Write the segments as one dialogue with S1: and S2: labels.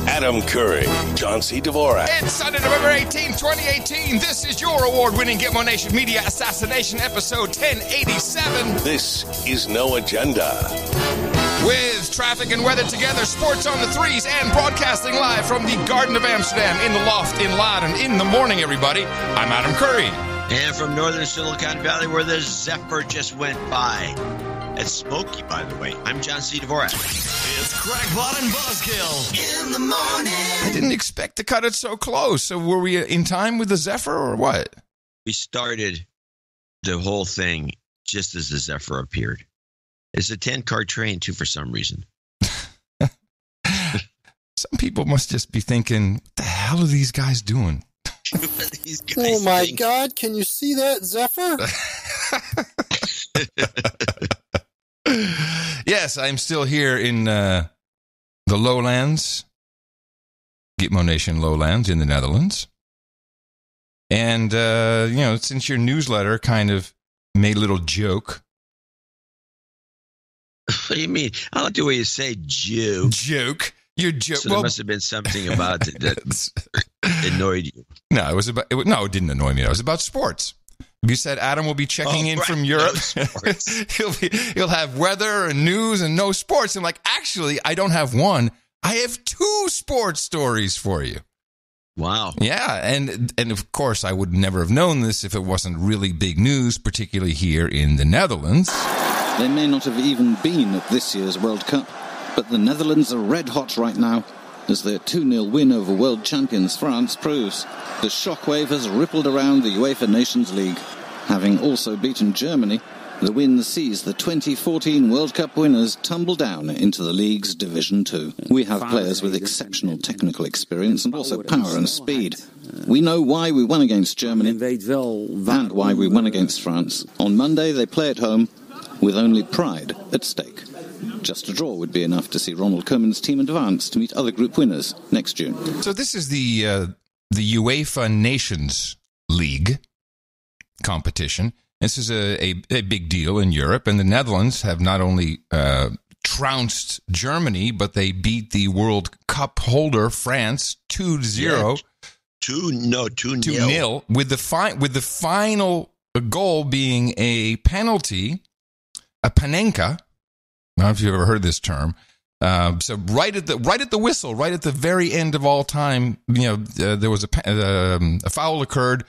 S1: Adam Curry, John C. Dvorak.
S2: It's Sunday, November 18, 2018. This is your award-winning Gitmo Nation Media Assassination episode 1087.
S1: This is No Agenda.
S2: With traffic and weather together, sports on the threes, and broadcasting live from the Garden of Amsterdam in the loft in Laden in the morning, everybody. I'm Adam Curry.
S3: And from northern Silicon Valley, where the Zephyr just went by. It's smoky, by the way. I'm John C. Dvorak.
S4: It's Crackpot and Buzzkill in the morning.
S2: I didn't expect to cut it so close. So were we in time with the Zephyr or what?
S3: We started the whole thing just as the Zephyr appeared. It's a 10-car train, too, for some reason.
S2: Some people must just be thinking, what the hell are these guys doing?
S5: Oh, my God. Can you see that, Zephyr?
S2: Yes, I'm still here in the lowlands, Gitmo Nation lowlands in the Netherlands. And, since your newsletter kind of made a little joke.
S3: What do you mean? I like the way you say joke.
S2: Joke? Your joke.
S3: So there must have been something about it that annoyed you.
S2: No, it didn't annoy me. It was about sports. You said Adam will be checking in from Europe. No he'll have weather and news and no sports. I'm like, actually, I don't have one. I have two sports stories for you.
S3: Wow.
S2: Yeah, and of course, I would never have known this if it wasn't really big news, particularly here in the Netherlands.
S6: They may not have even been at this year's World Cup, but the Netherlands are red hot right now, as their 2-0 win over world champions France proves. The shockwave has rippled around the UEFA Nations League. Having also beaten Germany, the win sees the 2014 World Cup winners tumble down into the league's Division 2. We have players with exceptional technical experience and also power and speed. We know why we won against Germany and why we won against France. On Monday, they play at home with only pride at stake. Just a draw would be enough to see Ronald Koeman's team advance to meet other group winners next June.
S2: So this is the UEFA Nations League competition. This is a big deal in Europe, and the Netherlands have not only trounced Germany, but they beat the World Cup holder France 2-0. 2-0 with the final goal being a penalty, a panenka. I don't know if you've ever heard this term. So right at the whistle, right at the very end of all time, there was a foul occurred.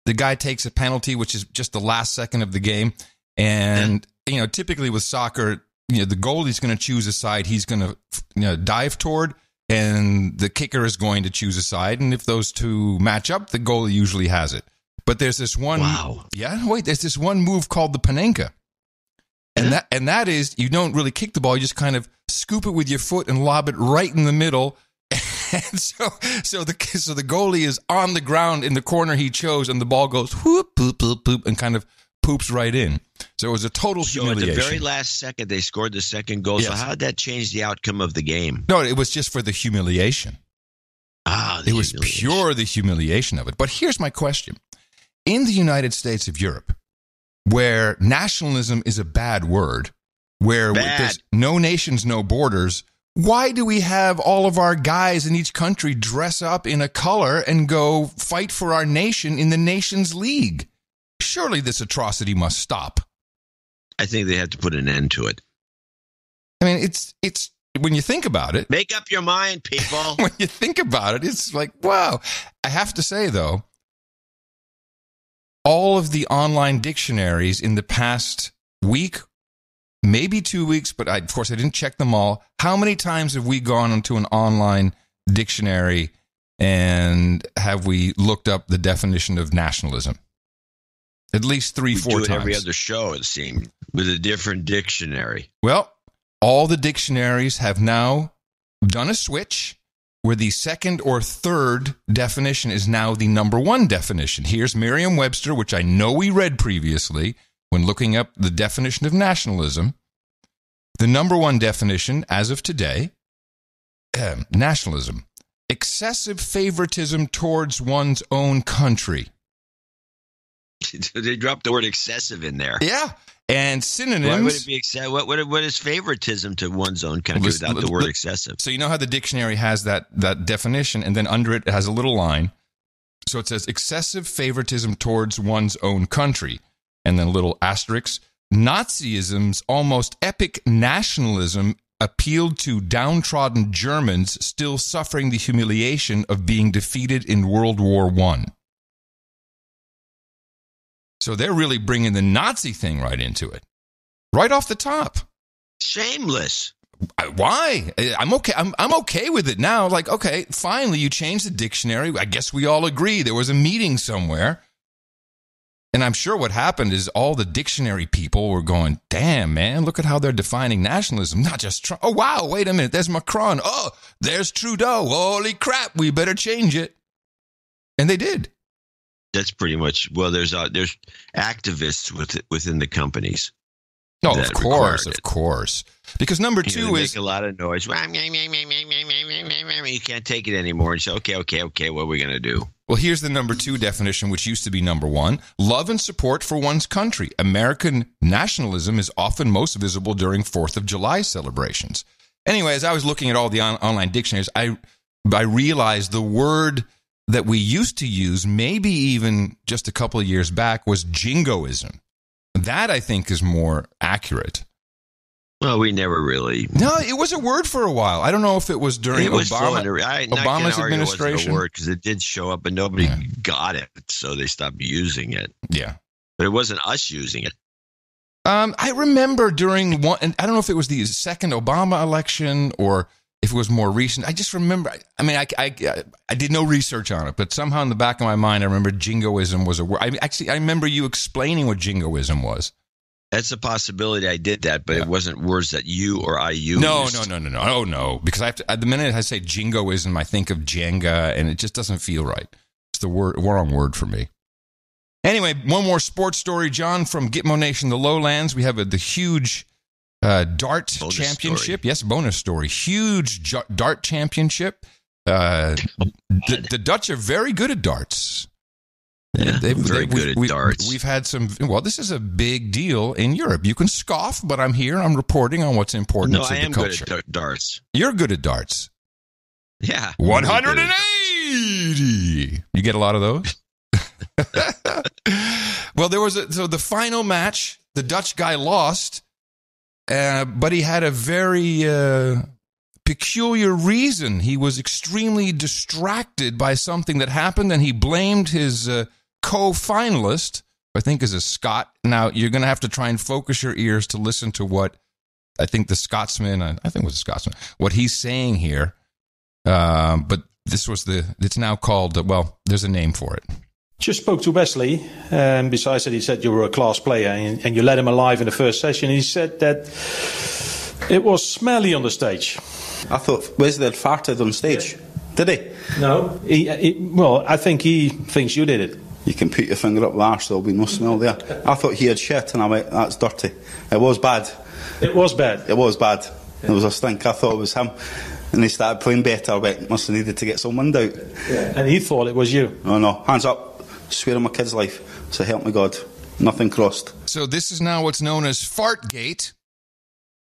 S2: The guy takes a penalty, which is just the last second of the game. And, typically with soccer, the goalie's going to choose a side he's going to dive toward, and the kicker is going to choose a side. And if those two match up, the goalie usually has it. But there's this one.
S3: Wow.
S2: There's this one move called the panenka. And that is, you don't really kick the ball, you just kind of scoop it with your foot and lob it right in the middle. And so the goalie is on the ground in the corner he chose, and the ball goes whoop, poop, poop, poop, and kind of poops right in. So it was a total humiliation.
S3: At the very last second, they scored the second goal. Yes. So how did that change the outcome of the game?
S2: No, it was just for the humiliation. It was pure the humiliation of it. But here's my question. In the United States of Europe, where nationalism is a bad word, where there's no nations, no borders, why do we have all of our guys in each country dress up in a color and go fight for our nation in the Nations League? Surely this atrocity must stop.
S3: I think they have to put an end to it.
S2: I mean, it's when you think about it.
S3: Make up your mind, people.
S2: When you think about it, it's like, wow. I have to say, though, all of the online dictionaries in the past week, maybe 2 weeks, but of course I didn't check them all. How many times have we gone into an online dictionary and have we looked up the definition of nationalism? At least 3-4 times.
S3: Every other show, it seemed, with a different dictionary.
S2: Well, all the dictionaries have now done a switch where the second or third definition is now the number one definition. Here's Merriam-Webster, which I know we read previously when looking up the definition of nationalism. The number one definition, as of today, nationalism, excessive favoritism towards one's own country.
S3: They dropped the word excessive in there.
S2: Yeah, And synonyms.
S3: Why would it be what is favoritism to one's own country without the word excessive?
S2: So you know how the dictionary has that definition, and then under it has a little line. So it says excessive favoritism towards one's own country, and then a little asterisk. Nazism's almost epic nationalism appealed to downtrodden Germans still suffering the humiliation of being defeated in World War I. So they're really bringing the Nazi thing right into it, right off the top.
S3: Shameless.
S2: Why? I'm okay. I'm okay with it now. Like, okay, finally you changed the dictionary. I guess we all agree there was a meeting somewhere. And I'm sure what happened is all the dictionary people were going, damn, man, look at how they're defining nationalism. Not just Trump. Oh, wow, wait a minute. There's Macron. Oh, there's Trudeau. Holy crap, we better change it. And they did.
S3: That's pretty much, well, there's activists within the companies.
S2: Oh, of course. Because number two is
S3: make a lot of noise. You can't take it anymore. And say, okay, what are we going to do?
S2: Well, here's the number 2 definition, which used to be number 1. Love and support for one's country. American nationalism is often most visible during 4th of July celebrations. Anyway, as I was looking at all the online dictionaries, I realized the word that we used to use, maybe even just a couple of years back, was jingoism. That, I think, is more accurate.
S3: Well, we never really.
S2: No, it was a word for a while. I don't know if it was during Obama's administration.
S3: Because it did show up, but nobody got it, so they stopped using it.
S2: Yeah,
S3: but it wasn't us using it.
S2: I remember during one, and I don't know if it was the second Obama election or if it was more recent. I just remember. I mean, I did no research on it, but somehow in the back of my mind, I remember jingoism was a word. I remember you explaining what jingoism was.
S3: That's a possibility. I did that, but it wasn't words that you or I used.
S2: No. Oh, no. Because I have to, the minute I say jingoism, I think of Jenga, and it just doesn't feel right. It's the wrong word for me. Anyway, one more sports story, John, from Gitmo Nation, the Lowlands. We have the huge dart championship. Yes, bonus story. Huge dart championship. The Dutch are very good at darts.
S3: Yeah, very good at darts.
S2: We've had some. Well, this is a big deal in Europe. You can scoff, but I'm here. I'm reporting on what's important.
S3: No, I am good at darts.
S2: You're good at darts.
S3: Yeah,
S2: 180. You get a lot of those. Well, there was the final match. The Dutch guy lost, but he had a very peculiar reason. He was extremely distracted by something that happened, and he blamed his co-finalist, I think is a Scot. Now, you're going to have to try and focus your ears to listen to what I think the Scotsman, I think it was a Scotsman, what he's saying here. But it's now called, well, there's a name for it.
S7: Just spoke to Wesley, and besides that, he said you were a class player, and you let him alive in the first session. He said that it was smelly on the stage.
S8: I thought Wesley had farted on stage. Yeah. Did he?
S7: No. Well, I think he thinks you did it.
S8: You can put your finger up the arse, there'll be no smell there. I thought he had shit, and I went, that's dirty. It was bad.
S7: It was bad?
S8: It was bad.
S7: Yeah.
S8: There was a stink. I thought it was him. And he started playing better. I went, must have needed to get some wind out.
S7: Yeah. And he thought it was you?
S8: Oh, no. Hands up. Swear on my kid's life. So help me God. Nothing crossed.
S2: So this is now what's known as Fartgate.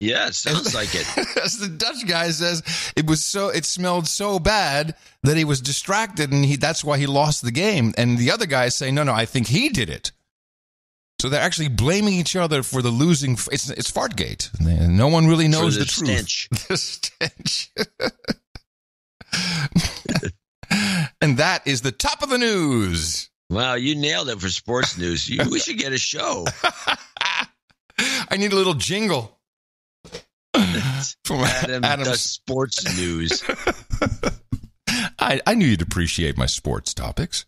S3: Yeah, it sounds like it.
S2: As the Dutch guy says, it smelled so bad that he was distracted, and that's why he lost the game. And the other guys say, no, I think he did it. So they're actually blaming each other for the losing. It's Fartgate. No one really knows the truth.
S3: Stench.
S2: The stench. And that is the top of the news.
S3: Wow, you nailed it for sports news. We should get a show.
S2: I need a little jingle.
S3: From Adam's sports news.
S2: I knew you'd appreciate my sports topics.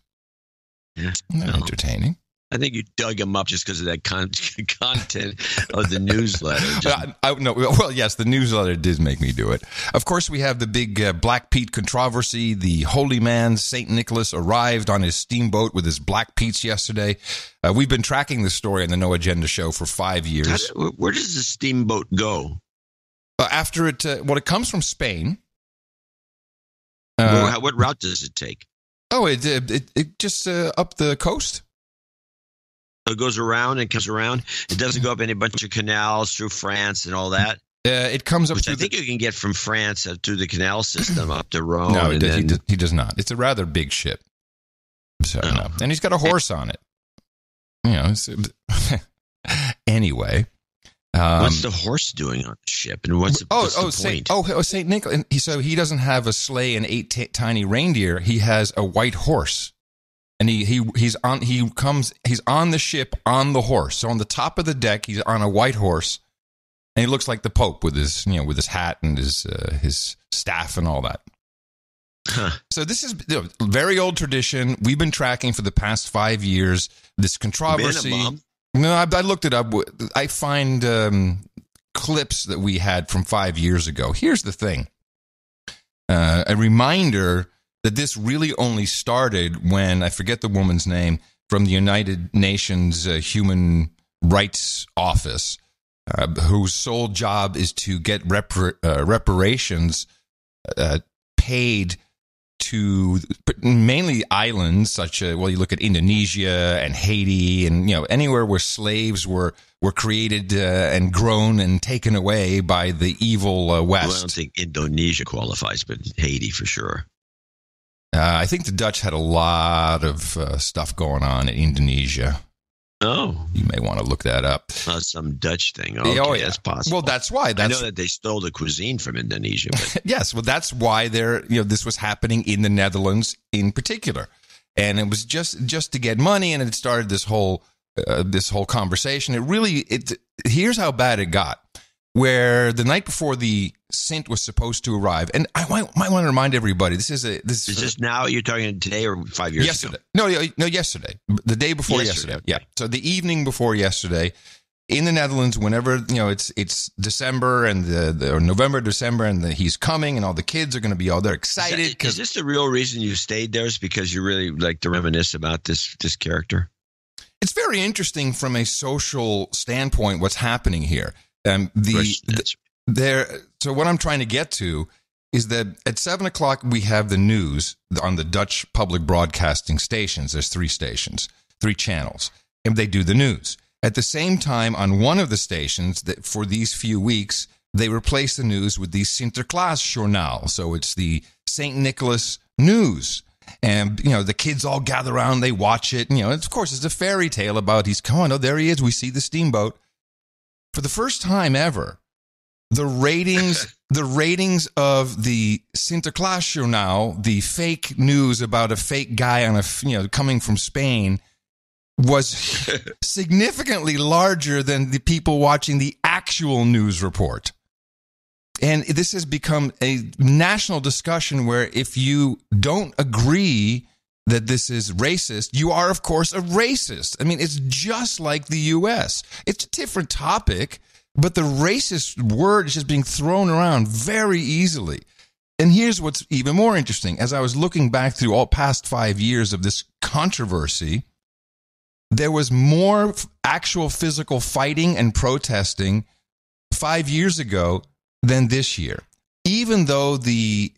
S3: Yeah,
S2: they're entertaining.
S3: I think you dug him up just because of that content of the newsletter.
S2: Well, yes, the newsletter did make me do it. Of course, we have the big Black Pete controversy. The holy man, St. Nicholas, arrived on his steamboat with his Black Pete's yesterday. We've been tracking this story on the No Agenda show for 5 years.
S3: Where does the steamboat go?
S2: After it, it comes from Spain.
S3: What route does it take?
S2: Oh, it just up the coast.
S3: It goes around and comes around. It doesn't go up any bunch of canals through France and all that.
S2: It comes up.
S3: Which I think you can get from France through the canal system up to Rome.
S2: No,
S3: and
S2: he does not. It's a rather big ship. So, no. And he's got a horse on it. You know. Anyway,
S3: what's the horse doing on the ship, and what's the point?
S2: Saint Nicholas. So he doesn't have a sleigh and 8 tiny reindeer. He has a white horse, and he's on the ship on the horse. So on the top of the deck, he's on a white horse. And he looks like the Pope with his hat and his staff and all that.
S3: Huh.
S2: So this is very old tradition. We've been tracking for the past 5 years. This controversy. No, I looked it up. I find clips that we had from 5 years ago. Here's the thing. A reminder that this really only started when, I forget the woman's name, from the United Nations Human Rights Office, whose sole job is to get reparations paid to mainly islands such as, you look at Indonesia and Haiti and, anywhere where slaves were created and grown and taken away by the evil West.
S3: Well, I don't think Indonesia qualifies, but Haiti for sure.
S2: I think the Dutch had a lot of stuff going on in Indonesia.
S3: Oh.
S2: You may want to look that up.
S3: Some Dutch thing. Okay, that's possible.
S2: Well, that's why.
S3: I know that they stole the cuisine from Indonesia. But.
S2: Yes, well, that's why this was happening in the Netherlands in particular. And it was just to get money, and it started this whole conversation. Here's how bad it got. Where the night before the Sint was supposed to arrive, and I might want to remind everybody, this is
S3: this now, you're talking today or 5 years
S2: yesterday.
S3: ago?
S2: No, yesterday. The day before yesterday.
S3: Okay.
S2: Yeah. So the evening before yesterday, in the Netherlands, whenever it's December and the November, December, and he's coming, and all the kids are going to be they're excited.
S3: Is this the real reason you stayed there? Is because you really like to reminisce about this character?
S2: It's very interesting from a social standpoint. What's happening here? So what I'm trying to get to is that at 7:00 we have the news on the Dutch public broadcasting stations. There's 3 stations, 3 channels, and they do the news. At the same time, on one of the stations, that for these few weeks, they replace the news with the Sinterklaasjournaal. So it's the St. Nicholas news. And, the kids all gather around, they watch it. And, of course, it's a fairy tale about there he is. We see the steamboat. For the first time ever, the ratings of the Sinterklaasjournaal, the fake news about a fake guy on coming from Spain, was significantly larger than the people watching the actual news report. And this has become a national discussion where if you don't agree that this is racist, you are, of course, a racist. I mean, it's just like the U.S. It's a different topic, but the racist word is just being thrown around very easily. And here's what's even more interesting. As I was looking back through all past 5 years of this controversy, there was more actual physical fighting and protesting 5 years ago than this year. Even though the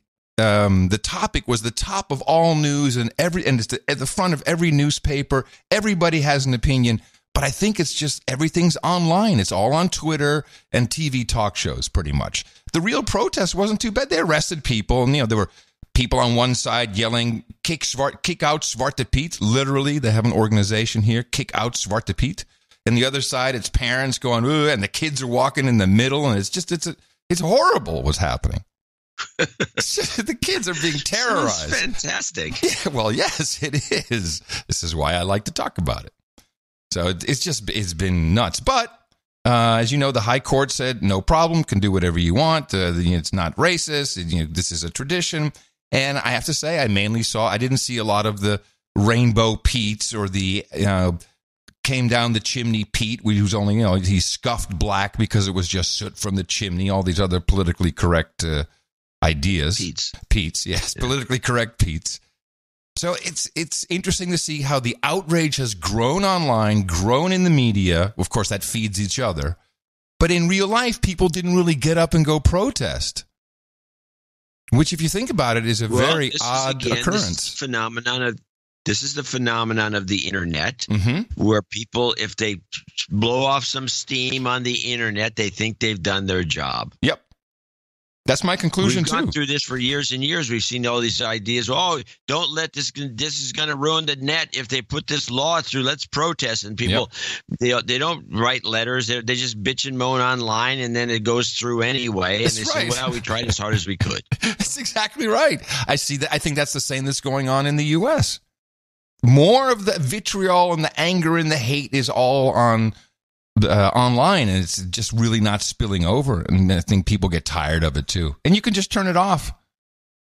S2: topic was the top of all news and it's at the front of every newspaper. Everybody has an opinion, but I think it's just everything's online. It's all on Twitter and TV talk shows, pretty much. The real protest wasn't too bad. They arrested people, and there were people on one side yelling, kick out Zwarte Piet. Literally, they have an organization here, kick out Zwarte Piet. And the other side, it's parents going, ooh, and the kids are walking in the middle, and it's horrible what's happening. The kids are being terrorized.
S3: That's fantastic.
S2: Yeah, well, yes, it is. This is why I like to talk about it. So it's been nuts. But as you know, the High Court said no problem, can do whatever you want. It's not racist. This is a tradition. And I have to say, I didn't see a lot of the rainbow Pete's or the came down the chimney Pete, who's only he's scuffed black because it was just soot from the chimney. All these other politically correct ideas. Pete's, yes, yeah. Politically correct Pete's. So it's interesting to see how the outrage has grown online, grown in the media. Of course, that feeds each other. But in real life, people didn't really get up and go protest. Which, if you think about it, is a very odd occurrence.
S3: This phenomenon of This is the phenomenon of the internet, where people, if they blow off some steam on the internet, they think they've done their job.
S2: Yep. That's my conclusion,
S3: We've gone through this for years and years. We've seen all these ideas. Oh, don't let this is going to ruin the net if they put this law through. Let's protest. And people, they don't write letters. They just bitch and moan online, and then it goes through anyway. And they say, well, we tried as hard as we could.
S2: That's exactly right. I see that. I think that's the same that's going on in the U.S. More of the vitriol and the anger and the hate is all on online, and it's just really not spilling over. And I think people get tired of it too. And you can just turn it off.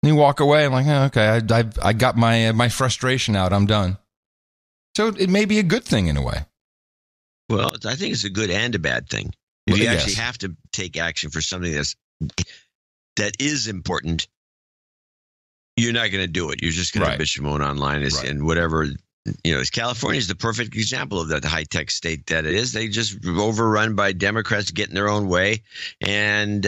S2: And you walk away and like, okay, I got my frustration out. I'm done. So it may be a good thing in a way.
S3: Well, I think it's a good and a bad thing. If you actually have to take action for something that is important, you're not going to do it. You're just going to bitch and moan online and whatever. California is the perfect example of that, the high-tech state that it is. They just overrun by Democrats getting their own way. And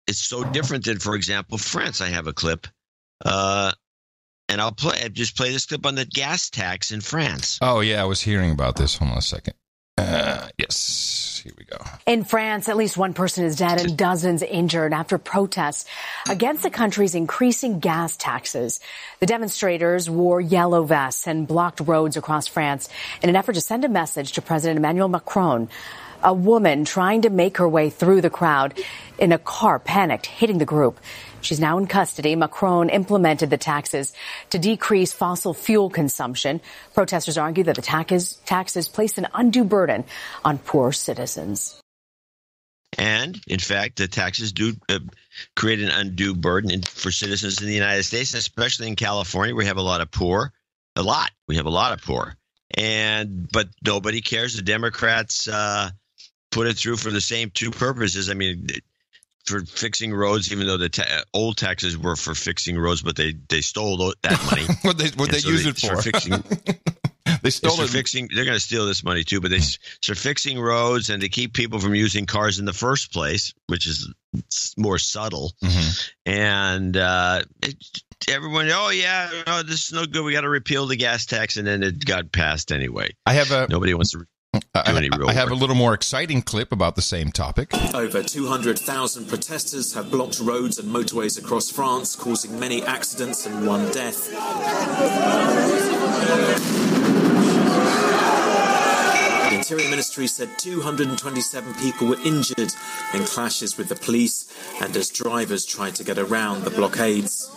S3: it's so different than, for example, France. I have a clip. And I'll just play this clip on the gas tax in France.
S2: Oh, yeah, I was hearing about this. Hold on a second. Yes, here we go.
S9: In France, at least one person is dead and dozens injured after protests against the country's increasing gas taxes. The demonstrators wore yellow vests and blocked roads across France in an effort to send a message to President Emmanuel Macron. A woman trying to make her way through the crowd in a car panicked, hitting the group. She's now in custody. Macron implemented the taxes to decrease fossil fuel consumption. Protesters argue that the taxes place an undue burden on poor citizens.
S3: And, in fact, the taxes do create an undue burden for citizens in the United States, especially in California. We have a lot of poor. We have a lot of poor. But nobody cares. The Democrats put it through for the same two purposes. I mean, for fixing roads, even though the old taxes were for fixing roads, but they stole that money.
S2: what they use it for?
S3: Fixing.
S2: They stole it.
S3: They're going to steal this money too, but they're fixing roads and to keep people from using cars in the first place, which is more subtle. And everyone, this is no good. We got to repeal the gas tax, and then it got passed anyway. Nobody wants to.
S2: I have a little more exciting clip about the same topic.
S10: Over 200,000 protesters have blocked roads and motorways across France, causing many accidents and one death. The Interior Ministry said 227 people were injured in clashes with the police and as drivers tried to get around the blockades.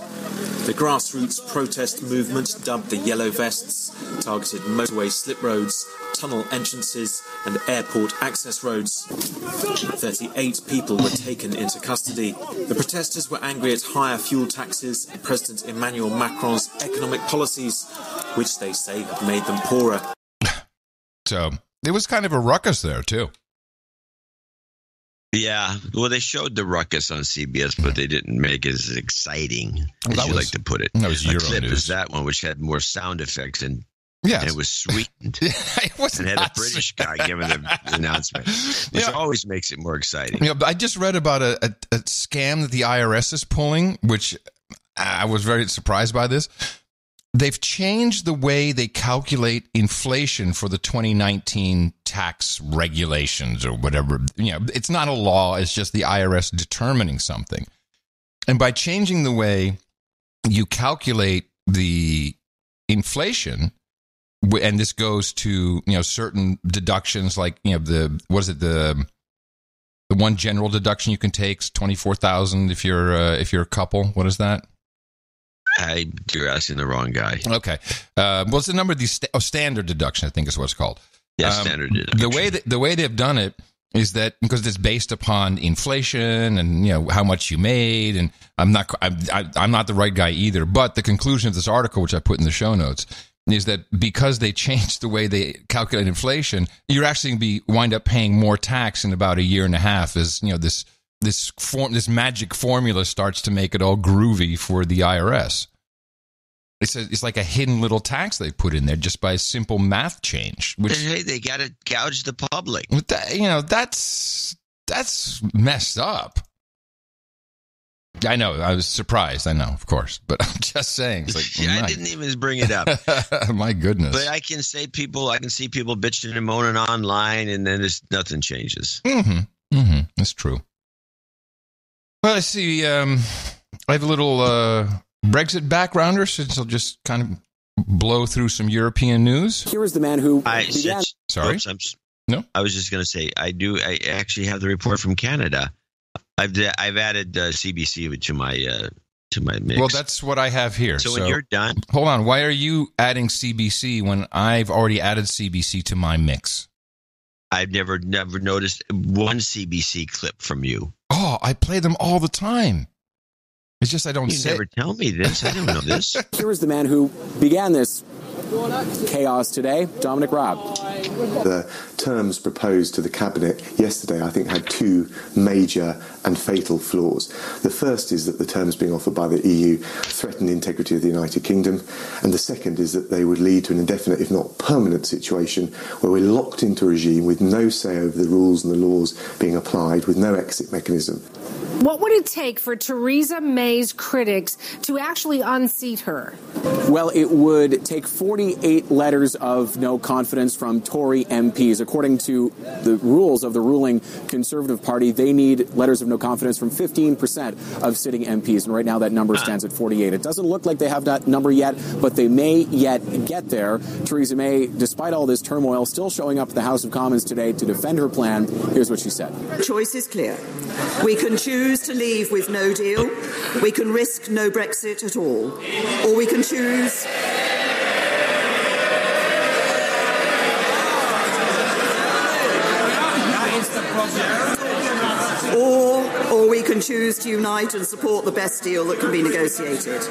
S10: The grassroots protest movement, dubbed the Yellow Vests, targeted motorway slip roads, tunnel entrances and airport access roads. 38 people were taken into custody. The protesters were angry at higher fuel taxes and President Emmanuel Macron's economic policies, which they say have made them poorer.
S2: So there was kind of a ruckus there, too.
S3: Yeah, well, they showed the ruckus on CBS, but they didn't make it as exciting as you like to put it.
S2: That was Euro
S3: clip
S2: News.
S3: is that one, which had more sound effects and it was sweetened.
S2: It
S3: and had a British guy giving the announcement, which always makes it more exciting.
S2: But I just read about a scam that the IRS is pulling, which I was very surprised by this. They've changed the way they calculate inflation for the 2019 tax regulations or whatever. It's not a law. It's just the IRS determining something. And by changing the way you calculate the inflation, and this goes to, certain deductions like, the one general deduction you can take is $24,000 if you're a couple. What is that?
S3: You're asking the wrong guy.
S2: Okay. It's the number of these standard deduction, I think is what it's called.
S3: Yeah, standard deduction.
S2: The way they've done it is that because it's based upon inflation and how much you made, and I'm not the right guy either. But the conclusion of this article, which I put in the show notes, is that because they changed the way they calculate inflation, you're actually going to wind up paying more tax in about a year and a half. As this magic formula starts to make it all groovy for the IRS. It's like a hidden little tax they put in there just by a simple math change.
S3: Hey, they got to gouge the public.
S2: That's messed up. I know. I was surprised. I know, of course. But I'm just saying. It's like,
S3: I didn't even bring it up.
S2: My goodness.
S3: But I can see people bitching and moaning online, and then nothing changes.
S2: That's true. Well, I see. I have a little Brexit backgrounder, since I'll just kind of blow through some European news.
S11: Here is the man who
S2: Sorry?
S3: Oops,
S2: no?
S3: I was just going to say, I actually have the report from Canada. I've added CBC to my mix.
S2: Well, that's what I have here.
S3: So when you're done,
S2: hold on. Why are you adding CBC when I've already added CBC to my mix?
S3: I've never noticed one CBC clip from you.
S2: Oh, I play them all the time. It's just I don't say.
S3: You never tell me this. I didn't know this.
S11: Here is the man who began this chaos today, Dominic Raab.
S12: The terms proposed to the Cabinet yesterday, I think, had two major and fatal flaws. The first is that the terms being offered by the EU threaten the integrity of the United Kingdom, and the second is that they would lead to an indefinite, if not permanent, situation where we're locked into a regime with no say over the rules and the laws being applied, with no exit mechanism.
S13: What would it take for Theresa May's critics to actually unseat her?
S11: Well, it would take 48 letters of no confidence from Tory MPs. According to the rules of the ruling Conservative Party, they need letters of no confidence from 15% of sitting MPs. And right now that number stands at 48. It doesn't look like they have that number yet, but they may yet get there. Theresa May, despite all this turmoil, still showing up at the House of Commons today to defend her plan. Here's what she said.
S14: Choice is clear. We can choose to leave with no deal. We can risk no Brexit at all. Or we can choose... Or we can choose to unite and support the best deal that can be negotiated.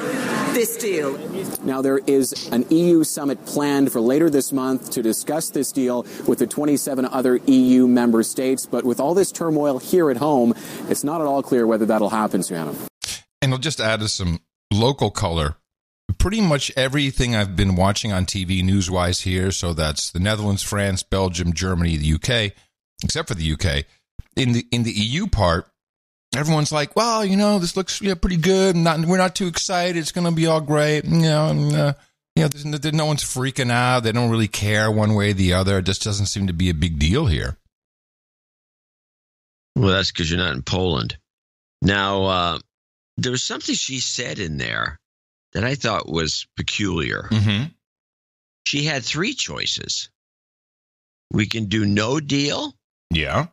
S14: This deal.
S11: Now, there is an EU summit planned for later this month to discuss this deal with the 27 other EU member states. But with all this turmoil here at home, it's not at all clear whether that'll happen, Suhanna.
S2: And I'll just add some local color. Pretty much everything I've been watching on TV news-wise here, so that's the Netherlands, France, Belgium, Germany, the UK, except for the UK. In the EU part, everyone's like, well, this looks pretty good. We're not too excited. It's going to be all great. No one's freaking out. They don't really care one way or the other. It just doesn't seem to be a big deal here.
S3: Well, that's because you're not in Poland. Now, there was something she said in there that I thought was peculiar.
S2: Mm-hmm.
S3: She had three choices. We can do no deal.
S2: Yeah.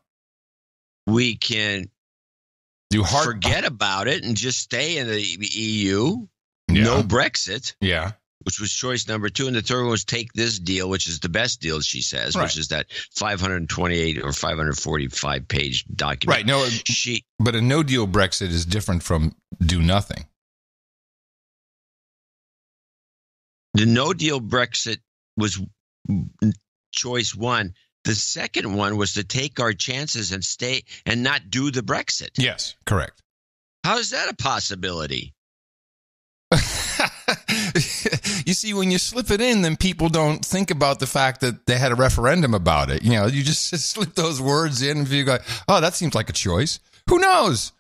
S3: We can forget about it and just stay in the EU.
S2: Yeah.
S3: No Brexit.
S2: Yeah.
S3: Which was choice number two. And the third one was take this deal, which is the best deal, she says, right, which is that 528 or 545 page document.
S2: Right. No, but a no deal Brexit is different from do nothing.
S3: The no deal Brexit was choice one. The second one was to take our chances and stay and not do the Brexit.
S2: Yes, correct.
S3: How is that a possibility?
S2: You see, when you slip it in, then people don't think about the fact that they had a referendum about it. You just slip those words in and you go, oh, that seems like a choice. Who knows?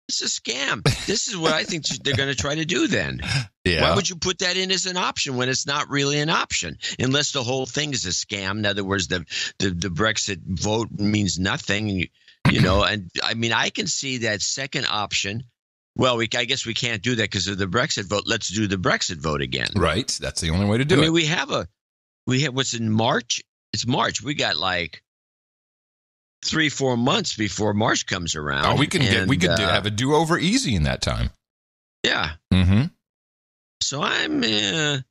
S3: It's a scam. This is what I think they're going to try to do then.
S2: Yeah.
S3: Why would you put that in as an option when it's not really an option? Unless the whole thing is a scam. In other words, the Brexit vote means nothing, And I mean, I can see that second option. Well, I guess we can't do that because of the Brexit vote. Let's do the Brexit vote again.
S2: Right. That's the only way to do it.
S3: I mean, we have what's in March. It's March. We got like 3-4 months before March comes around.
S2: Oh, we could have a do-over easy in that time.
S3: Yeah.
S2: Mm-hmm.
S3: So I'm, I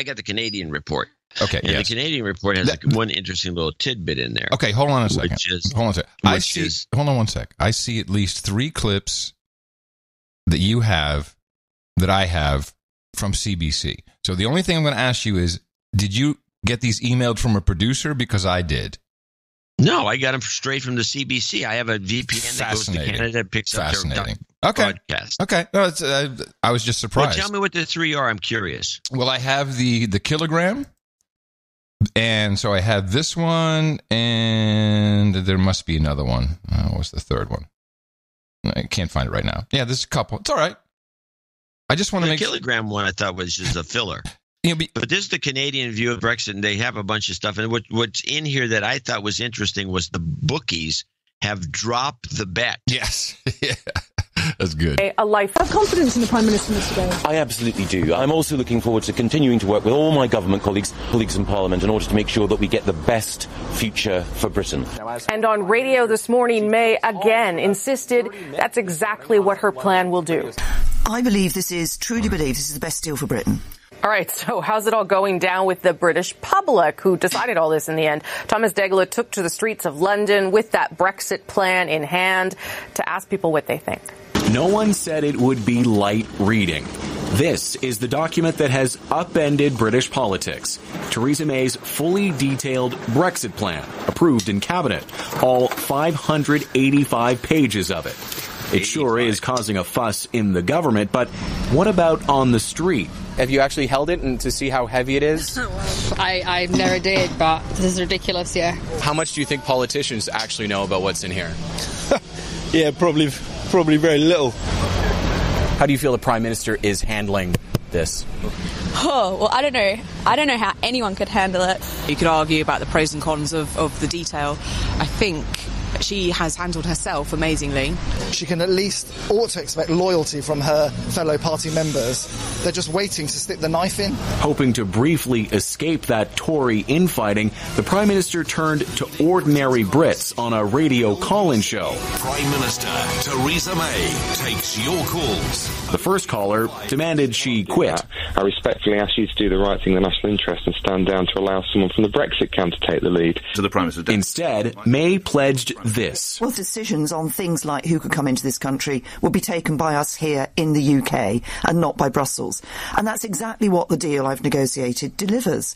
S3: got the Canadian report.
S2: Okay.
S3: And
S2: yes.
S3: The Canadian report has one interesting little tidbit in there.
S2: Okay, hold on a second. Hold on one sec. I see at least 3 clips that you have, that I have from CBC. So the only thing I'm going to ask you is, did you get these emailed from a producer? Because I did.
S3: No, I got them straight from the CBC. I have a VPN that goes to Canada and picks up their broadcast.
S2: Okay. No, I was just surprised.
S3: Well, tell me what the 3 are. I'm curious.
S2: Well, I have the kilogram. And so I have this one, and there must be another one. What's the third one? I can't find it right now. Yeah, there's a couple. It's all right. I just want to make
S3: the kilogram one I thought was just a filler. But this is the Canadian view of Brexit, and they have a bunch of stuff. And what's in here that I thought was interesting was the bookies have dropped the bet.
S2: Yes. Yeah. That's good.
S15: A life of confidence in the Prime Minister, Mr. Gale.
S16: I absolutely do. I'm also looking forward to continuing to work with all my government colleagues in Parliament in order to make sure that we get the best future for Britain.
S15: And on radio this morning, May again insisted that's exactly what her plan will do.
S14: I truly believe this is the best deal for Britain.
S15: All right, so how's it all going down with the British public who decided all this in the end? Thomas Degler took to the streets of London with that Brexit plan in hand to ask people what they think.
S11: No one said it would be light reading. This is the document that has upended British politics. Theresa May's fully detailed Brexit plan, approved in Cabinet. All 585 pages of it. It sure is causing a fuss in the government, but what about on the street?
S17: Have you actually held it and to see how heavy it is?
S18: I never did, but this is ridiculous, yeah.
S17: How much do you think politicians actually know about what's in here?
S19: Yeah, probably very little.
S17: How do you feel the Prime Minister is handling this?
S18: Oh, well, I don't know. I don't know how anyone could handle it.
S20: You could argue about the pros and cons of the detail. I think she has handled herself amazingly.
S21: She can ought to expect loyalty from her fellow party members. They're just waiting to stick the knife in.
S11: Hoping to briefly escape that Tory infighting, the Prime Minister turned to ordinary Brits on a radio call-in show.
S1: Prime Minister Theresa May takes your calls.
S11: The first caller demanded she quit.
S22: I respectfully ask you to do the right thing in the national interest and stand down to allow someone from the Brexit camp to take the lead.
S11: To the Prime Minister. Instead, May pledged this.
S14: Well, decisions on things like who could come into this country will be taken by us here in the UK and not by Brussels. And that's exactly what the deal I've negotiated delivers.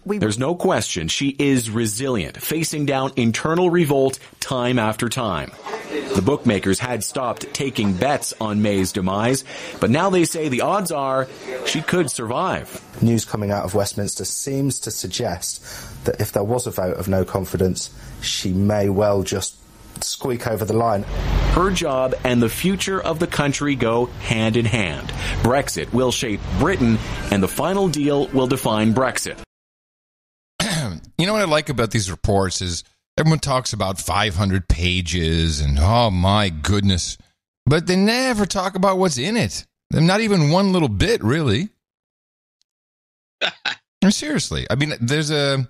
S14: There's
S11: no question she is resilient, facing down internal revolt time after time. The bookmakers had stopped taking bets on May's demise, but now they say the odds are she could survive.
S23: News coming out of Westminster seems to suggest that if there was a vote of no confidence, she may well just squeak over the line.
S11: Her job and the future of the country go hand in hand. Brexit will shape Britain, and the final deal will define Brexit.
S2: You know what I like about these reports is everyone talks about 500 pages and, oh my goodness, but they never talk about what's in it. Not even one little bit, really. Seriously. I mean, there's a...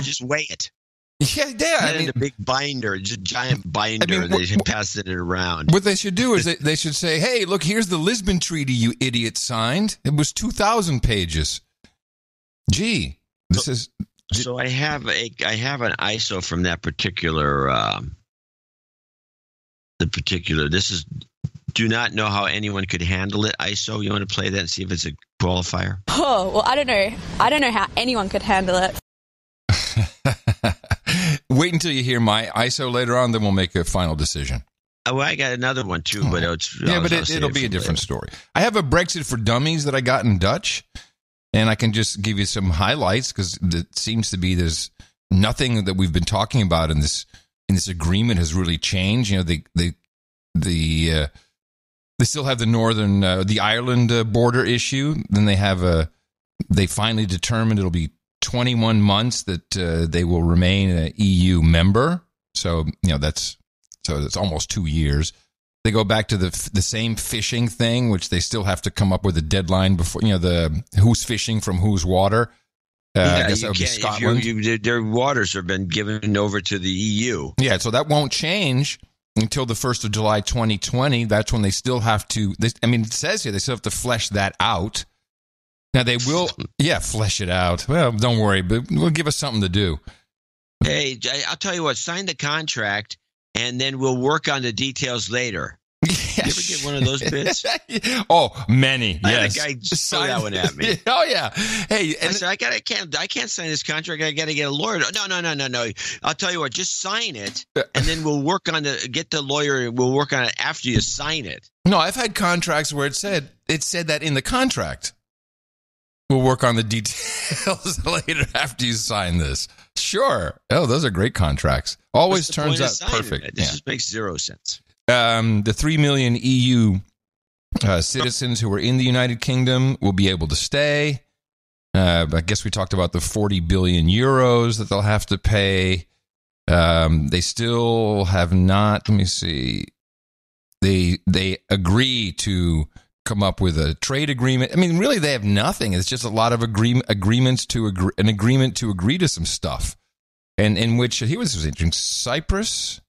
S3: just weigh it.
S2: Yeah.
S3: I mean, a big binder, just a giant binder. They should pass it around.
S2: What they should do is they should say, hey, look, here's the Lisbon Treaty you idiot signed. It was 2,000 pages. Gee, this is...
S3: So I have an ISO from that particular, this is, do not know how anyone could handle it. ISO, you want to play that and see if it's a qualifier?
S18: Oh, well, I don't know. I don't know how anyone could handle it.
S2: Wait until you hear my ISO later on, then we'll make a final decision.
S3: Oh, I got another one too, but
S2: it'll be a different story. I have a Brexit for Dummies that I got in Dutch, and I can just give you some highlights because it seems to be there's nothing that we've been talking about in this agreement has really changed. You know, they still have the northern the Ireland border issue. Then they finally determined it'll be 21 months that they will remain an EU member. So, you know, that's almost 2 years. They go back to the same fishing thing, which they still have to come up with a deadline before, you know, the who's fishing from whose water. I guess that would be Scotland.
S3: Their waters have been given over to the EU.
S2: Yeah, so that won't change until the 1st of July 2020. That's when they still have to, it says here they still have to flesh that out. Now, they will, flesh it out. Well, don't worry, but we'll give us something to do.
S3: Hey, I'll tell you what, sign the contract, and then we'll work on the details later.
S2: Yeah,
S3: you ever get one of those bits?
S2: Oh, many, yes.
S3: I had a guy throw that one at me.
S2: Oh, yeah. Hey,
S3: I said, I can't sign this contract. I got to get a lawyer. No. I'll tell you what, just sign it, and then we'll work on get the lawyer, and we'll work on it after you sign it.
S2: No, I've had contracts where it said that in the contract. We'll work on the details later after you sign this. Sure. Oh, those are great contracts. Always turns out perfect.
S3: This just makes zero sense.
S2: The 3 million EU citizens who are in the United Kingdom will be able to stay. I guess we talked about the 40 billion euros that they'll have to pay. They still have not. Let me see. They agree to come up with a trade agreement. I mean, really, they have nothing. It's just a lot of agreements to agree to some stuff. And in which he was interesting. Cyprus.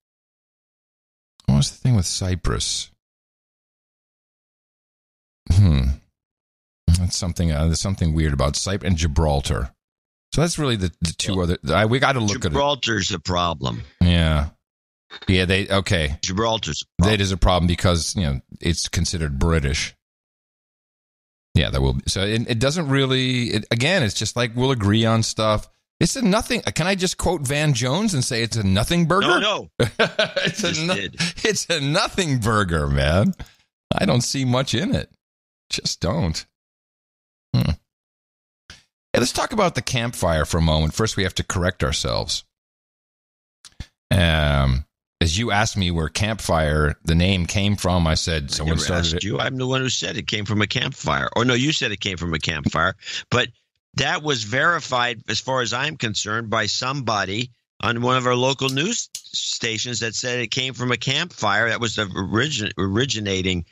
S2: What's the thing with Cyprus? That's something. There's something weird about Cyprus and Gibraltar. So that's really the two other. We got to look at it.
S3: Gibraltar's a problem.
S2: Yeah. Okay.
S3: Gibraltar's a problem.
S2: That is a problem because it's considered British. Yeah, that will be. So it doesn't really. Again, it's just like we'll agree on stuff. It's a nothing. Can I just quote Van Jones and say it's a nothing burger?
S3: No.
S2: It's a nothing burger, man. I don't see much in it. Just don't. Hey, let's talk about the campfire for a moment. First, we have to correct ourselves. As you asked me where campfire, the name came from, I said someone started it.
S3: I'm the one who said it came from a campfire. Or no, you said it came from a campfire. But that was verified, as far as I'm concerned, by somebody on one of our local news stations that said it came from a campfire. That was the originating.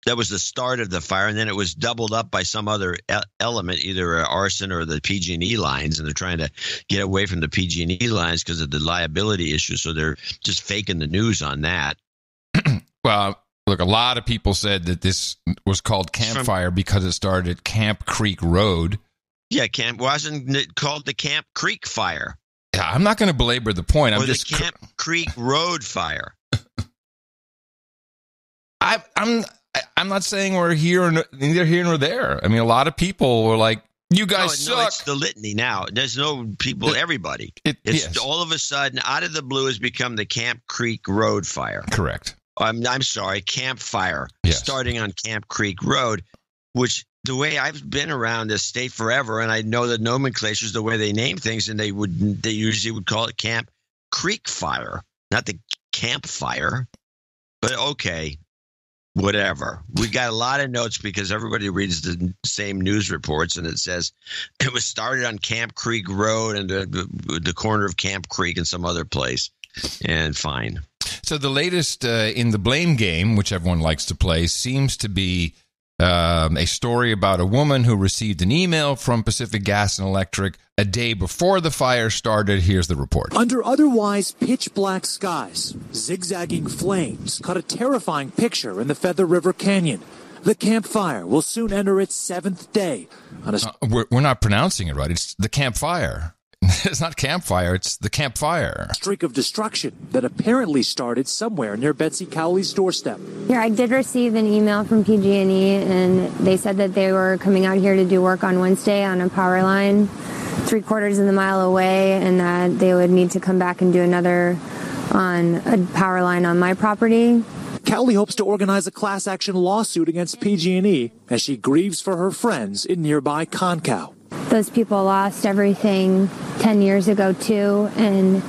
S3: That was the start of the fire, and then it was doubled up by some other element, either arson or the PG&E lines, and they're trying to get away from the PG&E lines because of the liability issue, so they're just faking the news on that.
S2: Well, look, a lot of people said that this was called campfire because it started at Camp Creek Road.
S3: Yeah, wasn't it called the Camp Creek fire?
S2: Yeah, I'm not going to belabor the point.
S3: Or the Camp Creek Road fire.
S2: I'm not saying we're neither here nor there. I mean, a lot of people were like, "You guys suck."
S3: No, it's the litany now. There's no people. Everybody. It's all of a sudden, out of the blue, has become the Camp Creek Road fire.
S2: Correct.
S3: I'm sorry, Campfire.
S2: Yes.
S3: Starting on Camp Creek Road, which the way I've been around this state forever, and I know the nomenclature is the way they name things, and they usually would call it Camp Creek Fire, not the Campfire. But okay. Whatever. We got a lot of notes because everybody reads the same news reports, and it says it was started on Camp Creek Road and the corner of Camp Creek and some other place. And fine.
S2: So the latest in the blame game, which everyone likes to play, seems to be a story about a woman who received an email from Pacific Gas and Electric a day before the fire started. Here's the report.
S4: Under otherwise pitch black skies, zigzagging flames cut a terrifying picture in the Feather River Canyon. The campfire will soon enter its 7th day.
S2: We're not pronouncing it right. It's the campfire. It's not campfire, it's the campfire.
S4: Streak of destruction that apparently started somewhere near Betsy Cowley's doorstep.
S5: Here, I did receive an email from PG&E, and they said that they were coming out here to do work on Wednesday on a power line 3/4 of the mile away, and that they would need to come back and do another on a power line on my property.
S4: Cowley hopes to organize a class action lawsuit against PG&E as she grieves for her friends in nearby Concow.
S5: Those people lost everything 10 years ago, too, and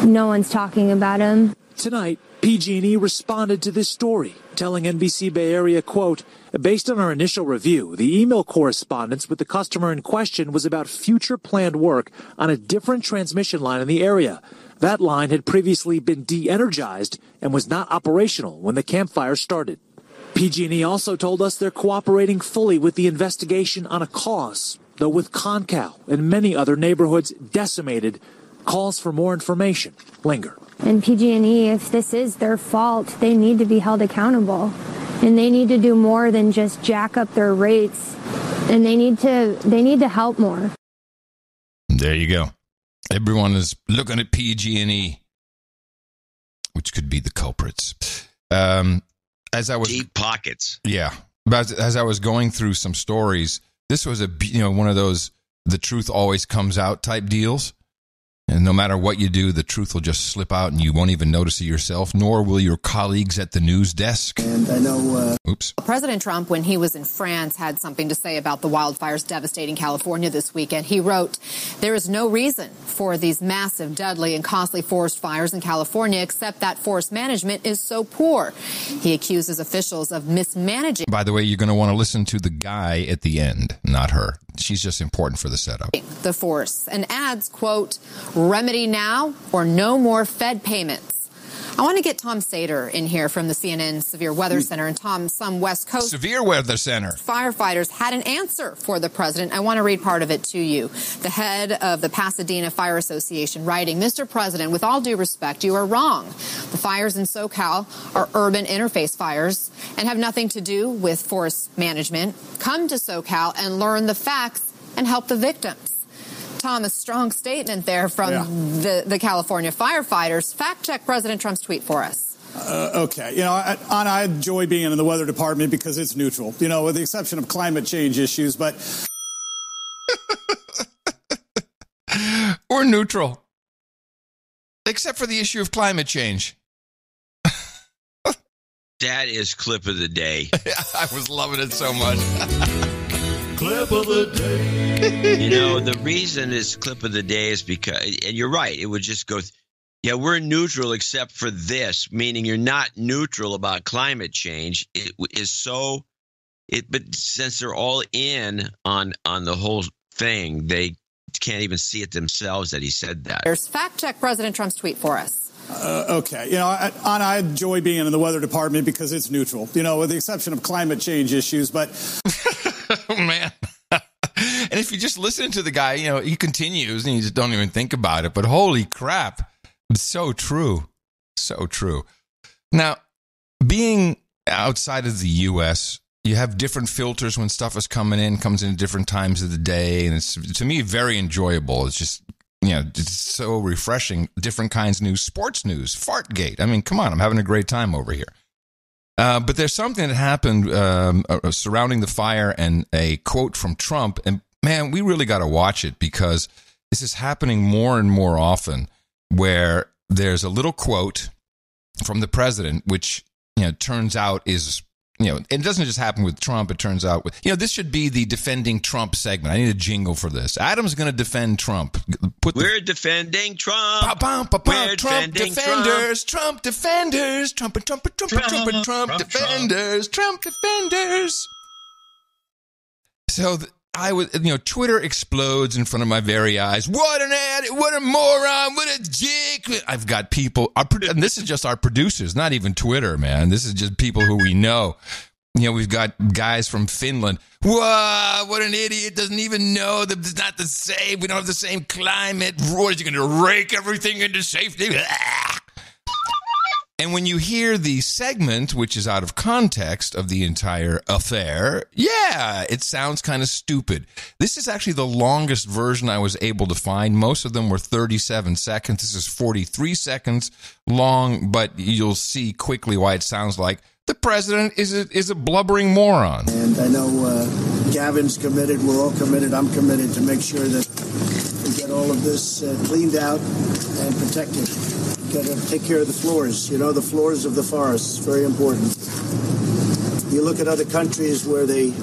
S5: no one's talking about them.
S4: Tonight, PG&E responded to this story, telling NBC Bay Area, quote, based on our initial review, the email correspondence with the customer in question was about future planned work on a different transmission line in the area. That line had previously been de-energized and was not operational when the campfire started. PG&E also told us they're cooperating fully with the investigation on a cause, though with Concow and many other neighborhoods decimated, calls for more information linger.
S5: And PG&E, if this is their fault, they need to be held accountable. And they need to do more than just jack up their rates. And they need to help more.
S2: There you go. Everyone is looking at PG&E, which could be the culprits. As I was
S3: deep pockets.
S2: Yeah. But as I was going through some stories, this was one of those the truth always comes out type deals. And no matter what you do, the truth will just slip out and you won't even notice it yourself, nor will your colleagues at the news desk.
S6: And I know...
S2: Oops.
S7: President Trump, when he was in France, had something to say about the wildfires devastating California this weekend. He wrote, "There is no reason for these massive, deadly, and costly forest fires in California except that forest management is so poor." He accuses officials of mismanaging.
S2: By the way, you're going to want to listen to the guy at the end, not her. She's just important for the setup.
S7: The forests, and adds, quote, "Remedy now or no more Fed payments." I want to get Tom Sater in here from the CNN Severe Weather Center. And Tom, some West Coast
S2: Severe Weather Center
S7: firefighters had an answer for the president. I want to read part of it to you. The head of the Pasadena Fire Association writing, "Mr. President, with all due respect, you are wrong. The fires in SoCal are urban interface fires and have nothing to do with forest management. Come to SoCal and learn the facts and help the victims." Tom, a strong statement there from the California firefighters. Fact check President Trump's tweet for us.
S8: Okay. I enjoy being in the weather department because it's neutral, with the exception of climate change issues, but...
S2: We're neutral. Except for the issue of climate change.
S3: That is clip of the day.
S2: I was loving it so much.
S1: Clip of the day.
S3: The reason it's clip of the day is because, and you're right, it would just go, we're neutral except for this, meaning you're not neutral about climate change. But since they're all in on the whole thing, they can't even see it themselves that he said that.
S7: There's fact check President Trump's tweet for us.
S8: Okay. I enjoy being in the weather department because it's neutral, with the exception of climate change issues, but...
S2: Oh, man. And if you just listen to the guy, he continues and you just don't even think about it. But holy crap. It's so true. So true. Now, being outside of the U.S., you have different filters when stuff is comes in at different times of the day. And it's, to me, very enjoyable. It's just, it's so refreshing. Different kinds of news, sports news, Fartgate. I mean, come on, I'm having a great time over here. But there's something that happened surrounding the fire and a quote from Trump. And, man, we really got to watch it because this is happening more and more often where there's a little quote from the president, which, turns out is, it doesn't just happen with Trump. It turns out, this should be the defending Trump segment. I need a jingle for this. Adam's going to defend Trump.
S3: We're defending Trump.
S2: We're Trump defenders. Trump defenders. Trump defenders. Trump defenders. So Twitter explodes in front of my very eyes. What an ad! What a moron! What a dick! I've got people, and this is just our producers, not even Twitter, man. This is just people who we know. We've got guys from Finland. Whoa, what an idiot! Doesn't even know that it's not the same. We don't have the same climate. What is he going to rake everything into safety? And when you hear the segment, which is out of context of the entire affair, it sounds kind of stupid. This is actually the longest version I was able to find. Most of them were 37 seconds. This is 43 seconds long, but you'll see quickly why it sounds like the president is a blubbering moron.
S6: And I know Gavin's committed. We're all committed. I'm committed to make sure that we get all of this cleaned out and protected. Got to take care of the floors, the floors of the forests, very important. You look at other countries where they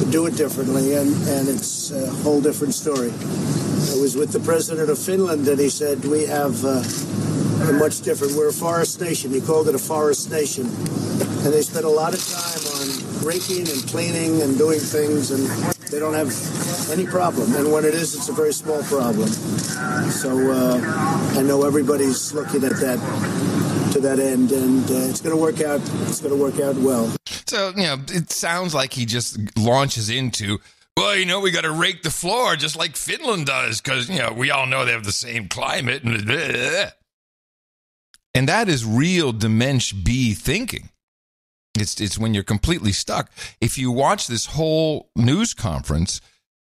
S6: do it differently, and it's a whole different story. I was with the president of Finland, and he said, we have a much different, we're a forest nation. He called it a forest nation. And they spend a lot of time on raking and cleaning and doing things, and they don't have any problem. And when it is, it's a very small problem. So I know everybody's looking at that to that end, and it's going to work out. It's going to work out well.
S2: So, it sounds like he just launches into, well, we got to rake the floor just like Finland does because, we all know they have the same climate. And that is real Dimension B thinking. It's when you're completely stuck. If you watch this whole news conference,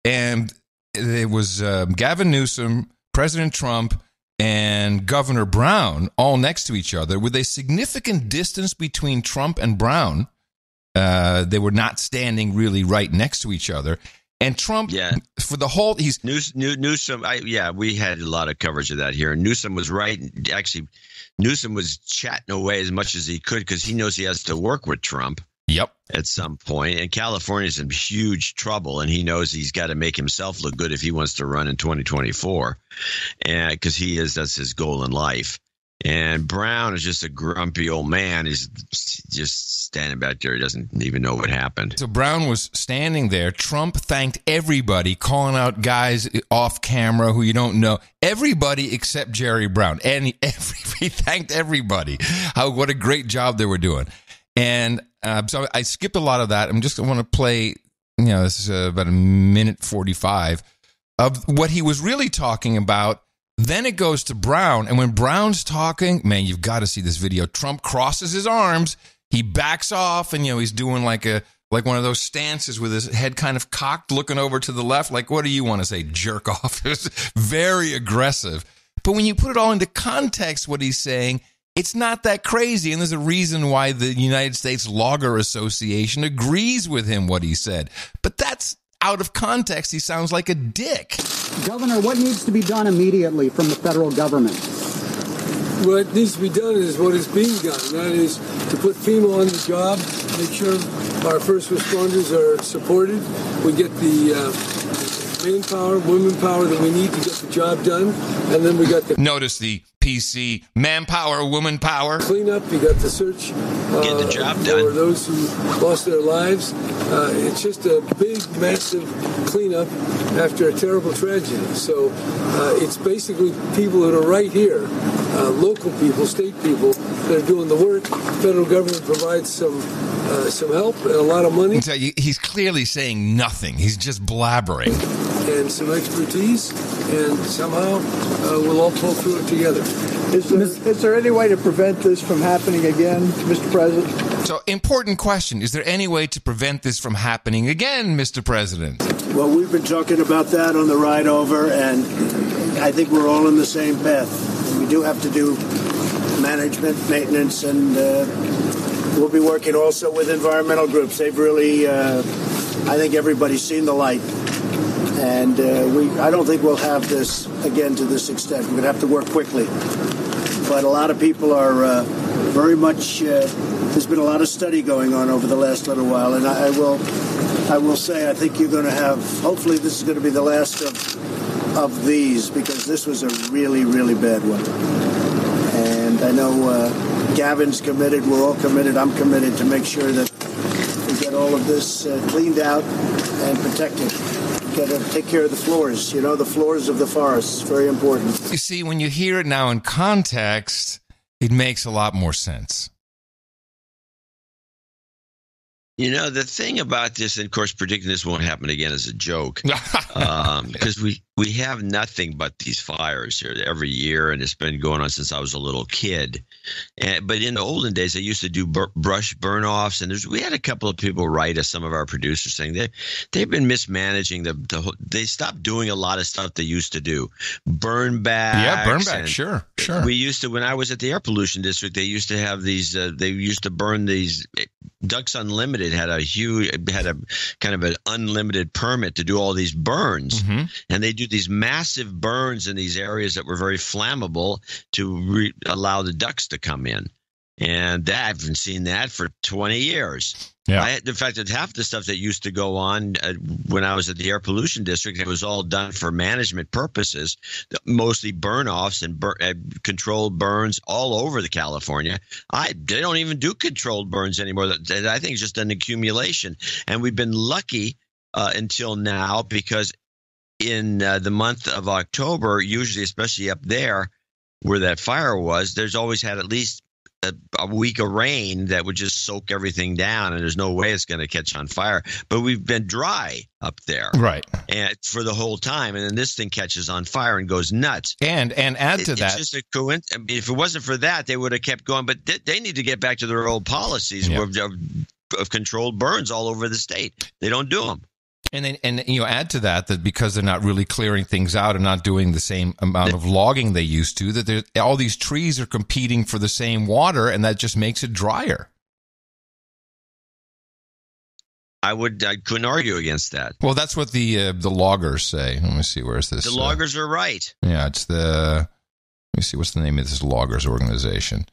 S2: and it was Gavin Newsom, President Trump, and Governor Brown all next to each other with a significant distance between Trump and Brown. They were not standing really right next to each other. And Trump, for the whole, he's
S3: Newsom. We had a lot of coverage of that here. And Newsom was right. Actually, Newsom was chatting away as much as he could because he knows he has to work with Trump.
S2: Yep.
S3: At some point, and California's in huge trouble, and he knows he's got to make himself look good if he wants to run in 2024, and because that's his goal in life. And Brown is just a grumpy old man. He's just standing back there. He doesn't even know what happened.
S2: So Brown was standing there. Trump thanked everybody, calling out guys off camera who you don't know. Everybody except Jerry Brown. And he thanked everybody. What a great job they were doing. And so I skipped a lot of that. I want to play, this is about a minute 45 of what he was really talking about. Then it goes to Brown. And when Brown's talking, man, you've got to see this video. Trump crosses his arms. He backs off and, he's doing like one of those stances with his head kind of cocked, looking over to the left. Like, what do you want to say? Jerk off. It's very aggressive. But when you put it all into context, what he's saying, it's not that crazy, and there's a reason why the United States Logger Association agrees with him, what he said. But that's out of context. He sounds like a dick.
S9: Governor, what needs to be done immediately from the federal government?
S10: What needs to be done is what is being done. That is to put FEMA on the job, make sure our first responders are supported. We get the manpower, women power that we need to get the job done. And then we got the...
S2: Notice the PC, manpower, woman power.
S10: Cleanup, you got the search
S3: get the job done
S10: for those who lost their lives. It's just a big, massive cleanup after a terrible tragedy. So it's basically people that are right here, local people, state people that are doing the work. Federal government provides some help and a lot of money.
S2: He's clearly saying nothing. He's just blabbering.
S10: And some expertise, and somehow we'll all pull through it together.
S6: Is there any way to prevent this from happening again, Mr. President?
S2: So, important question. Is there any way to prevent this from happening again, Mr. President?
S6: Well, we've been talking about that on the ride over, and I think we're all in the same path. We do have to do management, maintenance, and we'll be working also with environmental groups. They've really, I think everybody's seen the light. And I don't think we'll have this again to this extent. We're going to have to work quickly. But a lot of people are very much, there's been a lot of study going on over the last little while. And I will say, I think you're going to have, hopefully this is going to be the last of these, because this was a really, really bad one. And I know Gavin's committed, we're all committed, I'm committed to make sure that we get all of this cleaned out and protected. Got to take care of the floors, the floors of the forest. Very important.
S2: You see, when you hear it now in context, it makes a lot more sense.
S3: The thing about this, and of course, predicting this won't happen again is a joke, because we have nothing but these fires here every year, and it's been going on since I was a little kid. But in the olden days, they used to do brush burn-offs, and we had a couple of people write us, some of our producers, saying they've been mismanaging they stopped doing a lot of stuff they used to do. Burn bags.
S2: Yeah, burn bags, sure.
S3: We used to, when I was at the air pollution district, they used to have these, they used to burn these. Ducks Unlimited had a kind of an unlimited permit to do all these burns, and they do these massive burns in these areas that were very flammable to allow the ducks to come in. And I haven't seen that for 20 years.
S2: Yeah.
S3: In fact, half the stuff that used to go on when I was at the air pollution district, it was all done for management purposes, mostly burn-offs and controlled burns all over the California. They don't even do controlled burns anymore. I think it's just an accumulation. And we've been lucky until now, because in the month of October, usually, especially up there where that fire was, there's always had at least a week of rain that would just soak everything down, and there's no way it's going to catch on fire. But we've been dry up there,
S2: right?
S3: And for the whole time, and then this thing catches on fire and goes nuts.
S2: And add to that,
S3: it's just a coincidence. If it wasn't for that, they would have kept going. But they need to get back to their old policies of controlled burns all over the state. They don't do them.
S2: And add to that because they're not really clearing things out and not doing the same amount of logging they used to, that all these trees are competing for the same water, and that just makes it drier.
S3: I couldn't argue against that.
S2: Well, that's what the loggers say. Let me see. Where's this?
S3: The loggers are right.
S2: Yeah, it's the. Let me see. What's the name of this loggers organization?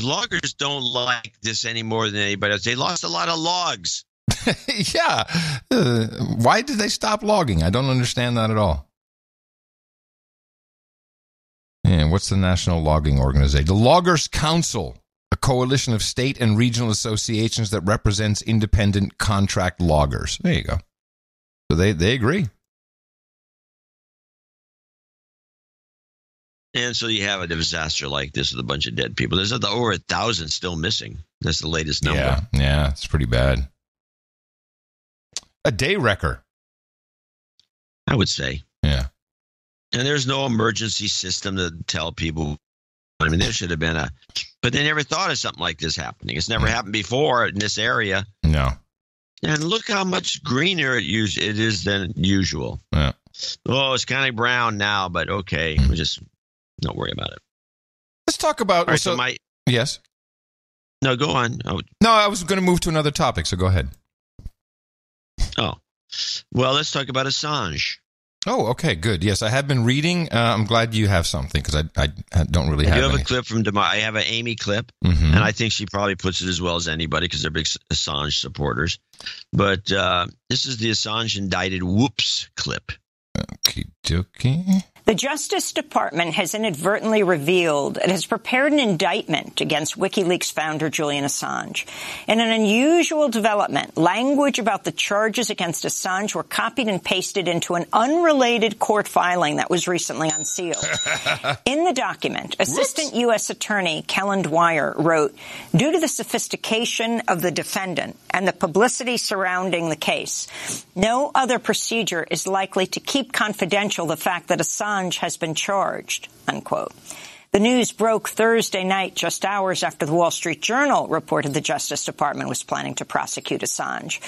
S3: Loggers don't like this any more than anybody else. They lost a lot of logs.
S2: Yeah. Why did they stop logging? I don't understand that at all. Yeah, what's the National Logging Organization? The Loggers Council, a coalition of state and regional associations that represents independent contract loggers. There you go. So they agree.
S3: And so you have a disaster like this with a bunch of dead people. There's over 1,000 still missing. That's the latest number.
S2: Yeah, it's pretty bad. A day wrecker,
S3: I would say.
S2: Yeah.
S3: And there's no emergency system to tell people. I mean, there should have been but they never thought of something like this happening. It's never happened before in this area.
S2: No.
S3: And look how much greener it is than usual.
S2: Yeah.
S3: Oh, it's kind of brown now, but okay. We just don't worry about it.
S2: Let's talk about.
S3: Right, so
S2: yes.
S3: No, go on. Oh.
S2: No, I was going to move to another topic, so go ahead.
S3: Oh, well, let's talk about Assange.
S2: Oh, okay, good. Yes, I have been reading. I'm glad you have something because I don't really have.
S3: You have
S2: any.
S3: a clip from I have an Amy clip,
S2: mm-hmm.
S3: and I think she probably puts it as well as anybody because they're big Assange supporters. But this is the Assange indicted whoops clip.
S2: Okie dokie.
S12: The Justice Department has inadvertently revealed it has prepared an indictment against WikiLeaks founder Julian Assange. In an unusual development, language about the charges against Assange were copied and pasted into an unrelated court filing that was recently unsealed. In the document, Assistant U.S. Attorney Kellen Dwyer wrote, "Due to the sophistication of the defendant and the publicity surrounding the case, no other procedure is likely to keep confidential the fact that Assange has been charged," unquote. The news broke Thursday night, just hours after the Wall Street Journal reported the Justice Department was planning to prosecute Assange.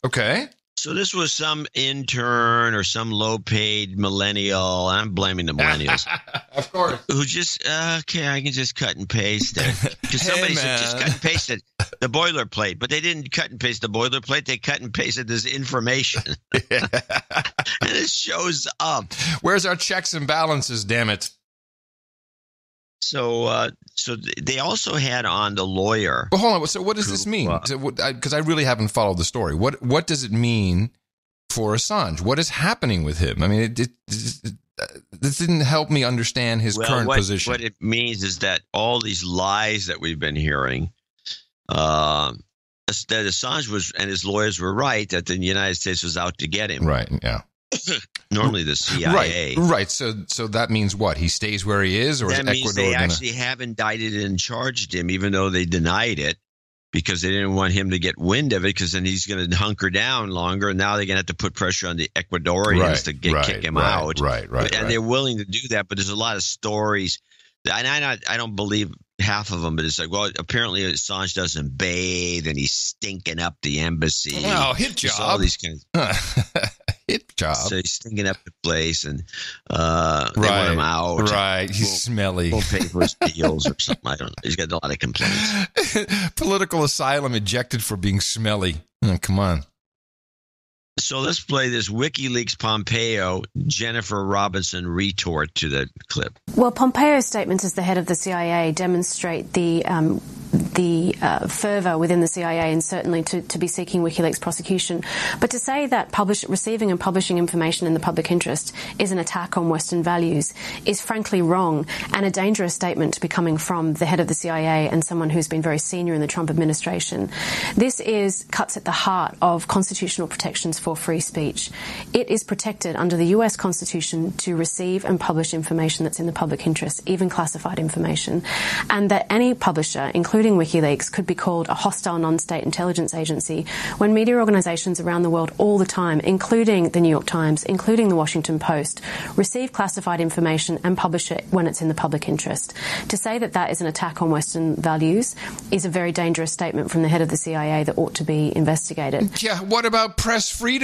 S2: Okay.
S3: So this was some intern or some low-paid millennial. I'm blaming the millennials.
S2: Of course.
S3: Who just, okay, I can just cut and paste it. Because somebody said just cut and paste it, the boilerplate. But they didn't cut and paste the boilerplate. They cut and pasted this information. And it shows up.
S2: Where's our checks and balances, damn it?
S3: So they also had on the lawyer.
S2: But hold on. So what does this mean? Because I really haven't followed the story. What does it mean for Assange? What is happening with him? I mean, this didn't help me understand his current position.
S3: What it means is that all these lies that we've been hearing, that Assange was and his lawyers were right, that the United States was out to get him.
S2: Right. Yeah.
S3: Normally the CIA.
S2: Right. So that means what? He stays where he is, or
S3: that
S2: is
S3: means
S2: Ecuador
S3: they actually have indicted and charged him, even though they denied it because they didn't want him to get wind of it, because then he's going to hunker down longer, and now they're going to have to put pressure on the Ecuadorians to kick him out.
S2: Right.
S3: And they're willing to do that, but there's a lot of stories. And I don't believe half of them, but it's like, well, apparently Assange doesn't bathe, and he's stinking up the embassy.
S2: Oh, hit job.
S3: All these kinds.
S2: Hit job.
S3: So he's stinking up the place, and they want him out.
S2: Right, he's smelly.
S3: Won't pay for his deals or something. I don't know. He's got a lot of complaints.
S2: Political asylum ejected for being smelly. Oh, come on.
S3: So let's play this WikiLeaks Pompeo Jennifer Robinson retort to the clip.
S13: Well, Pompeo's statements as the head of the CIA demonstrate the fervour within the CIA, and certainly to be seeking WikiLeaks prosecution. But to say that receiving and publishing information in the public interest is an attack on Western values is frankly wrong, and a dangerous statement to be coming from the head of the CIA and someone who's been very senior in the Trump administration. This cuts at the heart of constitutional protections for free speech. It is protected under the US Constitution to receive and publish information that's in the public interest, even classified information, and that any publisher, including WikiLeaks, could be called a hostile non-state intelligence agency when media organizations around the world all the time, including the New York Times, including the Washington Post, receive classified information and publish it when it's in the public interest. To say that that is an attack on Western values is a very dangerous statement from the head of the CIA that ought to be investigated.
S2: Yeah, what about press freedom?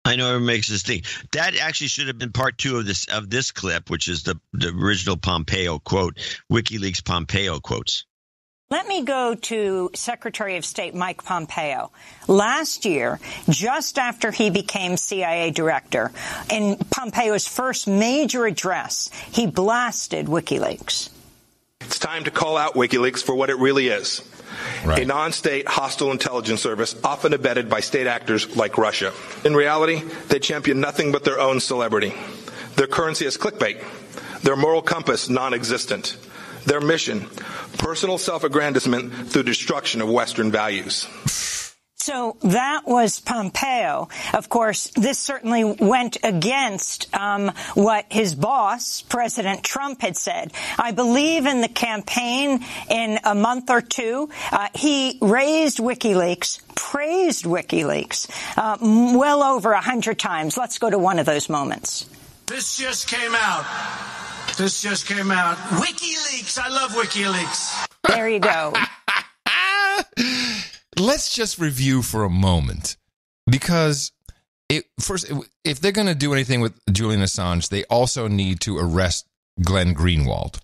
S3: I know it makes us think. That actually should have been part 2 of this clip, which is the original Pompeo quote, WikiLeaks Pompeo quotes.
S12: Let me go to Secretary of State Mike Pompeo. Last year, just after he became CIA director, in Pompeo's first major address, he blasted WikiLeaks.
S15: It's time to call out WikiLeaks for what it really is.
S2: Right.
S15: A non-state hostile intelligence service often abetted by state actors like Russia. In reality, they champion nothing but their own celebrity. Their currency is clickbait. Their moral compass non-existent. Their mission, personal self-aggrandizement through destruction of Western values.
S12: So that was Pompeo. Of course, this certainly went against what his boss, President Trump, had said. I believe in the campaign in a month or two, he raised WikiLeaks, praised WikiLeaks well over 100 times. Let's go to one of those moments.
S16: This just came out. WikiLeaks. I love WikiLeaks.
S12: There you go.
S2: Let's just review for a moment, because if they're going to do anything with Julian Assange, they also need to arrest Glenn Greenwald.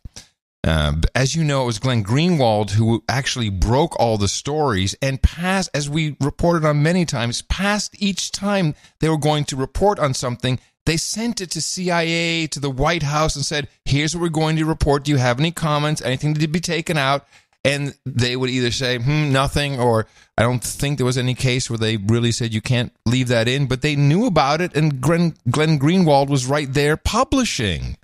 S2: As you know, it was Glenn Greenwald who actually broke all the stories and passed, as we reported on many times, passed each time they were going to report on something. They sent it to CIA, to the White House, and said, here's what we're going to report. Do you have any comments? Anything to be taken out? And they would either say, nothing, or I don't think there was any case where they really said you can't leave that in. But they knew about it, and Glenn Greenwald was right there publishing.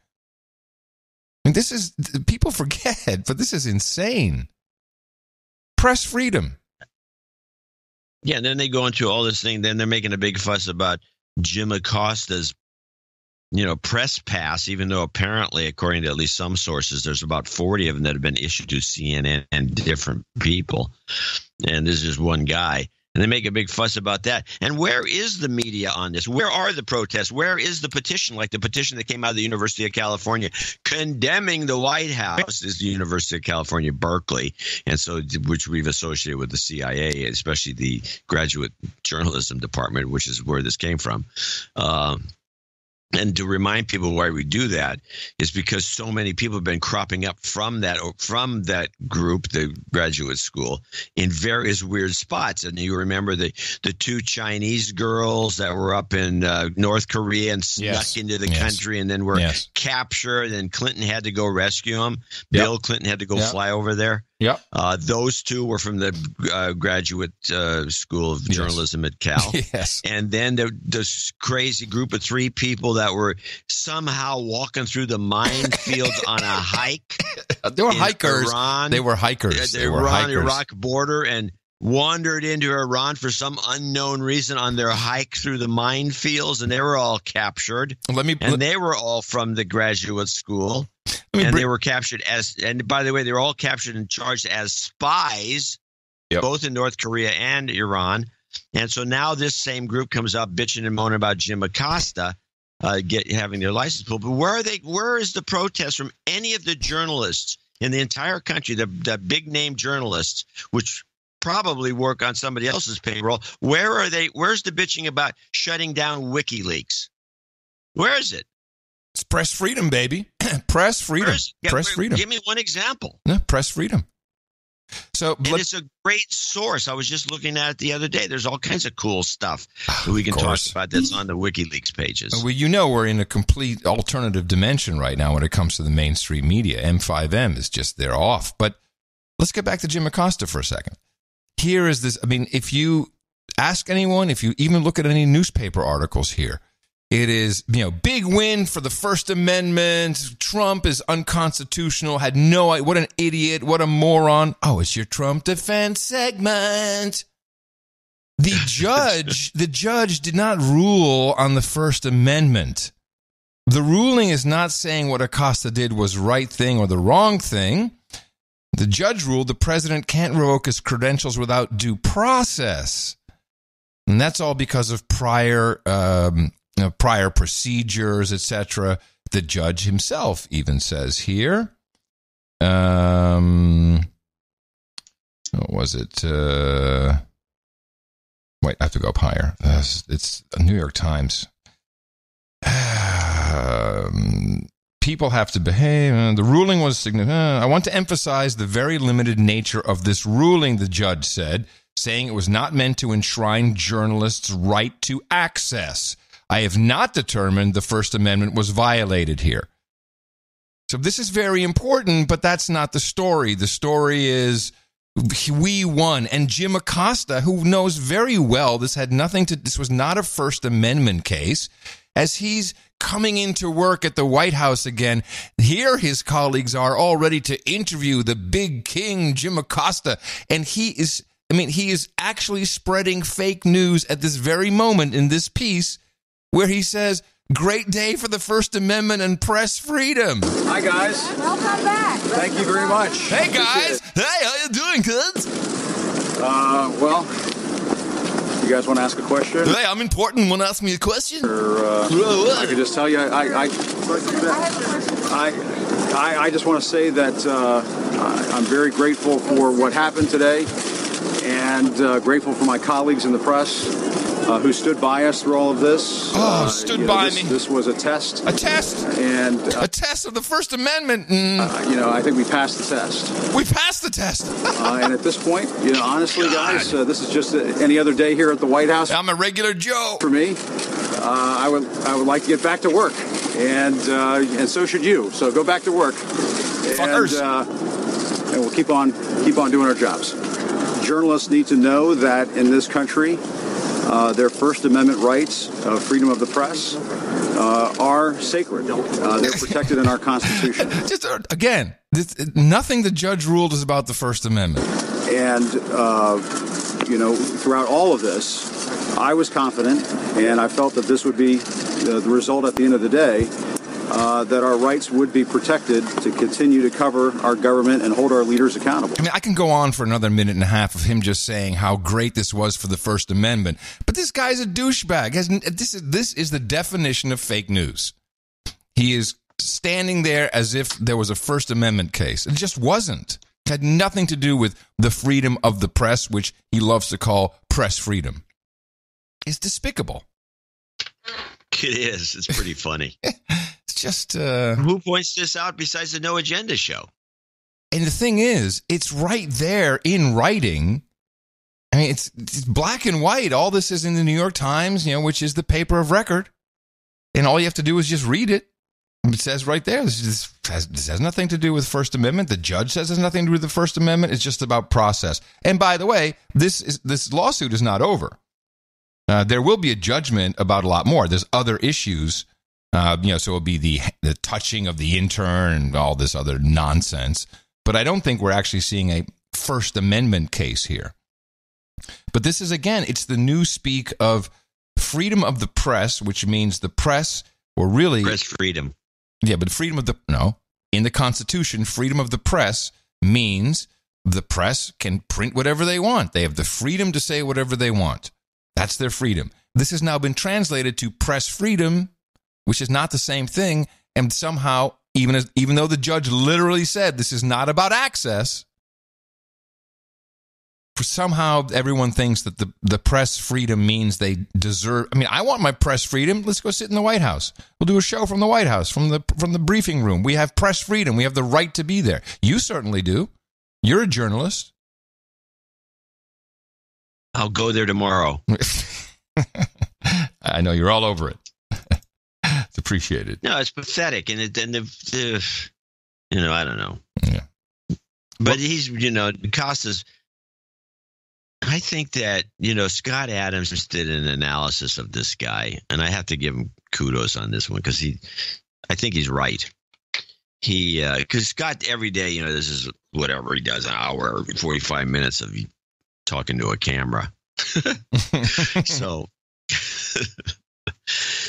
S2: And this is, people forget, but this is insane. Press freedom.
S3: Yeah, and then they go into all this thing. Then they're making a big fuss about Jim Acosta's press pass, even though apparently, according to at least some sources, there's about 40 of them that have been issued to CNN and different people. And this is one guy. And they make a big fuss about that. And where is the media on this? Where are the protests? Where is the petition? Like the petition that came out of the University of California condemning the White House is the University of California, Berkeley. And so, which we've associated with the CIA, especially the graduate journalism department, which is where this came from. And to remind people why we do that is because so many people have been cropping up from that group, the graduate school, in various weird spots. And you remember the 2 Chinese girls that were up in North Korea and snuck into the country and then were captured, and Clinton had to go rescue them. Bill Clinton had to go fly over there.
S2: Yep.
S3: Those 2 were from the graduate school of journalism at Cal.
S2: Yes.
S3: And then this crazy group of 3 people that were somehow walking through the minefields on a hike.
S2: They were hikers.
S3: Iran.
S2: They were hikers.
S3: They were on the Iraq border and wandered into Iran for some unknown reason on their hike through the minefields, and they were all captured. They were all from the graduate school. They were captured and by the way, they were all captured and charged as spies, both in North Korea and Iran. And so now this same group comes up bitching and moaning about Jim Acosta having their license pulled. But where are they? Where is the protest from any of the journalists in the entire country, the big name journalists, which probably work on somebody else's payroll? Where are they? Where's the bitching about shutting down WikiLeaks? Where is it?
S2: It's press freedom, baby. Press freedom. Press freedom.
S3: Give me one example.
S2: No, press freedom. So,
S3: it's a great source. I was just looking at it the other day. There's all kinds of cool stuff that we can talk about that's on the WikiLeaks pages.
S2: Well, we're in a complete alternative dimension right now when it comes to the mainstream media. M5M is just, they're off. But let's get back to Jim Acosta for a second. Here is this. I mean, if you ask anyone, if you even look at any newspaper articles here, it is, big win for the First Amendment. Trump is unconstitutional. Had no idea. What an idiot. What a moron. Oh, it's your Trump defense segment. The judge did not rule on the First Amendment. The ruling is not saying what Acosta did was right thing or the wrong thing. The judge ruled the president can't revoke his credentials without due process. And that's all because of prior procedures, etc. The judge himself even says here. What was it? Wait, I have to go up higher. It's New York Times. People have to behave. The ruling was significant. I want to emphasize the very limited nature of this ruling, the judge said, saying it was not meant to enshrine journalists' right to access. I have not determined the First Amendment was violated here. So this is very important, but that's not the story. The story is we won. And Jim Acosta, who knows very well this was not a First Amendment case, as he's coming into work at the White House again, here his colleagues are all ready to interview the big king, Jim Acosta. And he is actually spreading fake news at this very moment in this piece where he says, great day for the First Amendment and press freedom.
S17: Hi, guys.
S5: Welcome back.
S17: Thank you very much.
S2: Hey, guys. Hey, how you doing, kids?
S17: Well, you guys want to ask a question?
S2: Hey, I'm important. Want to ask me a question?
S17: I could just tell you, I just want to say that I'm very grateful for what happened today, and grateful for my colleagues in the press who stood by us through all of this.
S2: Stood by me.
S17: This was a test.
S2: A test?
S17: And
S2: a test of the First Amendment.
S17: I think we passed the test.
S2: We passed the test.
S17: And at this point, honestly, guys, this is just any other day here at the White House.
S2: I'm a regular Joe.
S17: For me, I would like to get back to work, and so should you. So go back to work.
S2: Fuckers.
S17: And we'll keep on doing our jobs. Journalists need to know that in this country, their First Amendment rights, freedom of the press, are sacred. They're protected in our Constitution.
S2: Just again, nothing the judge ruled is about the First Amendment.
S17: And throughout all of this, I was confident, and I felt that this would be the result at the end of the day. That our rights would be protected to continue to cover our government and hold our leaders accountable.
S2: I mean, I can go on for another minute and a half of him just saying how great this was for the First Amendment, but this guy's a douchebag. This is the definition of fake news. He is standing there as if there was a First Amendment case. It just wasn't. It had nothing to do with the freedom of the press, which he loves to call press freedom. It's despicable.
S3: It is. It's pretty funny.
S2: It's just...
S3: Who points this out besides the No Agenda show?
S2: And the thing is, it's right there in writing. I mean, it's black and white. All this is in the New York Times, which is the paper of record. And all you have to do is just read it. It says right there, this has nothing to do with First Amendment. The judge says it has nothing to do with the First Amendment. It's just about process. And by the way, this lawsuit is not over. There will be a judgment about a lot more. There's other issues, so it'll be the touching of the intern and all this other nonsense. But I don't think we're actually seeing a First Amendment case here. But this is, again, it's the new speak of freedom of the press, which means the press, or really...
S3: Press freedom.
S2: Yeah, but in the Constitution, freedom of the press means the press can print whatever they want. They have the freedom to say whatever they want. That's their freedom. This has now been translated to press freedom, which is not the same thing. And somehow, even though the judge literally said this is not about access, somehow everyone thinks that the press freedom means they deserve. I mean, I want my press freedom. Let's go sit in the White House. We'll do a show from the White House, from the briefing room. We have press freedom. We have the right to be there. You certainly do. You're a journalist.
S3: I'll go there tomorrow.
S2: I know you're all over it. It's appreciated.
S3: No, it's pathetic, and I don't know.
S2: Yeah,
S3: but he's, Costa's. I think that Scott Adams did an analysis of this guy, and I have to give him kudos on this one because I think he's right. Because Scott every day, this is whatever he does, an hour or 45 minutes of talking to a camera.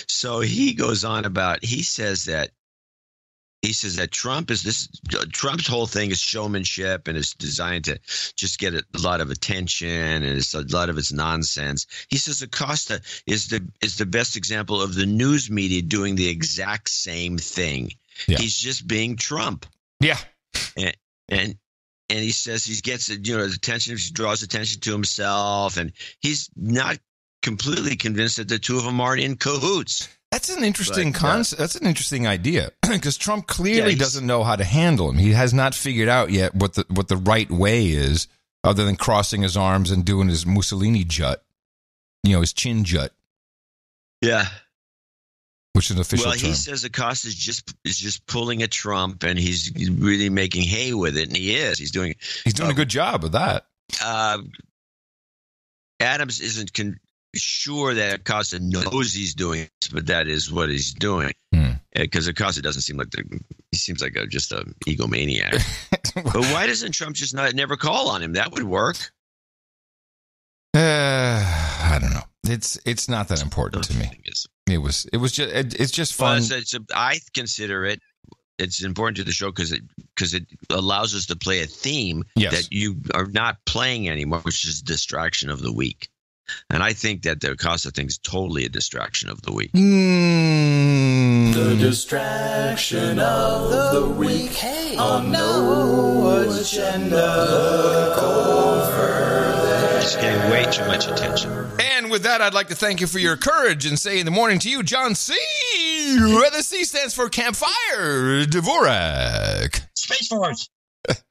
S3: So he goes on about, he says that Trump's whole thing is showmanship and it's designed to just get a lot of attention, and it's a lot of it's nonsense. He says Acosta is the best example of the news media doing the exact same thing. Yeah. He's just being Trump.
S2: Yeah.
S3: And he says he gets attention, he draws attention to himself, and he's not completely convinced that the two of them are in cahoots.
S2: That's an interesting concept. That's an interesting idea, because Trump clearly doesn't know how to handle him. He has not figured out yet what the right way is, other than crossing his arms and doing his Mussolini jut, his chin jut.
S3: Yeah.
S2: Which is an official term.
S3: Well, he says Acosta is just pulling at Trump, and he's really making hay with it, and he is. He's doing
S2: a good job of that.
S3: Adams isn't sure that Acosta knows he's doing it, but that is what he's doing. Because Acosta doesn't seem like he seems like just an egomaniac. But why doesn't Trump just never call on him? That would work.
S2: I don't know. It's not that important to me. It's just fun.
S3: Well, I consider it's important to the show because it allows us to play a theme that you are not playing anymore, which is distraction of the week. And I think that the Acosta thing is totally a distraction of the week.
S19: The distraction of the week on No Agenda. Look over there.
S3: It's getting way too much attention.
S2: And with that, I'd like to thank you for your courage and say in the morning to you, John C., where the C stands for Campfire, Dvorak.
S3: Space Force.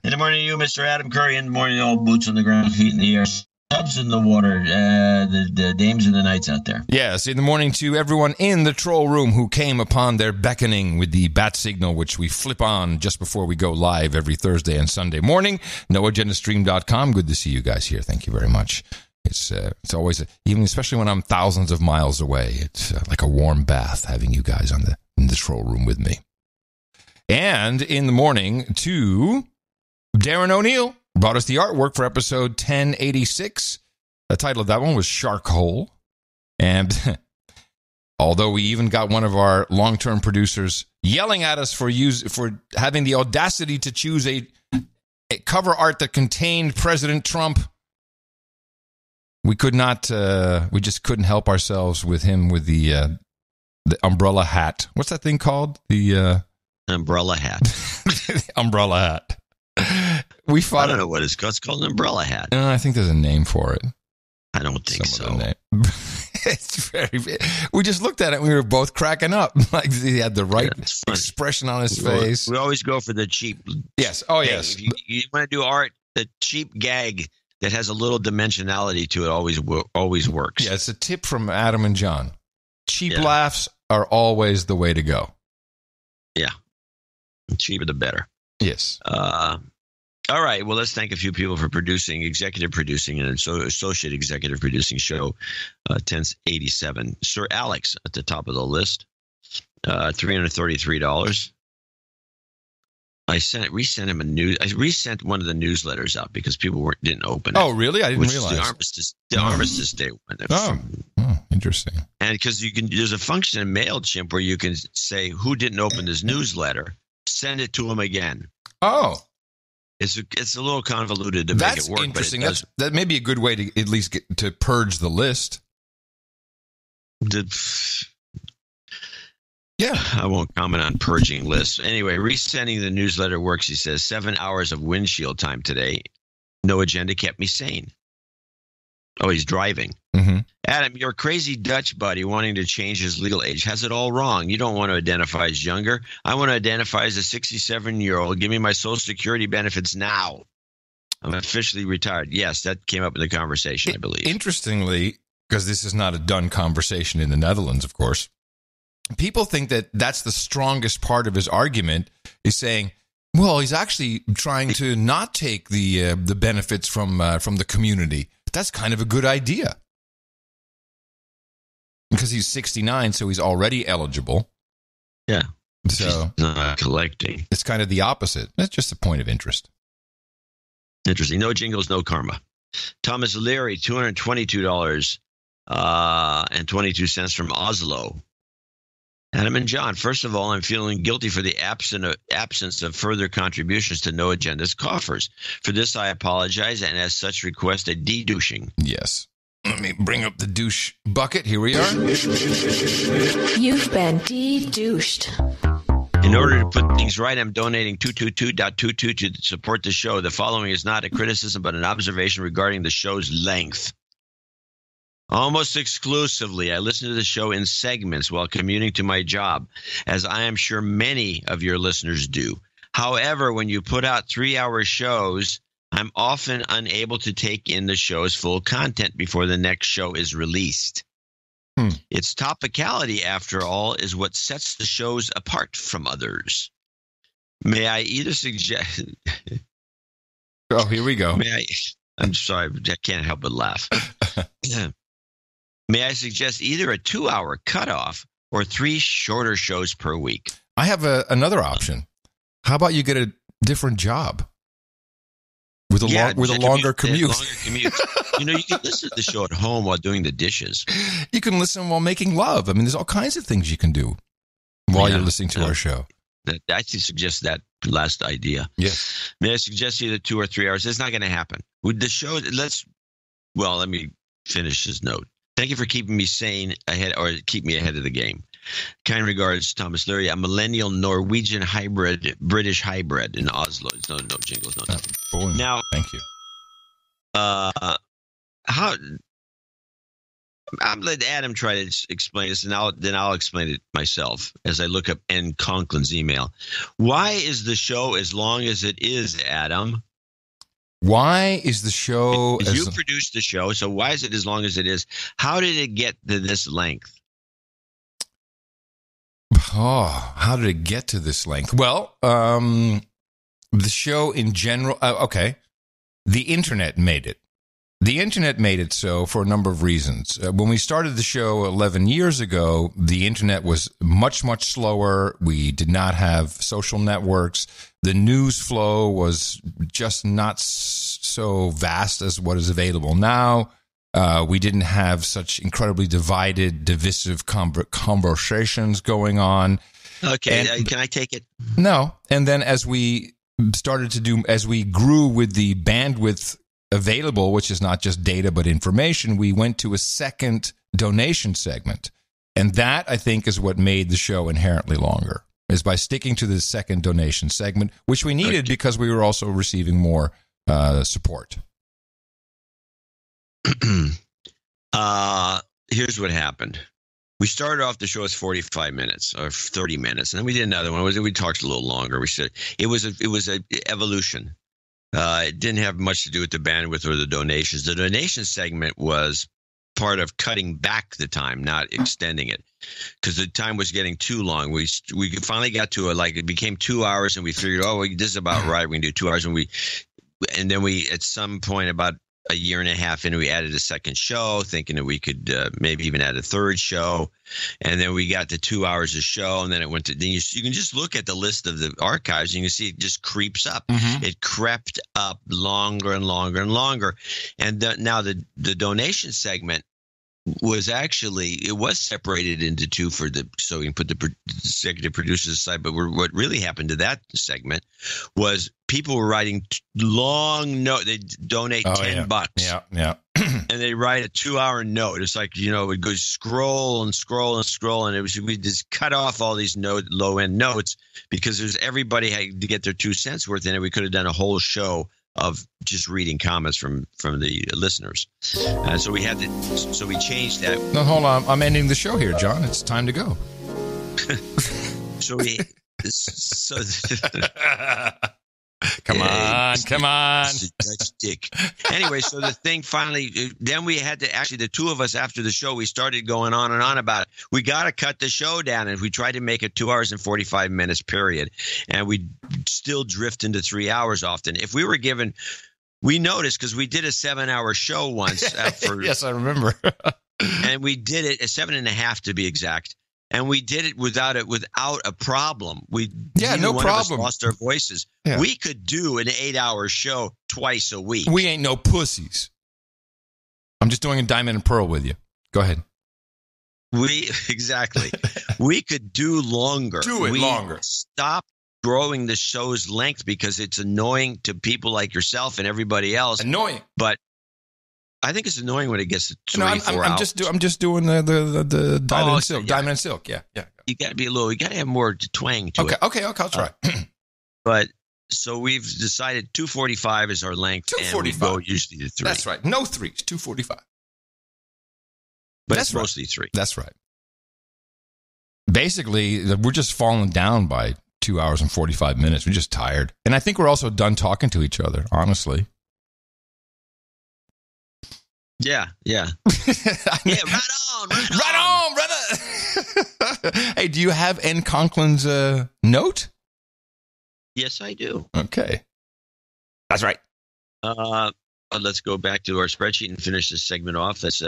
S3: In the morning to you, Mr. Adam Curry. In the morning, all boots on the ground, feet in the air. Subs in the water, the dames and the knights out there.
S2: Yes, in the morning to everyone in the troll room who came upon their beckoning with the bat signal, which we flip on just before we go live every Thursday and Sunday morning. NoAgendaStream.com. Good to see you guys here. Thank you very much. It's always, even especially when I'm thousands of miles away, it's like a warm bath having you guys in the troll room with me. And in the morning to Darren O'Neill. Brought us the artwork for episode 1086. The title of that one was Shark Hole. And although we even got one of our long-term producers yelling at us for having the audacity to choose a cover art that contained President Trump, we just couldn't help ourselves with him with the umbrella hat. What's that thing called? The
S3: umbrella hat.
S2: The umbrella hat. I
S3: don't know what it's called. It's called an umbrella hat.
S2: I think there's a name for it.
S3: I don't think so.
S2: It's we just looked at it and we were both cracking up. Like he had the right expression on his face.
S3: We always go for the cheap.
S2: Yes. Oh, yes.
S3: If you want to do art, the cheap gag that has a little dimensionality to it always works.
S2: Yeah, it's a tip from Adam and John. Cheap laughs are always the way to go.
S3: Yeah. The cheaper the better.
S2: Yes.
S3: All right. Well, let's thank a few people for executive producing, and associate executive producing show 1087. Sir Alex at the top of the list, $333. I resent him I resent one of the newsletters out because people didn't open it.
S2: Oh, really? I didn't realize.
S3: The Armistice Day one.
S2: Interesting.
S3: And because there's a function in MailChimp where you can say who didn't open this newsletter, send it to them again.
S2: Oh.
S3: It's a little convoluted to make it work.
S2: Interesting. That may be a good way to at least get to purge the list.
S3: I won't comment on purging lists. Anyway, resending the newsletter works. He says 7 hours of windshield time today. No agenda kept me sane. Oh, he's driving.
S2: Mm-hmm.
S3: Adam, your crazy Dutch buddy wanting to change his legal age has it all wrong. You don't want to identify as younger. I want to identify as a 67-year-old. Give me my Social Security benefits now. I'm officially retired. Yes, that came up in the conversation, I believe.
S2: Interestingly, because this is not a done conversation in the Netherlands, of course, people think that that's the strongest part of his argument, is saying, well, he's actually trying to not take the benefits from the community. That's kind of a good idea. Because he's 69, so he's already eligible.
S3: Yeah.
S2: So
S3: not collecting.
S2: It's kind of the opposite. That's just a point of interest.
S3: Interesting. No jingles, no karma. Thomas Leary, $222 and 22 cents from Oslo. Adam and John, first of all, I'm feeling guilty for the absence of further contributions to No Agenda's coffers. For this, I apologize, and as such, request a de-douching.
S2: Yes. Let me bring up the douche bucket. Here we are.
S19: You've been de-douched.
S3: In In order to put things right, I'm donating 222.22 to support the show. The following is not a criticism, but an observation regarding the show's length. Almost exclusively, I listen to the show in segments while commuting to my job, as I am sure many of your listeners do. However, when you put out 3-hour shows, I'm often unable to take in the show's full content before the next show is released. Its topicality, after all, is what sets the shows apart from others. May I either suggest...
S2: Oh, here we go.
S3: I'm sorry, I can't help but laugh. May I suggest either a 2-hour cutoff or 3 shorter shows per week?
S2: I have another option. How about you get a different job with a longer commute?
S3: Longer commute. You can listen to the show at home while doing the dishes.
S2: You can listen while making love. I mean, there's all kinds of things you can do while you're listening to our show.
S3: I suggest that last idea.
S2: Yes.
S3: May I suggest either 2 or 3 hours? It's not going to happen. With the show, let me finish this note. Thank you for keeping me sane keep me ahead of the game. Kind regards, Thomas Leary, a millennial Norwegian hybrid, British hybrid in Oslo. It's no jingles, no nothing.
S2: Boy,
S3: now,
S2: thank you.
S3: I'm let Adam try to explain this, and I'll explain it myself as I look up N. Conklin's email. Why is the show as long as it is, Adam?
S2: Why is the show...
S3: You produced the show, so why is it as long as it is? How did it get to this length?
S2: Oh, how did it get to this length? Well, the show in general... okay. The internet made it. The internet made it so for a number of reasons. When we started the show 11 years ago, the internet was much, much slower. We did not have social networks. The news flow was just not so vast as what is available now. We didn't have such incredibly divided, divisive conversations going on.
S3: Okay, can I take it?
S2: No. And then as we grew with the bandwidth available, which is not just data but information, we went to a second donation segment. And that, I think, is what made the show inherently longer, is by sticking to the second donation segment, which we needed because we were also receiving more support.
S3: Here's what happened. We started off the show as 45 minutes or 30 minutes, and then we did another one. We talked a little longer. We said it was an evolution. It didn't have much to do with the bandwidth or the donations. The donation segment was part of cutting back the time, not extending it, because the time was getting too long. We finally got to it became 2 hours, and we figured, this is about right. We can do 2 hours, and then we at some point about a year and a half in, we added a second show, thinking that we could maybe even add a third show. And then we got to 2 hours of show, and then it went to – you can just look at the list of the archives, and you can see it just creeps up. Mm-hmm. It crept up longer and longer and longer. And now the donation segment was it was separated into two so we can put the executive producers aside. But what really happened to that segment was people were writing long notes. They donate $10.
S2: Yeah.
S3: And they write a 2-hour note. It's like, it would go scroll and scroll and scroll. And we just cut off all these low end notes because everybody had to get their 2 cents worth in it. We could have done a whole show of just reading comments from the listeners. So we changed that.
S2: No, hold on. I'm ending the show here, John. It's time to go. Come on.
S3: Dick. Anyway, so the thing finally, then we had to actually, the two of us after the show, we started going on and on about it. We got to cut the show down, and we tried to make it 2 hours and 45 minutes period, and we still drift into 3 hours often. If we were given, we noticed because we did a 7-hour show once.
S2: Yes, I remember.
S3: And we did it at 7.5 to be exact. And we did it without a problem.
S2: No problem.
S3: Lost our voices. Yeah. We could do an 8-hour show twice a week.
S2: We ain't no pussies. I'm just doing a diamond and pearl with you. Go ahead.
S3: Exactly. We could do longer.
S2: Longer.
S3: Stop growing the show's length because it's annoying to people like yourself and everybody else.
S2: Annoying.
S3: But I think it's annoying when it gets to 24 hours.
S2: I'm just doing the diamond and silk. Diamond and silk. Yeah.
S3: You got to be you got to have more twang to it.
S2: Okay, I'll try.
S3: But so we've decided 2:45 is our length. 2:45. And we go usually to 3.
S2: That's right. No 3s. 2:45.
S3: But it's mostly 3.
S2: That's right. Basically, we're just falling down by 2 hours and 45 minutes. We're just tired. And I think we're also done talking to each other, honestly.
S3: Yeah. Yeah, right on.
S2: Hey, do you have N. Conklin's note?
S3: Yes, I do.
S2: Okay. That's right.
S3: Let's go back to our spreadsheet and finish this segment off. It's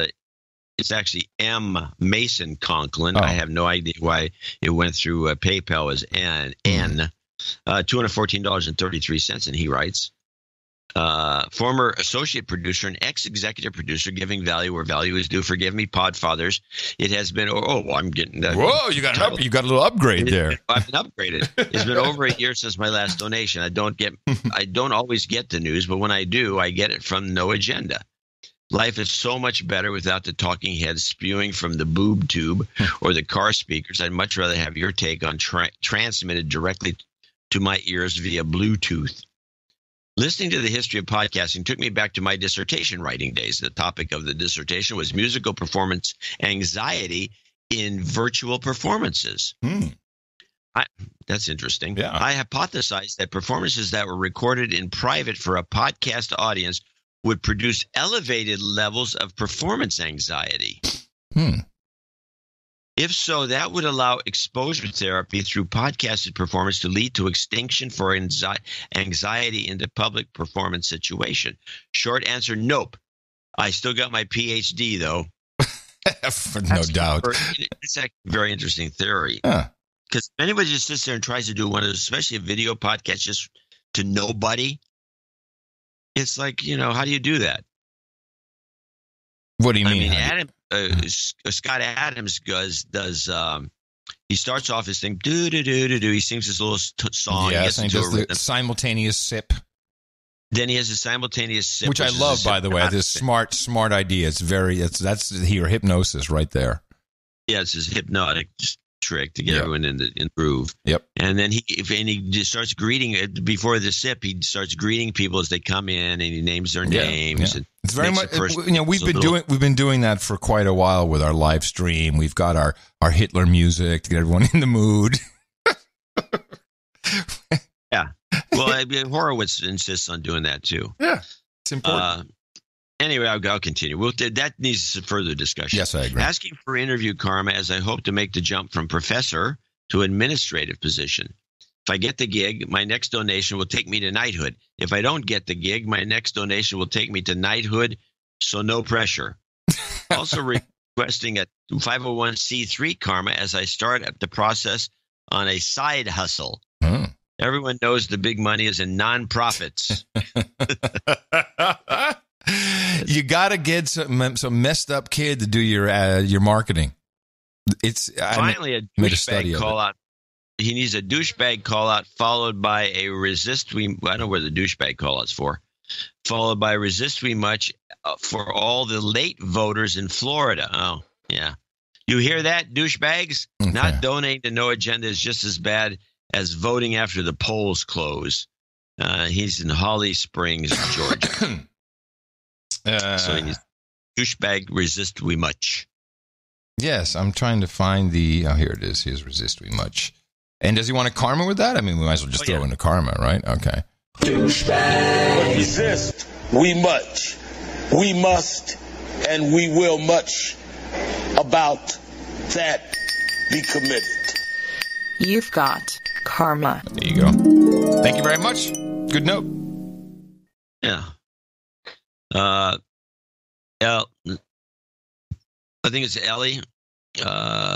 S3: actually M. Mason Conklin. I have no idea why it went through PayPal as N. $214.33, and he writes, former associate producer and ex-executive producer, giving value where value is due. Forgive me, Podfathers. It has been. I'm getting that.
S2: Whoa, you got a little upgrade there.
S3: I've been upgraded. It's been over a year since my last donation. I don't always get the news, but when I do, I get it from No Agenda. Life is so much better without the talking heads spewing from the boob tube or the car speakers. I'd much rather have your take on transmitted directly to my ears via Bluetooth. Listening to the history of podcasting took me back to my dissertation writing days. The topic of the dissertation was musical performance anxiety in virtual performances. That's interesting.
S2: Yeah.
S3: I hypothesized that performances that were recorded in private for a podcast audience would produce elevated levels of performance anxiety. If so, that would allow exposure therapy through podcasted performance to lead to extinction for anxiety in the public performance situation. Short answer, nope. I still got my PhD, though.
S2: No doubt.
S3: It's a very interesting theory. Because anybody just sits there and tries to do one of those, especially a video podcast, just to nobody, it's like, how do you do that?
S2: What do you mean?
S3: Scott Adams does he starts off his thing, do-do-do-do-do. He sings his little song.
S2: Yes, and he does the simultaneous sip.
S3: Then he has a simultaneous sip.
S2: Which I love, by the way. This smart idea. That's your hypnosis right there.
S3: Yeah, it's his hypnotic trick to get everyone in the groove.
S2: Yep.
S3: And then he just starts greeting before the sip. He starts greeting people as they come in, and he names their names. And
S2: it's very much. We've been doing that for quite a while with our live stream. We've got our Hitler music to get everyone in the mood.
S3: Yeah. Well, Horowitz insists on doing that too.
S2: Yeah, it's important.
S3: Anyway, I'll continue. That needs some further discussion.
S2: Yes, I agree.
S3: Asking for interview karma as I hope to make the jump from professor to administrative position. If I get the gig, my next donation will take me to knighthood. If I don't get the gig, my next donation will take me to knighthood, so no pressure. Also requesting a 501c3 karma as I start the process on a side hustle. Everyone knows the big money is in nonprofits.
S2: You got to get some messed up kid to do your marketing.
S3: Finally a douchebag call out. He needs a douchebag call out followed by a resist we. I don't know where the douchebag call out's for. Followed by resist we much for all the late voters in Florida. Oh yeah, you hear that, douchebags? Okay. Not donating to No Agenda is just as bad as voting after the polls close. He's in Holly Springs, Georgia. So he needs douchebag resist we much.
S2: Yes, I'm trying to find the. Oh, here it is. Here's resist we much. And does he want a karma with that? I mean, we might as well just throw in a karma, right? Okay.
S20: Douchebag resist we much. We must and we will much about that be committed.
S21: You've got karma.
S2: There you go. Thank you very much. Good note.
S3: Yeah. I think it's Ellie.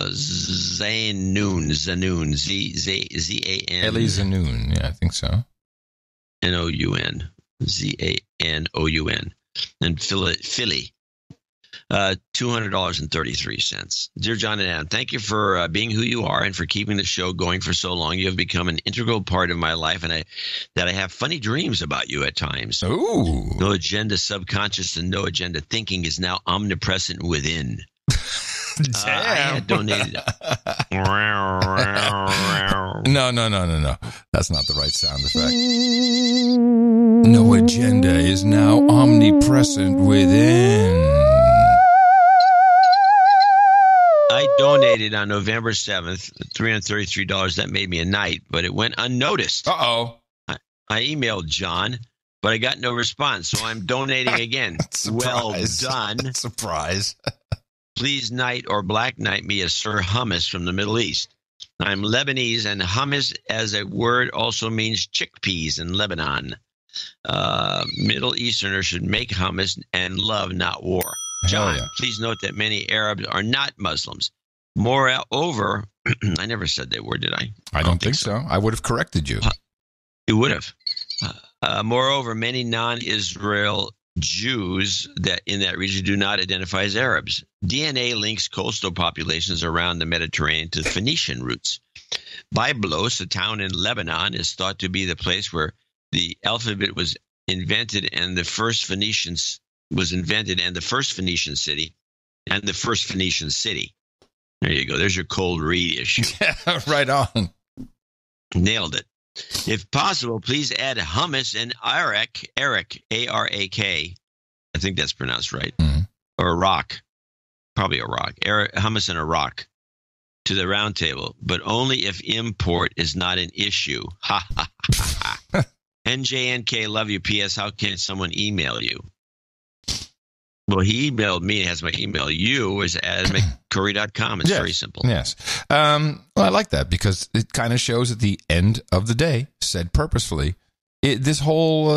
S3: Zanoon, Z-A-N.
S2: Ellie Zanoon. Yeah, I think so.
S3: N-O-U-N. Z-A-N-O-U-N. And Philly. $200.33. Dear John and Adam, thank you for being who you are and for keeping the show going for so long. You have become an integral part of my life, and I have funny dreams about you at times.
S2: Ooh.
S3: No agenda subconscious and no agenda thinking is now omnipresent within.
S2: Damn.
S3: I had donated.
S2: No. That's not the right sound effect. No agenda is now omnipresent within.
S3: I donated on November 7th, $333. That made me a knight, but it went unnoticed.
S2: Uh-oh.
S3: I emailed John, but I got no response, so I'm donating again. Well done.
S2: Surprise.
S3: Please knight or black knight me as Sir Hummus from the Middle East. I'm Lebanese, and hummus as a word also means chickpeas in Lebanon. Middle Easterners should make hummus and love, not war. John, please note that many Arabs are not Muslims. Moreover, I never said that word, did I?
S2: I don't think so. I would have corrected you.
S3: You would have. Moreover, many non-Israel Jews that in that region do not identify as Arabs. DNA links coastal populations around the Mediterranean to Phoenician roots. Byblos, a town in Lebanon, is thought to be the place where the alphabet was invented and the first Phoenician city. There you go. There's your cold read issue.
S2: Yeah, right on.
S3: Nailed it. If possible, please add hummus and Arak, A-R-A-K. I think that's pronounced right.
S2: Mm-hmm.
S3: Or Iraq. Probably Iraq. Hummus and Iraq to the round table, but only if import is not an issue. Ha, ha, ha, ha. NJNK, love you. P.S. How can someone email you? Well, he emailed me. It has my email. You is at McCurry.com. It's very simple.
S2: Yes. Well, I like that because it kind of shows at the end of the day, said purposefully, this whole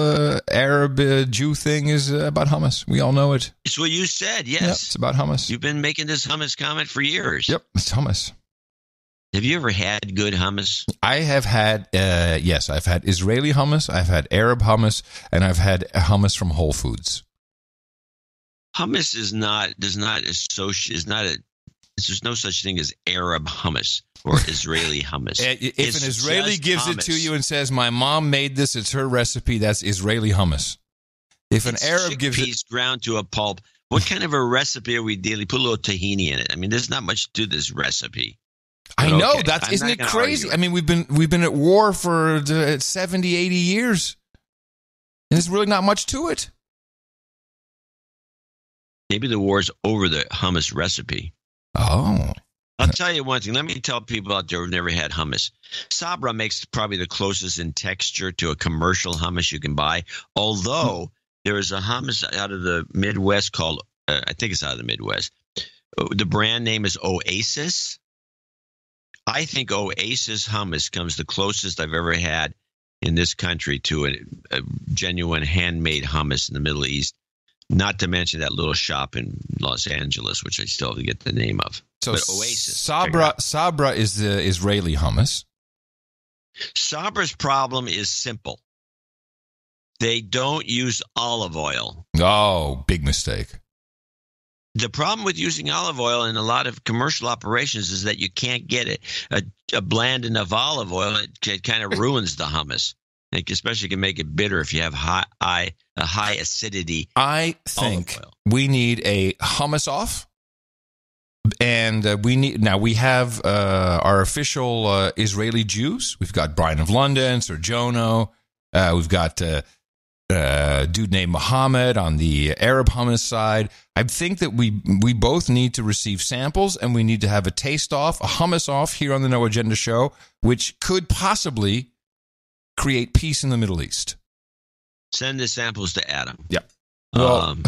S2: Arab Jew thing is about hummus. We all know it.
S3: It's what you said, yes.
S2: Yep, it's about hummus.
S3: You've been making this hummus comment for years.
S2: Yep, it's hummus.
S3: Have you ever had good hummus?
S2: I have had, yes, I've had Israeli hummus, I've had Arab hummus, and I've had hummus from Whole Foods.
S3: Hummus there's no such thing as Arab hummus or Israeli hummus.
S2: If an Israeli gives it to you and says, my mom made this, it's her recipe, that's Israeli hummus. If an Arab gives it
S3: ground to a pulp, what kind of a recipe are we dealing? Put a little tahini in it. I mean, there's not much to this recipe.
S2: I know, isn't it crazy? I mean, we've been at war for 70, 80 years. And there's really not much to it.
S3: Maybe the war's over the hummus recipe.
S2: Oh.
S3: I'll tell you one thing. Let me tell people out there who've never had hummus. Sabra makes probably the closest in texture to a commercial hummus you can buy. Although there is a hummus out of the Midwest called, I think it's out of the Midwest. The brand name is Oasis. I think Oasis hummus comes the closest I've ever had in this country to a genuine handmade hummus in the Middle East. Not to mention that little shop in Los Angeles, which I still have to get the name of.
S2: So
S3: but Oasis.
S2: Sabra is the Israeli hummus.
S3: Sabra's problem is simple. They don't use olive oil.
S2: Oh, big mistake.
S3: The problem with using olive oil in a lot of commercial operations is that you can't get a bland enough olive oil. It kind of ruins the hummus. It especially can make it bitter if you have high acidity.
S2: I think we need a hummus off, and we have our official Israeli Jews. We've got Brian of London, Sir Jono. We've got a dude named Muhammad on the Arab hummus side. I think that we both need to receive samples, and we need to have a taste off, a hummus off here on the No Agenda Show, which could possibly create peace in the Middle East.
S3: Send the samples to Adam.
S2: Yeah. Well,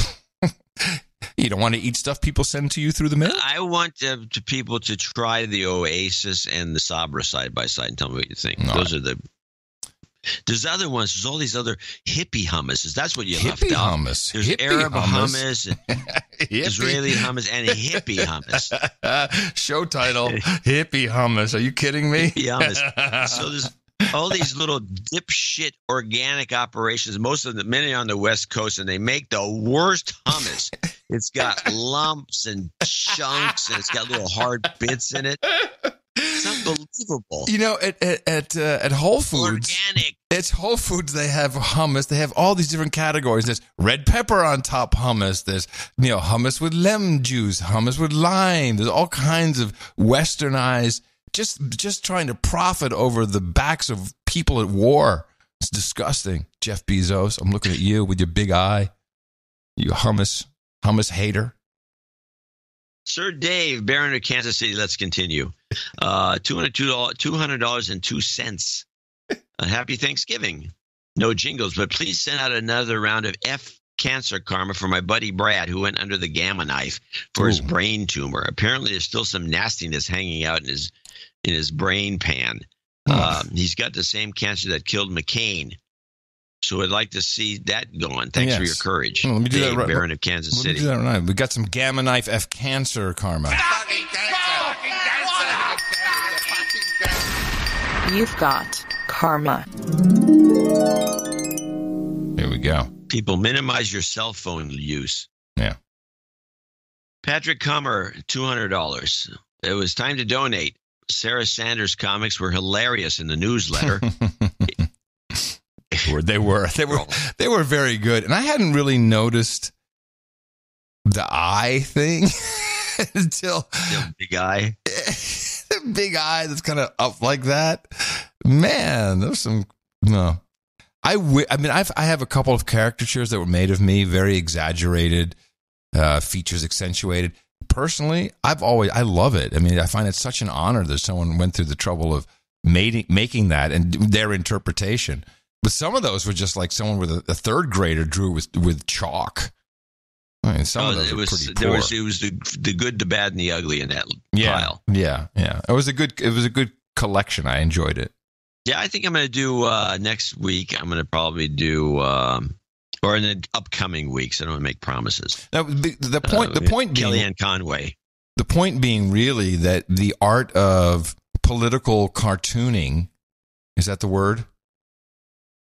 S2: you don't want to eat stuff people send to you through the mail?
S3: I want people to try the Oasis and the Sabra side by side and tell me what you think. Those are there's other ones. There's all these other hippie hummuses. That's what you left out.
S2: Hummus.
S3: There's
S2: hippie
S3: Arab hummus and Israeli hummus, and hippie hummus.
S2: Show title, Hippie Hummus. Are you kidding me?
S3: Hippie hummus. So there's all these little dipshit organic operations, many on the West Coast, and they make the worst hummus. It's got lumps and chunks, and it's got little hard bits in it. It's unbelievable.
S2: You know, at Whole Foods,
S3: organic.
S2: It's Whole Foods. They have hummus. They have all these different categories. There's red pepper on top hummus. There's hummus with lemon juice, hummus with lime. There's all kinds of westernized. Just trying to profit over the backs of people at war. It's disgusting. Jeff Bezos, I'm looking at you with your big eye. You hummus hater.
S3: Sir Dave, Baron of Kansas City, let's continue. $200.02. Happy Thanksgiving. No jingles, but please send out another round of F cancer karma for my buddy Brad, who went under the gamma knife for his brain tumor. Apparently, there's still some nastiness hanging out in his brain pan. He's got the same cancer that killed McCain. So I'd like to see that going. Thanks for your courage.
S2: Let me do that right.
S3: Baron of Kansas City.
S2: Do that right. We got some gamma knife F cancer karma.
S21: You've got karma.
S2: Here we go.
S3: People, minimize your cell phone use.
S2: Yeah.
S3: Patrick Kummer, $200. It was time to donate. Sarah Sanders comics were hilarious in the newsletter.
S2: They were very good, and I hadn't really noticed the eye thing until
S3: the big eye.
S2: The big eye that's kind of up like that. Man, there's some no. I have a couple of caricatures that were made of me, very exaggerated, features accentuated. Personally, I love it. I mean, I find it such an honor that someone went through the trouble of making that and their interpretation. But some of those were just like someone with a third grader drew with chalk. I mean, some of those were pretty poor.
S3: It was the good, the bad, and the ugly in that pile.
S2: Yeah. It was a good collection. I enjoyed it.
S3: Yeah, I think I'm going to do next week. I'm going to probably do, or in the upcoming weeks. I don't want to make promises.
S2: Now, the point being,
S3: Kellyanne Conway.
S2: The point being really that the art of political cartooning, is that the word?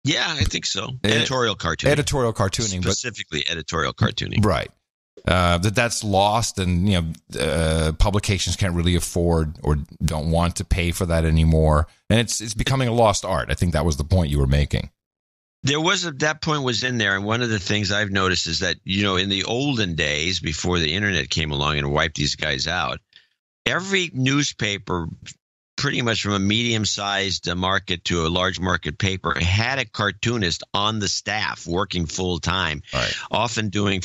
S3: Yeah, I think so. Editorial cartooning.
S2: Editorial cartooning.
S3: Specifically editorial cartooning.
S2: Right. That's lost, and publications can't really afford or don't want to pay for that anymore, and it's becoming a lost art. I think that was the point you were making.
S3: That point was in there, and one of the things I've noticed is that in the olden days, before the internet came along and wiped these guys out, every newspaper, pretty much from a medium-sized market to a large market paper, had a cartoonist on the staff working full-time, right, often doing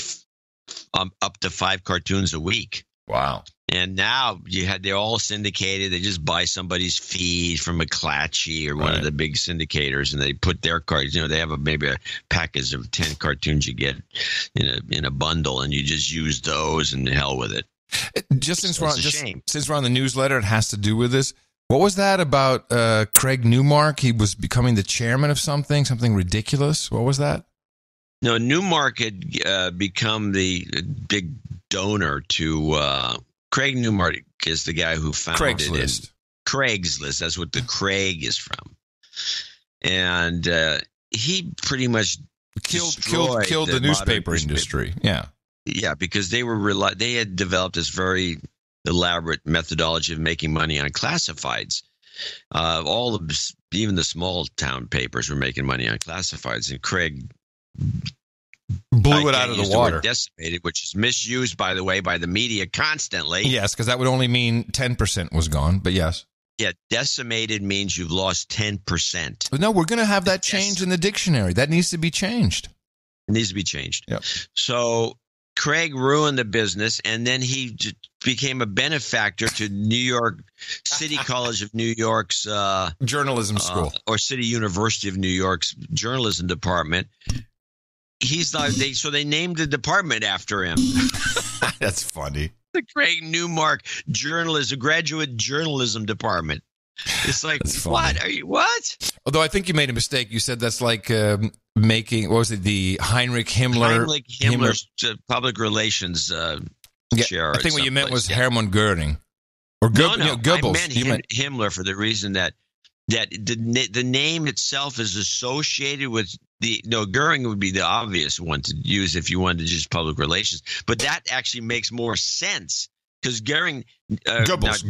S3: up to 5 cartoons a week.
S2: Wow.
S3: And now they're all syndicated. They just buy somebody's feed from McClatchy or one of the big syndicators, and they put their cards. They have maybe a package of 10 cartoons you get in a bundle, and you just use those and hell with it.
S2: Since we're on the newsletter, it has to do with this. What was that about Craig Newmark? He was becoming the chairman of something ridiculous. What was that?
S3: No, Newmark had become the big donor to Craig Newmark is the guy who founded Craigslist. That's what the Craig is from. And he pretty much killed
S2: the newspaper industry. Yeah.
S3: Yeah, because they had developed this very elaborate methodology of making money on classifieds. Even the small town papers were making money on classifieds, and Craig
S2: blew it out of the water.
S3: Decimated, which is misused, by the way, by the media constantly.
S2: Yes, because that would only mean 10% was gone, but yes.
S3: Yeah, decimated means you've lost 10%.
S2: But no, we're going to have that changed in the dictionary. That needs to be changed.
S3: It needs to be changed.
S2: Yep.
S3: So Craig ruined the business, and then he became a benefactor to New York City College of New York's
S2: journalism school,
S3: or City University of New York's journalism department. So they named the department after him.
S2: That's funny.
S3: The Craig Newmark graduate journalism department. It's like, what?
S2: Although I think you made a mistake. You said that's like making, what was it, the Heinrich Himmler's
S3: public relations chair.
S2: I think what you meant was Hermann Goering. Or Goebbels.
S3: I meant Himmler for the reason that the name itself is associated with Goering would be the obvious one to use if you wanted to just public relations. But that actually makes more sense because Goering, Goebbels.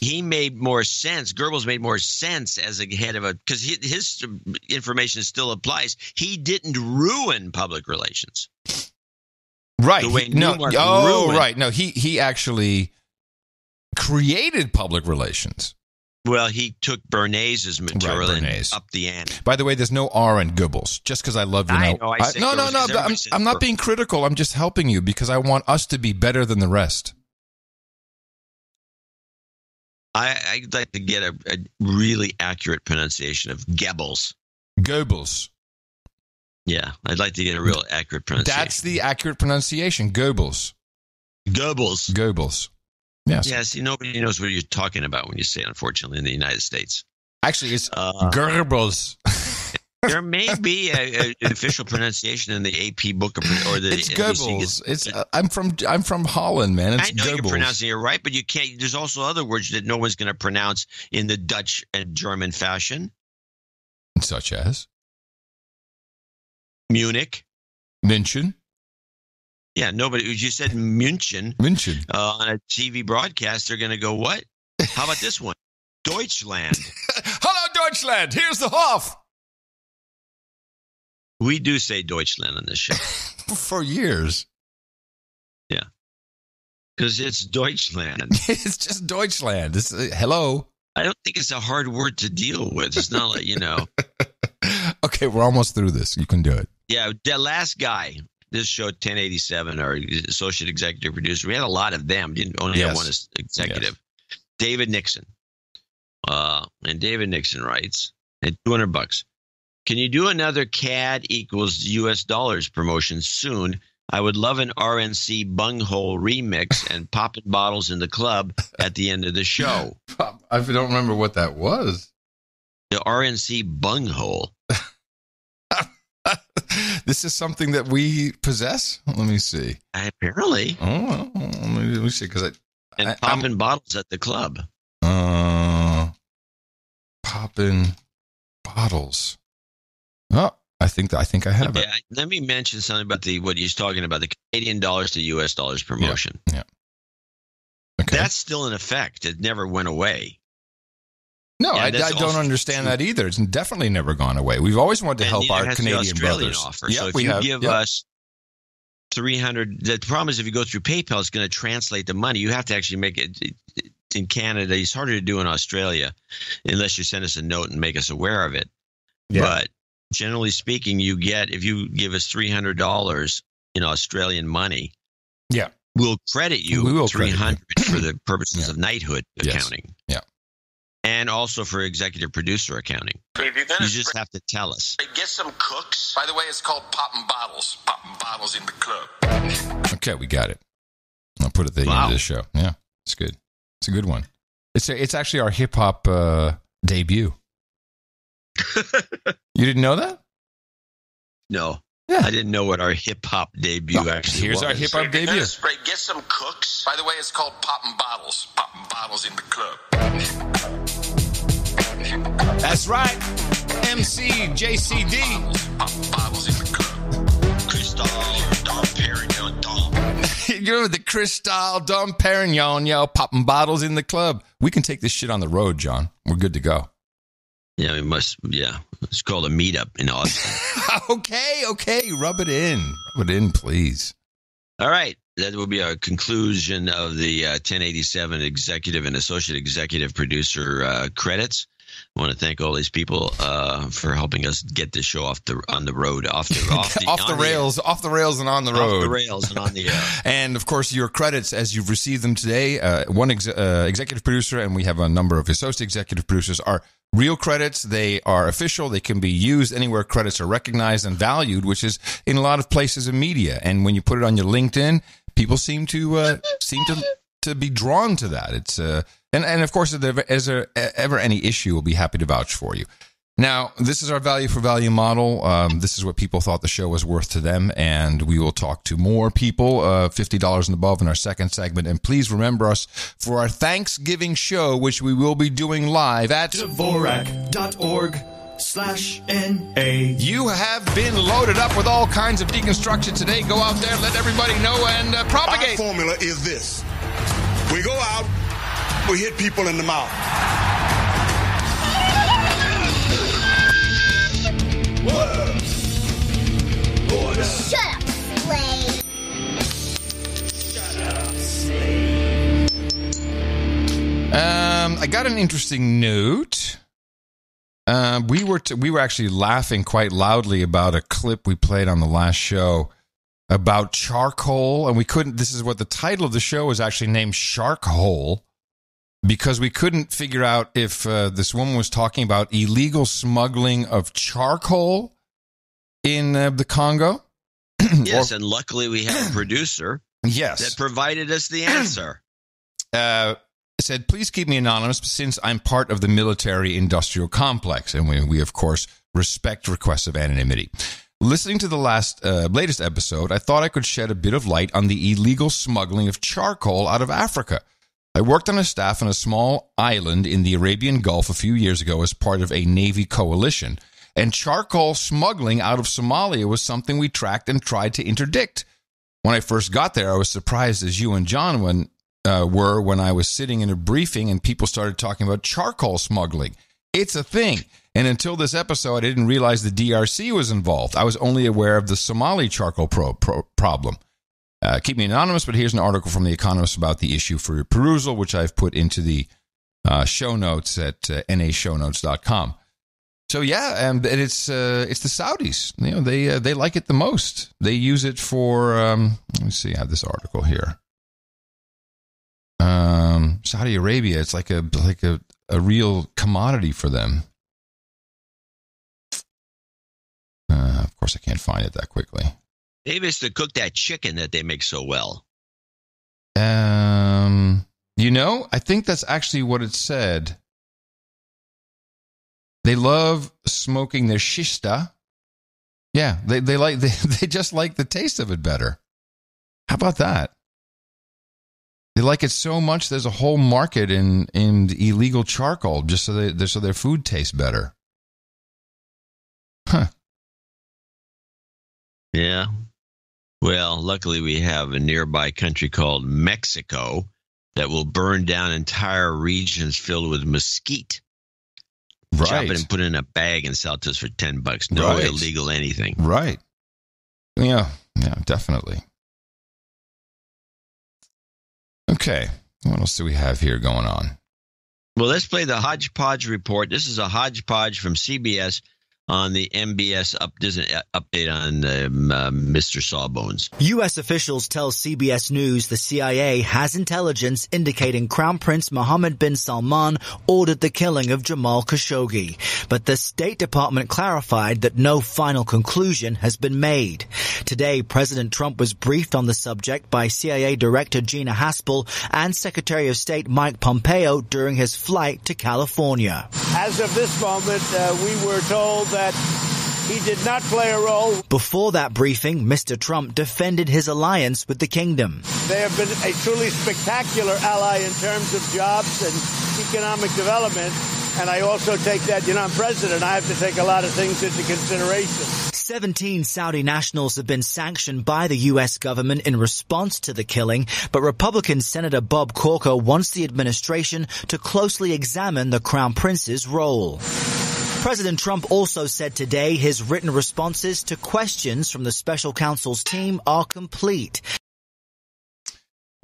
S3: He made more sense. Goebbels made more sense as a head of because his information still applies. He didn't ruin public relations.
S2: Right.
S3: The way ruined.
S2: Right. No, he actually created public relations.
S3: Well, he took Bernays' material and upped the ante.
S2: By the way, there's no R in Goebbels, just because I love you. No. I'm not being critical. I'm just helping you because I want us to be better than the rest.
S3: I'd like to get a really accurate pronunciation of Goebbels.
S2: Goebbels.
S3: Yeah, I'd like to get a real accurate pronunciation.
S2: That's the accurate pronunciation, Goebbels.
S3: Goebbels.
S2: Yes.
S3: Yeah, see, nobody knows what you're talking about when you say it, unfortunately, in the United States.
S2: Actually, it's Goebbels.
S3: There may be an official pronunciation in the AP book or the.
S2: It's Goebbels. I'm from Holland, man. It's
S3: I know
S2: Goebbels.
S3: You're pronouncing it right, but you can't. There's also other words that no one's going to pronounce in the Dutch and German fashion,
S2: such as
S3: Munich,
S2: München.
S3: Yeah, nobody. You said München. On a TV broadcast, they're going to go, what? How about this one? Deutschland.
S2: Hello, Deutschland. Here's the Hof.
S3: We do say Deutschland on this show.
S2: For years.
S3: Yeah. Because it's Deutschland.
S2: It's just Deutschland. It's, hello.
S3: I don't think it's a hard word to deal with. It's not like,
S2: Okay, we're almost through this. You can do it.
S3: Yeah, the last guy. This show, 1087, our associate executive producer. We had a lot of them. Didn't only have one as executive. Yes. David Nixon. And David Nixon writes, at $200, can you do another CAD equals US dollars promotion soon? I would love an RNC bunghole remix and popping bottles in the club at the end of the show.
S2: I don't remember what that was.
S3: The RNC bunghole.
S2: This is something that we possess? Let me see.
S3: Apparently.
S2: Oh, let me see.
S3: And popping bottles at the club.
S2: Popping bottles. Oh, I think I have it.
S3: Let me mention something about what he's talking about, the Canadian dollars to US dollars promotion.
S2: Yeah. Okay.
S3: That's still in effect. It never went away.
S2: No, I don't understand that either. It's definitely never gone away. We've always wanted to help our Canadian brothers.
S3: Offer. So if you give us $300, the problem is if you go through PayPal, it's going to translate the money. You have to actually make it in Canada. It's harder to do in Australia unless you send us a note and make us aware of it. Yeah. But generally speaking, if you give us $300 in Australian money, we'll credit you $300 for the purposes of knighthood accounting.
S2: Yeah.
S3: And also for executive producer accounting. You just have to tell us.
S1: Get some cooks. By the way, it's called popping bottles. Popping bottles in the club.
S2: Okay, we got it. I'll put it at the end of the show. Yeah, it's good. It's a good one. It's actually our hip hop debut. You didn't know that?
S3: No. Yeah. I didn't know what our hip hop debut actually was.
S2: Here's our hip hop debut.
S1: Get some cooks. By the way, it's called popping bottles. Popping bottles in the club.
S2: That's right. MC JCD.
S1: Popping bottles in the club. Cristal Dom Perignon Dom.
S2: You're the Cristal Dom Perignon, yo. Popping bottles in the club. We can take this shit on the road, John. We're good to go.
S3: Yeah, we must. Yeah, it's called a meetup in Austin.
S2: Okay. Rub it in, please.
S3: All right. That will be our conclusion of the 1087 executive and associate executive producer credits. I want to thank all these people for helping us get this show off the rails and on the road. Off the rails and on the air.
S2: And of course, your credits as you've received them today. One executive producer, and we have a number of associate executive producers, are real credits. They are official. They can be used anywhere credits are recognized and valued, which is in a lot of places in media. And when you put it on your LinkedIn, people seem to be drawn to that. It's and of course, if there's ever any issue, we'll be happy to vouch for you. Now, this is our value for value model. This is what people thought the show was worth to them, and we will talk to more people, $50 and above in our second segment. And please remember us for our Thanksgiving show, which we will be doing live at
S14: Dvorak.org/ Hippie.com/NA.
S2: You have been loaded up with all kinds of deconstruction today. Go out there, let everybody know, and propagate.
S22: Our formula is this. We go out, we hit people in the mouth.
S23: Shut up, slave.
S2: I got an interesting note. We were actually laughing quite loudly about a clip we played on the last show about charcoal, and we couldn't. This is what the title of the show was actually named Shark Hole, because we couldn't figure out if this woman was talking about illegal smuggling of charcoal in the Congo.
S3: Yes, and luckily we have a producer that provided us the answer.
S2: Said, please keep me anonymous since I'm part of the military-industrial complex, and we of course, respect requests of anonymity. Listening to the latest episode, I thought I could shed a bit of light on the illegal smuggling of charcoal out of Africa. I worked on a staff on a small island in the Arabian Gulf a few years ago as part of a Navy coalition, and charcoal smuggling out of Somalia was something we tracked and tried to interdict. When I first got there, I was surprised, as you and John when I was sitting in a briefing and people started talking about charcoal smuggling. It's a thing. And until this episode, I didn't realize the DRC was involved. I was only aware of the Somali charcoal problem. Keep me anonymous, but here's an article from The Economist about the issue for your perusal, which I've put into the show notes at nashownotes.com. So yeah, and it's the Saudis. You know, they like it the most. They use it for let me see. I have this article here. Saudi Arabia, it's like a real commodity for them. Of course, I can't find it that quickly.
S3: Maybe it's to cook that chicken that they make so well.
S2: You know, I think that's actually what it said. They love smoking their shista. Yeah, they just like the taste of it better. How about that? They like it so much. There's a whole market in illegal charcoal just so their food tastes better. Huh.
S3: Yeah. Well, luckily we have a nearby country called Mexico that will burn down entire regions filled with mesquite.
S2: Right.
S3: Chop it and put it in a bag and sell it to us for $10. No illegal anything.
S2: Right. Yeah, definitely. Okay, what else do we have here going on?
S3: Well, let's play the Hodgepodge report. This is a hodgepodge from CBS on the MBS update on Mr. Sawbones.
S24: U.S. officials tell CBS News the CIA has intelligence indicating Crown Prince Mohammed bin Salman ordered the killing of Jamal Khashoggi. But the State Department clarified that no final conclusion has been made. Today, President Trump was briefed on the subject by CIA Director Gina Haspel and Secretary of State Mike Pompeo during his flight to California.
S25: As of this moment, we were told that he did not play a role.
S24: Before that briefing, Mr. Trump defended his alliance with the kingdom.
S25: They have been a truly spectacular ally in terms of jobs and economic development. And I also take that, I'm president, I have to take a lot of things into consideration.
S24: 17 Saudi nationals have been sanctioned by the U.S. government in response to the killing, but Republican Senator Bob Corker wants the administration to closely examine the Crown Prince's role. President Trump also said today his written responses to questions from the special counsel's team are complete.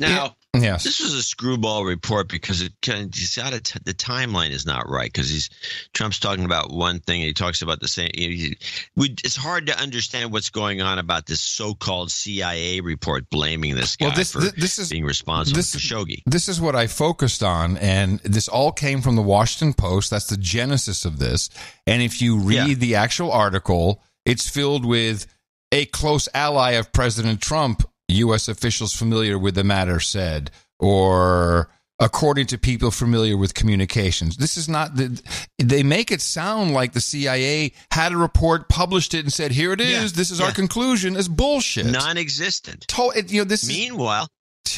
S3: Now,
S2: yes.
S3: This was a screwball report because the timeline is not right, because Trump's talking about one thing and he talks about the same. It's hard to understand what's going on about this so-called CIA report blaming this guy for being responsible for Khashoggi.
S2: This is what I focused on, and this all came from the Washington Post. That's the genesis of this. And if you read the actual article, it's filled with a close ally of President Trump, U.S. officials familiar with the matter said, or according to people familiar with communications. This is not they make it sound like the CIA had a report, published it, and said, here it is. This is our conclusion. Is bullshit.
S3: Non-existent.
S2: Meanwhile,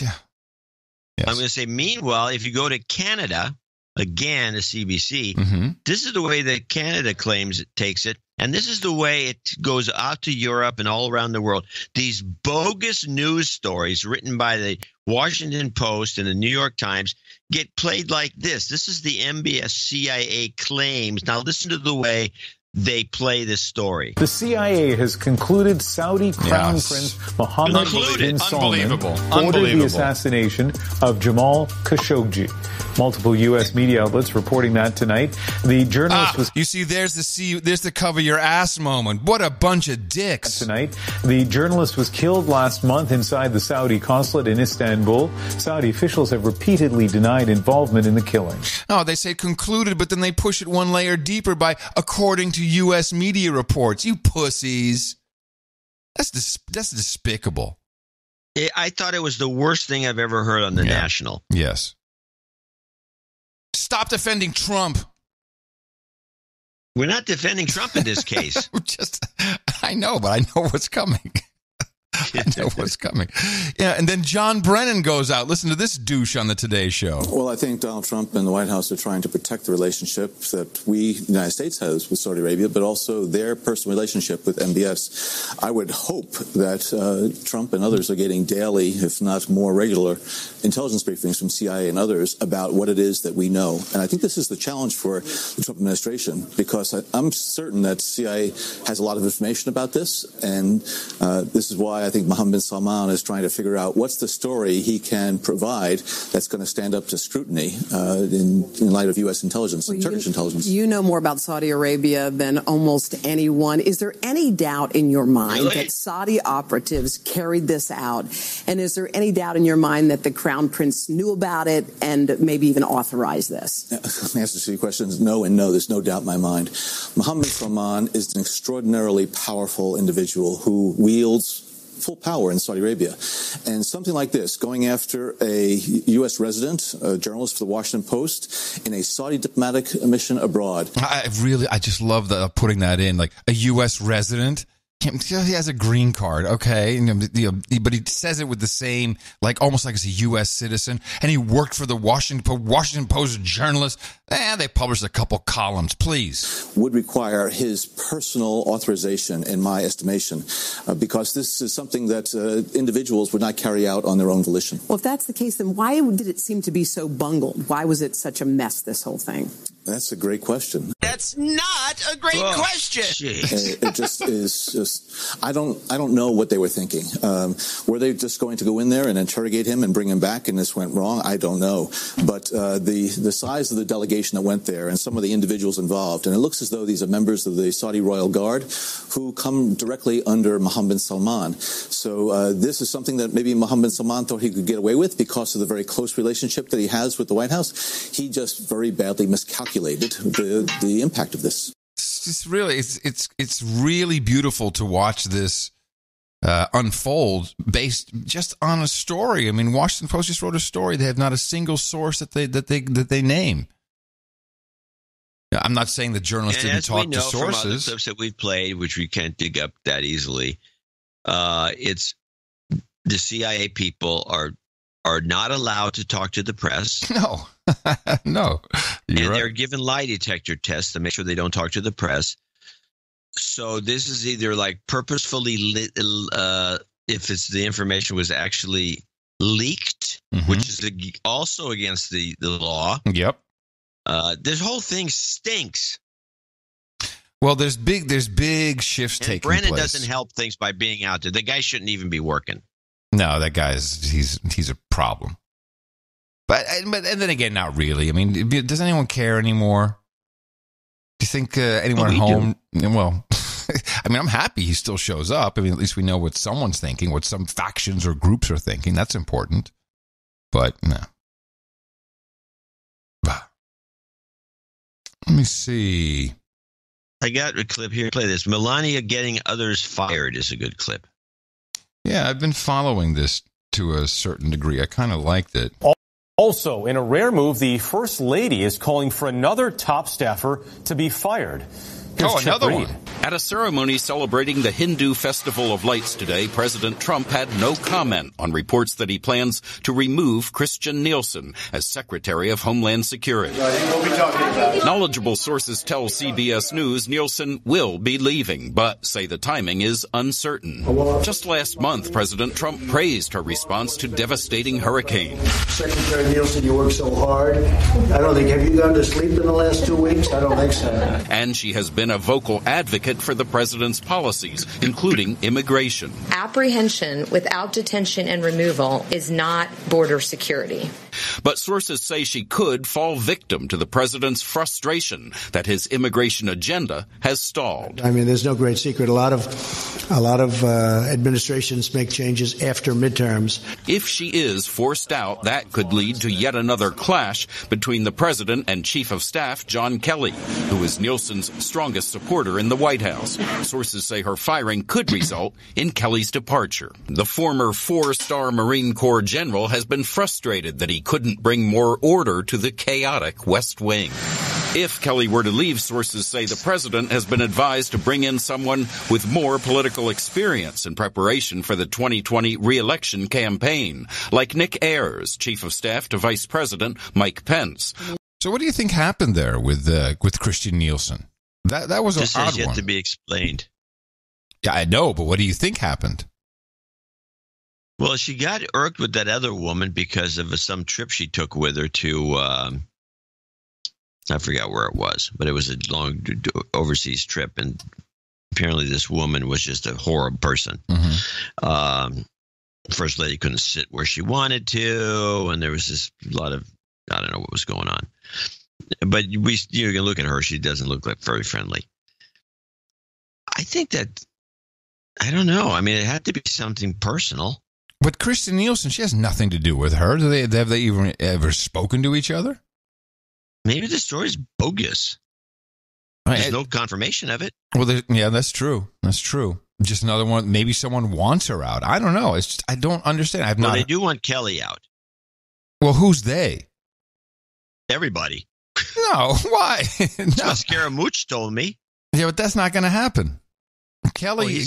S3: I'm going to say, meanwhile, if you go to Canada, again, the CBC.
S2: Mm-hmm.
S3: This is the way that Canada claims it takes it. And this is the way it goes out to Europe and all around the world. These bogus news stories written by the Washington Post and the New York Times get played like this. This is the MBS CIA claims. Now listen to the way they play this story.
S4: The CIA has concluded Saudi Crown Prince Mohammed bin Salman ordered the assassination of Jamal Khashoggi. Multiple U.S. media outlets reporting that tonight. The journalist was...
S2: You see, there's the cover your ass moment. What a bunch of dicks.
S4: Tonight, the journalist was killed last month inside the Saudi consulate in Istanbul. Saudi officials have repeatedly denied involvement in the killing.
S2: Oh, they say concluded, but then they push it one layer deeper by according to U.S. media reports. You pussies. That's despicable.
S3: I thought it was the worst thing I've ever heard on the National.
S2: Yes. Stop defending Trump.
S3: We're not defending Trump in this case.
S2: I know, but I know what's coming. I know what's coming. Yeah, and then John Brennan goes out. Listen to this douche on the Today Show.
S7: Well, I think Donald Trump and the White House are trying to protect the relationship that we, the United States, has with Saudi Arabia, but also their personal relationship with MBS. I would hope that Trump and others are getting daily, if not more regular, intelligence briefings from CIA and others about what it is that we know. And I think this is the challenge for the Trump administration, because I'm certain that CIA has a lot of information about this, and this is why I think Mohammed bin Salman is trying to figure out what's the story he can provide that's going to stand up to scrutiny in light of U.S. intelligence and Turkish intelligence.
S11: You know more about Saudi Arabia than almost anyone. Is there any doubt in your mind that Saudi operatives carried this out? And is there any doubt in your mind that the Crown Prince knew about it and maybe even authorized this?
S7: The answer to your questions, no and no. There's no doubt in my mind. Mohammed bin Salman is an extraordinarily powerful individual who wields full power in Saudi Arabia. And something like this, going after a U.S. resident, a journalist for the Washington Post, in a Saudi diplomatic mission abroad.
S2: I just love putting that in, like a U.S. resident. He has a green card, okay, but he says it with the same, like almost like it's a U.S. citizen, and he worked for the Washington Post journalist. They published a couple columns, please.
S7: Would require his personal authorization, in my estimation, because this is something that individuals would not carry out on their own volition.
S11: Well, if that's the case, then why did it seem to be so bungled? Why was it such a mess, this whole thing?
S7: That's a great question.
S16: That's not a great question.
S7: It just is I don't know what they were thinking. Were they just going to go in there and interrogate him and bring him back and this went wrong? I don't know. But the size of the delegation that went there and some of the individuals involved, and it looks as though these are members of the Saudi Royal Guard who come directly under Mohammed bin Salman. So this is something that maybe Mohammed bin Salman thought he could get away with because of the very close relationship that he has with the White House. He just very badly miscalculated the impact of this.
S2: It's really beautiful to watch this unfold based just on a story. I mean, Washington Post just wrote a story. They have not a single source that they name. I'm not saying the journalists didn't talk to sources. From other
S3: clips that we've played, which we can't dig up that easily, it's the CIA people are not allowed to talk to the press.
S2: No. No.
S3: They're given lie detector tests to make sure they don't talk to the press. So this is either like purposefully, if the information was actually leaked, which is also against the law.
S2: Yep.
S3: This whole thing stinks.
S2: Well, there's big shifts taking place.
S3: Brennan doesn't help things by being out there. The guy shouldn't even be working.
S2: No, that guy's he's a problem. But and then again, not really. I mean, does anyone care anymore? Do you think anyone at home? Well, I mean, I'm happy he still shows up. I mean, at least we know what someone's thinking, what some factions or groups are thinking. That's important. But no. Let me see.
S3: I got a clip here. Play this. Melania getting others fired is a good clip.
S2: Yeah, I've been following this to a certain degree. I kind of liked it.
S14: Also, in a rare move, the First Lady is calling for another top staffer to be fired. Here's Chip
S2: another
S14: Reed.
S2: one.
S6: At a ceremony celebrating the Hindu Festival of Lights today, President Trump had no comment on reports that he plans to remove Christian Nielsen as Secretary of Homeland Security. Knowledgeable sources tell CBS News Nielsen will be leaving, but say the timing is uncertain. Just last month, President Trump praised her response to devastating hurricanes.
S8: Secretary Nielsen, you work so hard. Have you gone to sleep in the last 2 weeks? I don't think so.
S6: And she has been a vocal advocate for the president's policies, including immigration.
S9: Apprehension without detention and removal is not border security.
S6: But sources say she could fall victim to the president's frustration that his immigration agenda has stalled.
S8: There's no great secret. A lot of administrations make changes after midterms.
S6: If she is forced out, that could lead to yet another clash between the president and Chief of Staff John Kelly, who is Nielsen's strongest supporter in the White House. Sources say her firing could result in Kelly's departure. The former 4-star Marine Corps general has been frustrated that he couldn't bring more order to the chaotic West Wing. If Kelly were to leave, sources say the president has been advised to bring in someone with more political experience in preparation for the 2020 re-election campaign, like Nick Ayers, Chief of Staff to Vice President Mike Pence.
S2: So what do you think happened there with Christian Nielsen? That was an odd one.
S3: This has yet to be explained.
S2: Yeah, I know, but what do you think happened?
S3: Well, she got irked with that other woman because of some trip she took with her to, I forgot where it was, but it was a long overseas trip, and apparently this woman was just a horrible person. Mm-hmm. First lady couldn't sit where she wanted to, and there was this lot of, I don't know what was going on. But you can look at her; she doesn't look like very friendly. I think that, I don't know. It had to be something personal.
S2: But Christian Nielsen, she has nothing to do with her. Have they even ever spoken to each other?
S3: Maybe the story's bogus. There's no confirmation of it.
S2: Well, yeah, that's true. That's true. Just another one. Maybe someone wants her out. I don't know. It's just, I don't understand.
S3: They do want Kelly out.
S2: Well, who's they?
S3: Everybody.
S2: No, why? No.
S3: Scaramouche told me.
S2: Yeah, but that's not going to happen. Kelly,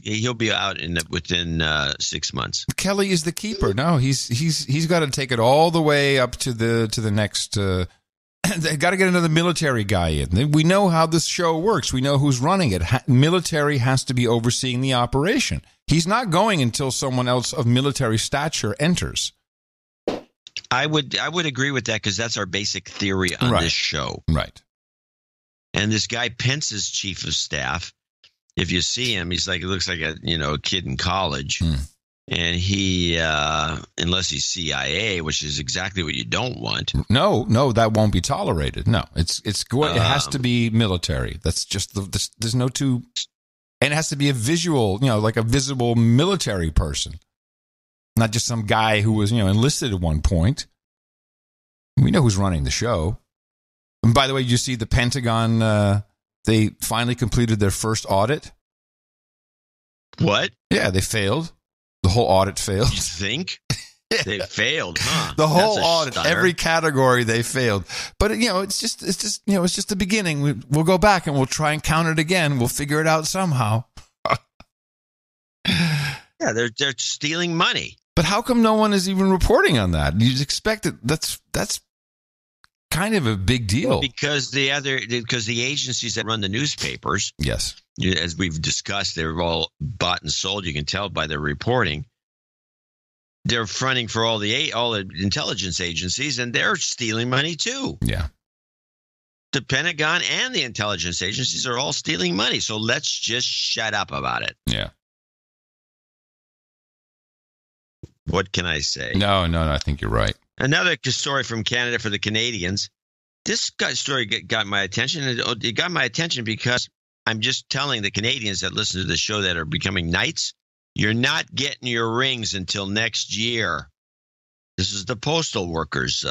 S3: he'll be out within 6 months.
S2: Kelly is the keeper. No, he's got to take it all the way up to the next. They got to get another military guy in. We know how this show works. We know who's running it. Military has to be overseeing the operation. He's not going until someone else of military stature enters.
S3: I would agree with that because that's our basic theory on this show.
S2: Right.
S3: And this guy Pence's chief of staff, if you see him, he looks like a kid in college. And he, unless he's CIA, which is exactly what you don't want.
S2: No, that won't be tolerated. No, it's going. It has to be military. That's just there's no two, and it has to be a visual, like a visible military person, not just some guy who was enlisted at one point. We know who's running the show. And by the way, you see the Pentagon. They finally completed their first audit.
S3: What?
S2: Yeah, they failed. The whole audit failed.
S3: You think? They failed, huh?
S2: The whole audit, every category they failed. But it's just the beginning. We'll go back and we'll try and count it again. We'll figure it out somehow.
S3: Yeah, they're stealing money.
S2: But how come no one is even reporting on that? You'd expect it. That's kind of a big deal.
S3: Well, because the agencies that run the newspapers,
S2: yes,
S3: as we've discussed, they're all bought and sold. You can tell by their reporting. They're fronting for all the intelligence agencies, and they're stealing money too.
S2: Yeah,
S3: the Pentagon and the intelligence agencies are all stealing money. So let's just shut up about it.
S2: Yeah.
S3: What can I say?
S2: No, I think you're right.
S3: Another story from Canada for the Canadians. This story got my attention. It got my attention because I'm just telling the Canadians that listen to the show that are becoming knights, you're not getting your rings until next year. This is the postal workers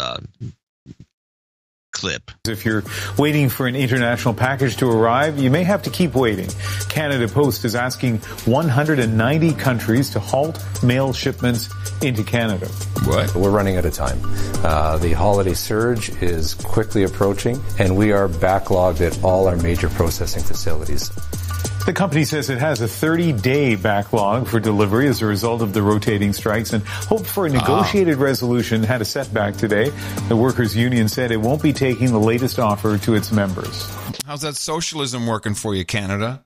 S3: clip.
S4: If you're waiting for an international package to arrive, you may have to keep waiting. Canada Post is asking 190 countries to halt mail shipments into Canada.
S2: What?
S10: We're running out of time. The holiday surge is quickly approaching, and we are backlogged at all our major processing facilities.
S4: The company says it has a 30-day backlog for delivery as a result of the rotating strikes and hoped for a negotiated resolution. Had a setback today. The workers' union said it won't be taking the latest offer to its members.
S2: How's that socialism working for you, Canada?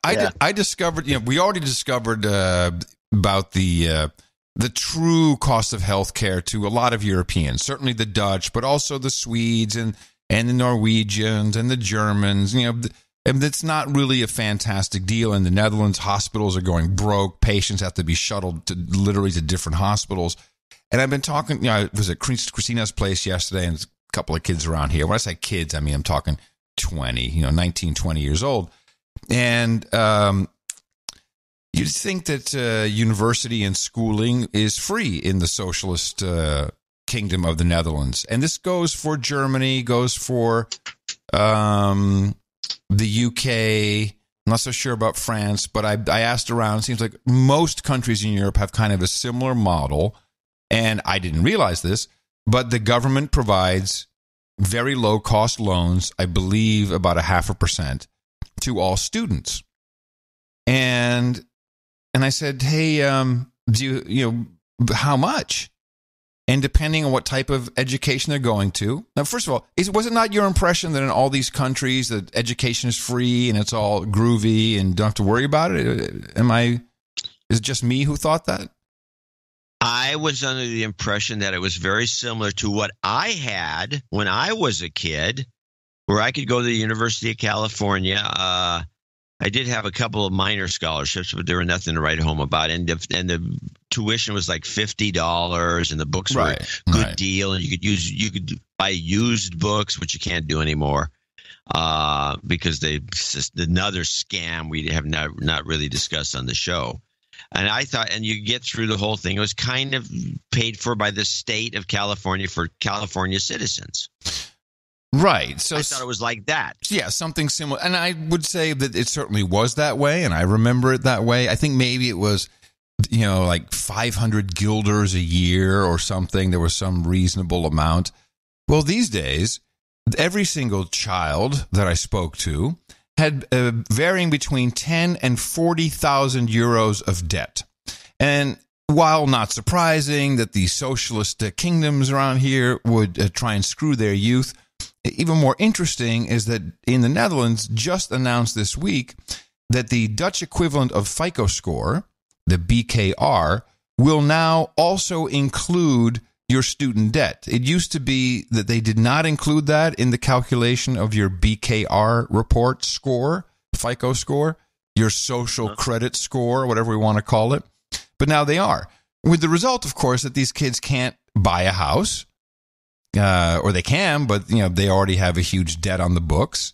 S2: I discovered, we already discovered about the true cost of healthcare to a lot of Europeans, certainly the Dutch, but also the Swedes and the Norwegians and the Germans. And it's not really a fantastic deal. In the Netherlands, hospitals are going broke. Patients have to be shuttled to different hospitals. And I've been talking, I was at Christina's place yesterday, and a couple of kids around here. When I say kids, I mean, I'm talking 19, 20 years old. And you'd think that university and schooling is free in the socialist kingdom of the Netherlands. And this goes for Germany, goes for the UK. I'm not so sure about France, but I asked around. It seems like most countries in Europe have kind of a similar model. And I didn't realize this, but the government provides very low-cost loans, I believe about 0.5%, to all students. And I said, hey, do you how much? And depending on what type of education they're going to. Now, first of all, was it not your impression that in all these countries that education is free and it's all groovy and don't have to worry about it? Is it just me who thought that?
S3: I was under the impression that it was very similar to what I had when I was a kid, where I could go to the University of California. I did have a couple of minor scholarships, but there were nothing to write home about. And the tuition was like $50, and the books were a good deal. And you could buy used books, which you can't do anymore because it's just another scam we have not really discussed on the show. And I thought, and you get through the whole thing. It was kind of paid for by the state of California for California citizens.
S2: Right. So
S3: I thought it was like that.
S2: Yeah, something similar. And I would say that it certainly was that way, and I remember it that way. I think maybe it was, like 500 guilders a year or something. There was some reasonable amount. Well, these days, every single child that I spoke to had varying between 10 and 40,000 euros of debt. And while not surprising that the socialist kingdoms around here would try and screw their youth, even more interesting is that in the Netherlands just announced this week that the Dutch equivalent of FICO score, the BKR, will now also include your student debt. It used to be that they did not include that in the calculation of your BKR report score, FICO score, your social credit score, whatever we want to call it. But now they are. With the result, of course, that these kids can't buy a house, or they can, but they already have a huge debt on the books.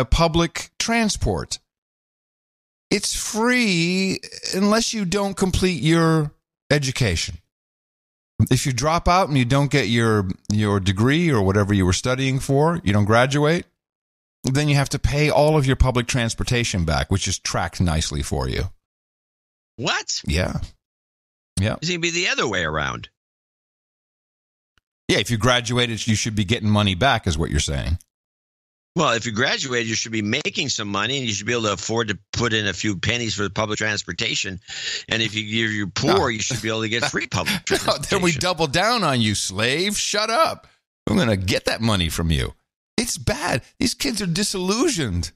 S2: Public transport. It's free unless you don't complete your education. If you drop out and you don't get your degree or whatever you were studying for, you don't graduate, then you have to pay all of your public transportation back, which is tracked nicely for you.
S3: What?
S2: Yeah. Yeah.
S3: It's going to be the other way around.
S2: Yeah, if you graduated, you should be getting money back, is what you're saying.
S3: Well, if you graduate, you should be making some money, and you should be able to afford to put in a few pennies for the public transportation. And if you're poor, you should be able to get free public transportation.
S2: Then we double down on you, slave. Shut up. I'm going to get that money from you. It's bad. These kids are disillusioned.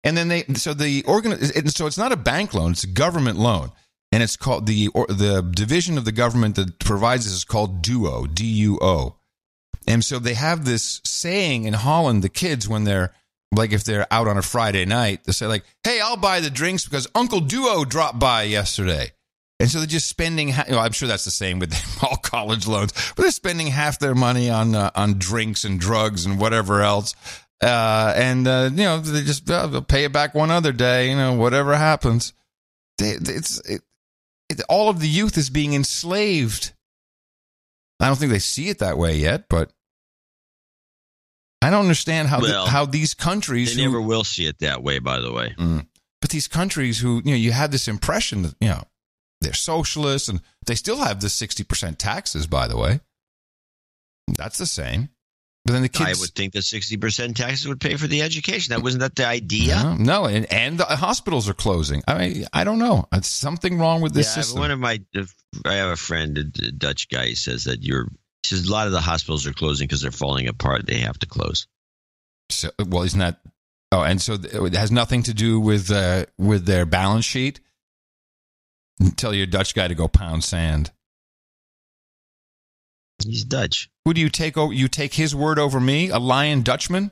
S2: And then so it's not a bank loan, it's a government loan. And it's called the division of the government that provides this is called DUO, D-U-O. And so they have this saying in Holland, the kids, when they're like, if they're out on a Friday night, they say like, hey, I'll buy the drinks because Uncle Duo dropped by yesterday. And so they're just spending, I'm sure that's the same with all college loans, but they're spending half their money on drinks and drugs and whatever else. They just they'll pay it back one other day, whatever happens. All of the youth is being enslaved. I don't think they see it that way yet, but I don't understand how these countries...
S3: They never will see it that way, by the way.
S2: But these countries who, you have this impression that, they're socialists, and they still have the 60% taxes, by the way. That's the same. But then the kids,
S3: I would think that 60% taxes would pay for the education. Wasn't that the idea?
S2: No, and the hospitals are closing. I mean, I don't know. It's something wrong with this system.
S3: I have a friend, a Dutch guy, says that he says a lot of the hospitals are closing because they're falling apart. They have to close.
S2: So, well, isn't that? Oh, and so it has nothing to do with their balance sheet. Tell your Dutch guy to go pound sand.
S3: He's Dutch.
S2: Who do you take? You take his word over me, a lying Dutchman?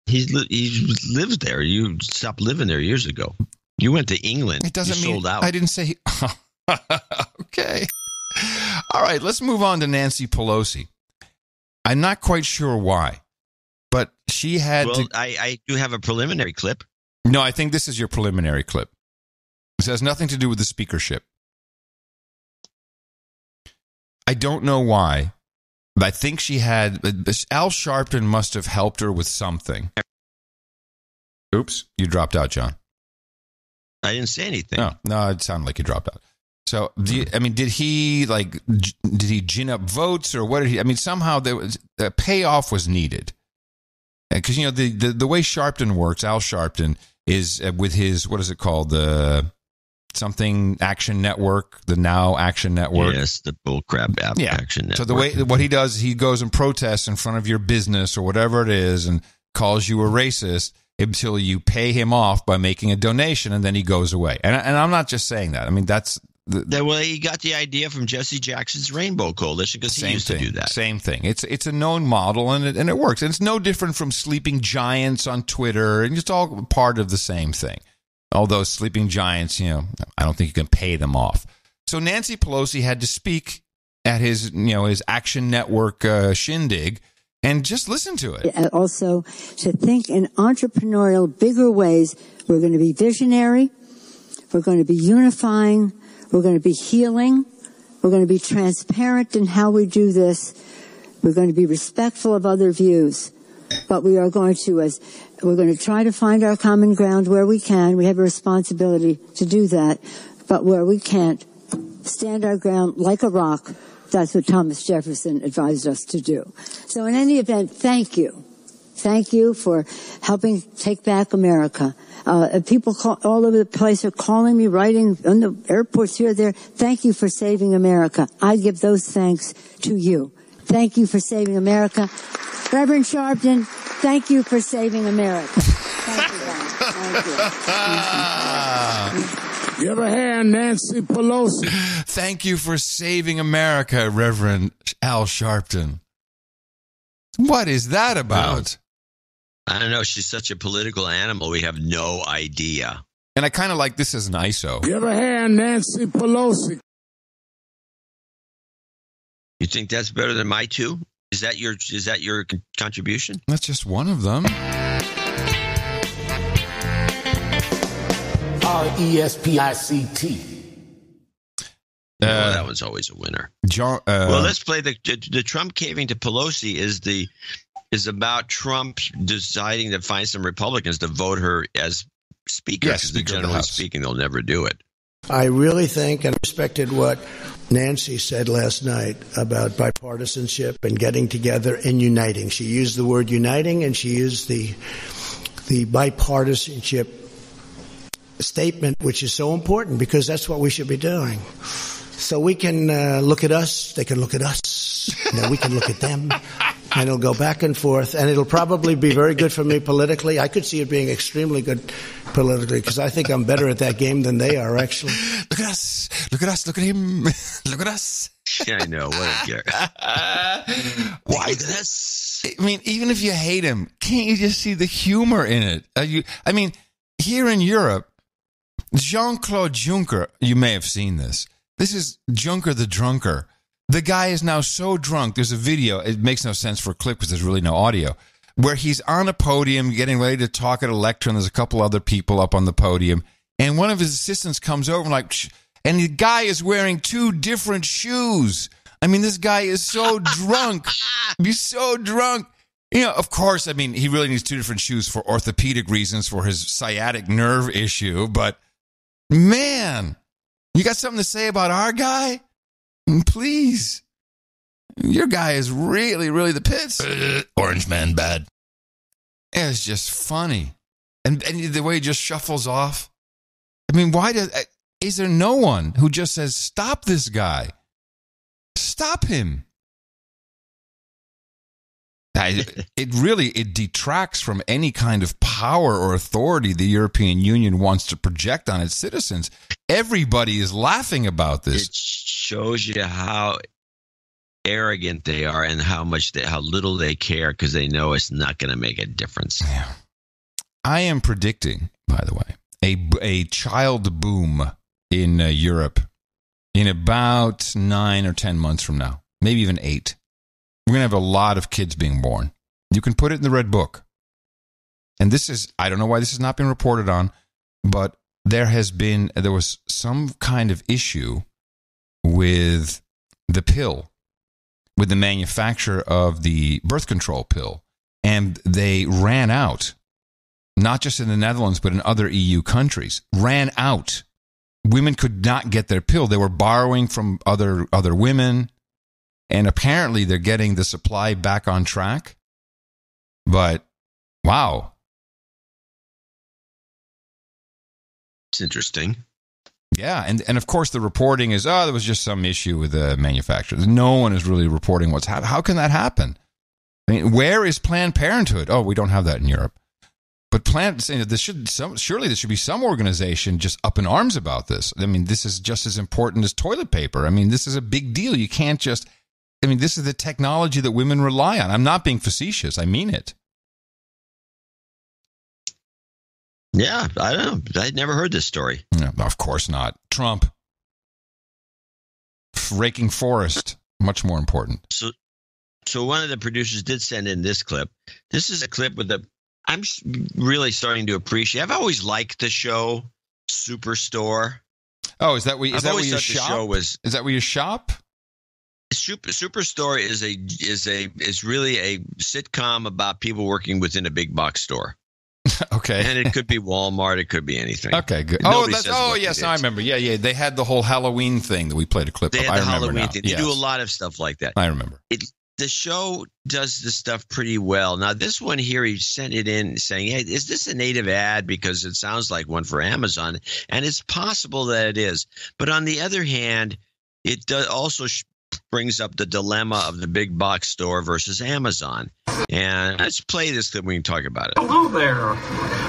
S3: He lives there. You stopped living there years ago. You went to England.
S2: It doesn't mean
S3: sold out.
S2: I didn't say. Okay. All right. Let's move on to Nancy Pelosi. I'm not quite sure why, but she had.
S3: Well, I do have a preliminary clip.
S2: No, I think this is your preliminary clip. This has nothing to do with the speakership. I don't know why, but I think she had. Al Sharpton must have helped her with something. Oops, you dropped out, John.
S3: I didn't say anything.
S2: No, it sounded like you dropped out. So, did he gin up votes or what did he? I mean, somehow the payoff was needed because the way Sharpton works, Al Sharpton is with his what is it called something Action Network, the Now Action Network.
S3: Yes, the bullcrap Action Network.
S2: So what he does, he goes and protests in front of your business or whatever it is and calls you a racist until you pay him off by making a donation, and then he goes away. And I'm not just saying that. I mean, that's...
S3: Well, he got the idea from Jesse Jackson's Rainbow Coalition because he used to do that.
S2: Same thing. It's a known model, and it works. And it's no different from sleeping giants on Twitter, and it's all part of the same thing. Although sleeping giants, I don't think you can pay them off. So Nancy Pelosi had to speak at his Action Network shindig, and just listen to it.
S5: Also, to think in entrepreneurial, bigger ways. We're going to be visionary. We're going to be unifying. We're going to be healing. We're going to be transparent in how we do this. We're going to be respectful of other views. But we are going to, we're going to try to find our common ground where we can. We have a responsibility to do that. But where we can't, stand our ground like a rock. That's what Thomas Jefferson advised us to do. So in any event, thank you. Thank you for helping take back America. People all over the place are calling me, writing on the airports here, there. Thank you for saving America. I give those thanks to you. Thank you for saving America. Reverend Sharpton, thank you for saving America. Thank you, God. Thank you.
S20: Give a hand, Nancy Pelosi.
S2: Thank you for saving America, Reverend Al Sharpton. What is that about?
S3: I don't know. She's such a political animal. We have no idea.
S2: And I kind of like this as an ISO.
S20: Give a hand, Nancy Pelosi.
S3: You think that's better than my two? Is that your contribution?
S2: That's just one of them.
S20: RESPICT.
S3: That was always a winner. Well, let's play the Trump caving to Pelosi is about Trump deciding to find some Republicans to vote her as speaker.
S2: Yes, Speaker
S3: generally speaking, they'll never do it.
S8: I really think and respected what Nancy said last night about bipartisanship and getting together and uniting. She used the word uniting, and she used the bipartisanship statement, which is so important because that's what we should be doing. So we can look at us, they can look at us, we can look at them, and it'll go back and forth, and it'll probably be very good for me politically. I could see it being extremely good politically because I think I'm better at that game than they are, actually.
S2: Look at us, look at him, look at us.
S3: Yeah, I know, what a jerk.
S2: Why
S3: look at us?
S2: I mean, even if you hate him, can't you just see the humor in it? I mean, here in Europe, Jean-Claude Juncker, you may have seen this. This is Juncker the Drunker. The guy is now so drunk. There's a video. It makes no sense for a clip because there's really no audio. Where he's on a podium getting ready to talk at a lecture, and there's a couple other people up on the podium. And one of his assistants comes over and the guy is wearing two different shoes. I mean, this guy is so drunk. He's so drunk. Of course, I mean, he really needs two different shoes for orthopedic reasons for his sciatic nerve issue. But, man, you got something to say about our guy? Please. Your guy is really, really the pits. Orange man bad. It's just funny. And the way he just shuffles off. I mean, is there no one who just says, stop this guy? Stop him. It detracts from any kind of power or authority the European Union wants to project on its citizens. Everybody is laughing about this.
S3: It shows you how arrogant they are and how little they care because they know it's not going to make a difference.
S2: Yeah. I am predicting, by the way, a child boom in Europe in about 9 or 10 months from now, maybe even 8. We're going to have a lot of kids being born. You can put it in the Red Book. And I don't know why this has not been reported on, but there was some kind of issue with the pill, with the manufacturer of the birth control pill. And they ran out, not just in the Netherlands, but in other EU countries, ran out. Women could not get their pill. They were borrowing from other women. And apparently they're getting the supply back on track. But, wow.
S3: It's interesting.
S2: Yeah, and of course the reporting is, there was just some issue with the manufacturers. No one is really reporting what's happening. How can that happen? I mean, where is Planned Parenthood? Oh, we don't have that in Europe. But surely there should be some organization just up in arms about this. I mean, this is just as important as toilet paper. I mean, this is a big deal. You can't just... I mean, this is the technology that women rely on. I'm not being facetious. I mean it.
S3: Yeah, I don't know. I'd never heard this story.
S2: No, of course not. Trump. Raking forest. Much more important.
S3: So one of the producers did send in this clip. This is a clip I'm really starting to appreciate. I've always liked the show Superstore.
S2: Oh, is that where you shop? Is that where you shop?
S3: Superstore is really a sitcom about people working within a big box store.
S2: Okay.
S3: And it could be Walmart. It could be anything.
S2: Okay, good. Yes, I remember. Yeah. They had the whole Halloween thing that we played a clip of.
S3: I remember Halloween thing. They do a lot of stuff like that.
S2: I remember.
S3: The show does this stuff pretty well. Now, this one here, he sent it in saying, hey, is this a native ad? Because it sounds like one for Amazon. And it's possible that it is. But on the other hand, it does also brings up the dilemma of the big box store versus Amazon. And let's play this clip. We can talk about it.
S12: Hello there.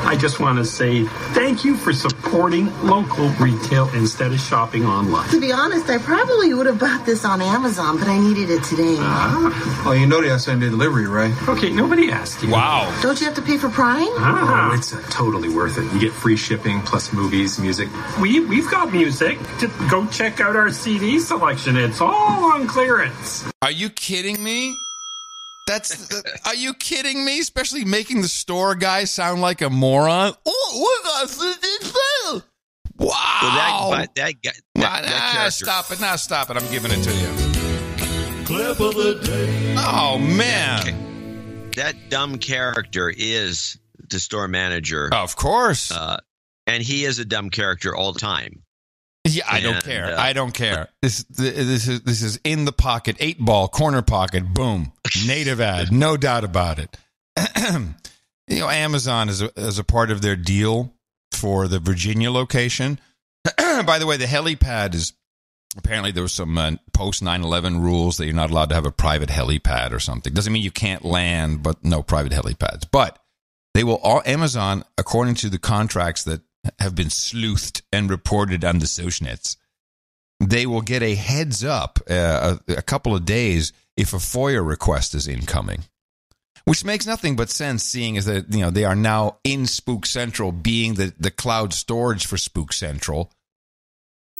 S12: I just want to say thank you for supporting local retail instead of shopping online.
S13: To be honest, I probably would have bought this on Amazon, but I needed it today.
S15: Oh, you know they have same-day delivery, right?
S12: Okay, nobody asked you.
S2: Wow.
S13: Don't you have to pay for Prime?
S12: Oh, it's totally worth it. You get free shipping plus movies, music. We've got music. Just go check out our CD selection. It's all on clearance.
S2: Are you kidding me? Are you kidding me? Especially making the store guy sound like a moron. Oh, wow.
S3: Well, that guy.
S2: Stop it. I'm giving it to you.
S19: Clip of the day.
S2: Oh, man.
S3: That dumb character is the store manager.
S2: Of course.
S3: And he is a dumb character all the time.
S2: Yeah, I don't care. I don't care. This is in the pocket, 8-ball, corner pocket, boom. Native ad, no doubt about it. Amazon is a part of their deal for the Virginia location. By the way, the helipad is apparently there was some post 9/11 rules that you're not allowed to have a private helipad or something. Doesn't mean you can't land, but no private helipads. But they will Amazon, according to the contracts that have been sleuthed and reported on the socialnets, they will get a heads up a couple of days if a FOIA request is incoming, which makes nothing but sense, seeing as that they are now in Spook Central, being the cloud storage for Spook Central.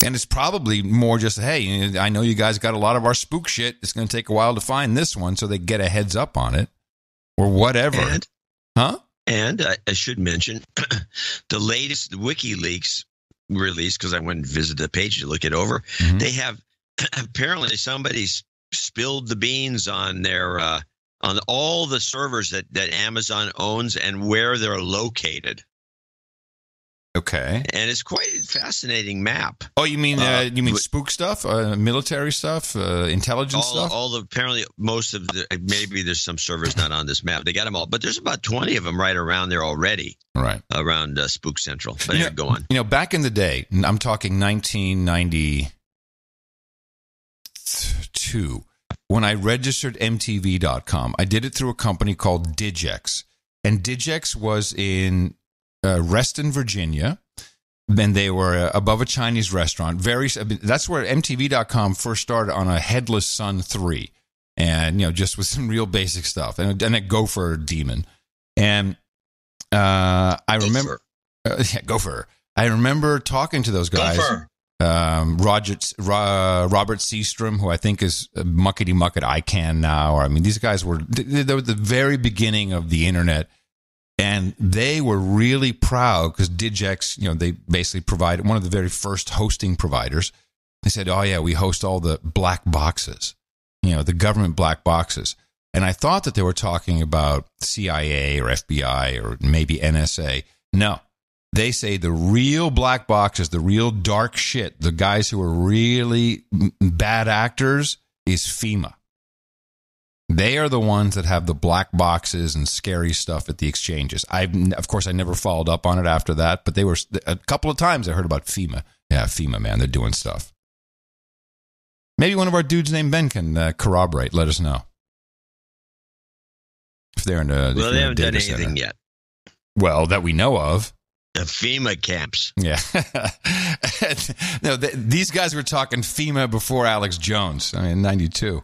S2: And it's probably more just, hey, I know you guys got a lot of our spook shit. It's going to take a while to find this one, so they get a heads up on it or whatever.
S3: And I should mention the latest WikiLeaks release, because I went and visited the page to look it over. Mm-hmm. They have apparently somebody's spilled the beans on their on all the servers that Amazon owns and where they're located.
S2: Okay.
S3: And it's quite a fascinating map.
S2: Oh, you mean spook stuff, military stuff, intelligence stuff?
S3: Apparently most of maybe there's some servers not on this map. They got them all, but there's about 20 of them right around there already.
S2: Right.
S3: Around Spook Central. But anyway, go on.
S2: Back in the day, I'm talking 1992, when I registered MTV.com, I did it through a company called Digex. And Digex was in Reston, Virginia. Then they were above a Chinese restaurant. That's where MTV.com first started, on a Headless Sun 3. And, just with some real basic stuff. And a gopher demon. And I remember... Gopher. I remember talking to those guys. Robert Seastrom, who I think is muckety-muck at ICANN now. These guys were the very beginning of the internet. And they were really proud because Digex, they basically provided one of the very first hosting providers. They said, oh, yeah, we host all the black boxes, the government black boxes. And I thought that they were talking about CIA or FBI or maybe NSA. No, they say the real black boxes, the real dark shit, the guys who are really bad actors is FEMA. They are the ones that have the black boxes and scary stuff at the exchanges. Of course, I never followed up on it after that, but they were a couple of times I heard about FEMA. Yeah, FEMA, man, they're doing stuff. Maybe one of our dudes named Ben can corroborate. Let us know. If they're in a
S3: they haven't done anything yet.
S2: Well, that we know of.
S3: The FEMA camps.
S2: Yeah. No, these guys were talking FEMA before Alex Jones. In 92.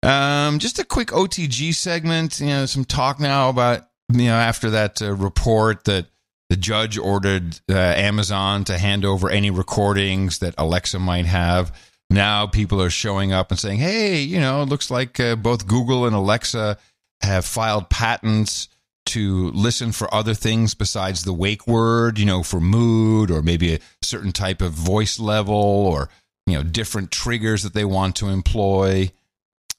S2: Just a quick OTG segment. Some talk now about, after that report that the judge ordered Amazon to hand over any recordings that Alexa might have. Now people are showing up and saying, hey, it looks like both Google and Alexa have filed patents to listen for other things besides the wake word, for mood or maybe a certain type of voice level or, different triggers that they want to employ.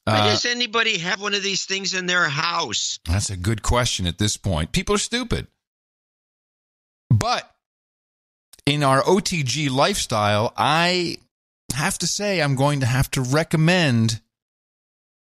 S3: Why does anybody have one of these things in their house?
S2: That's a good question at this point. People are stupid. But in our OTG lifestyle, I have to say I'm going to have to recommend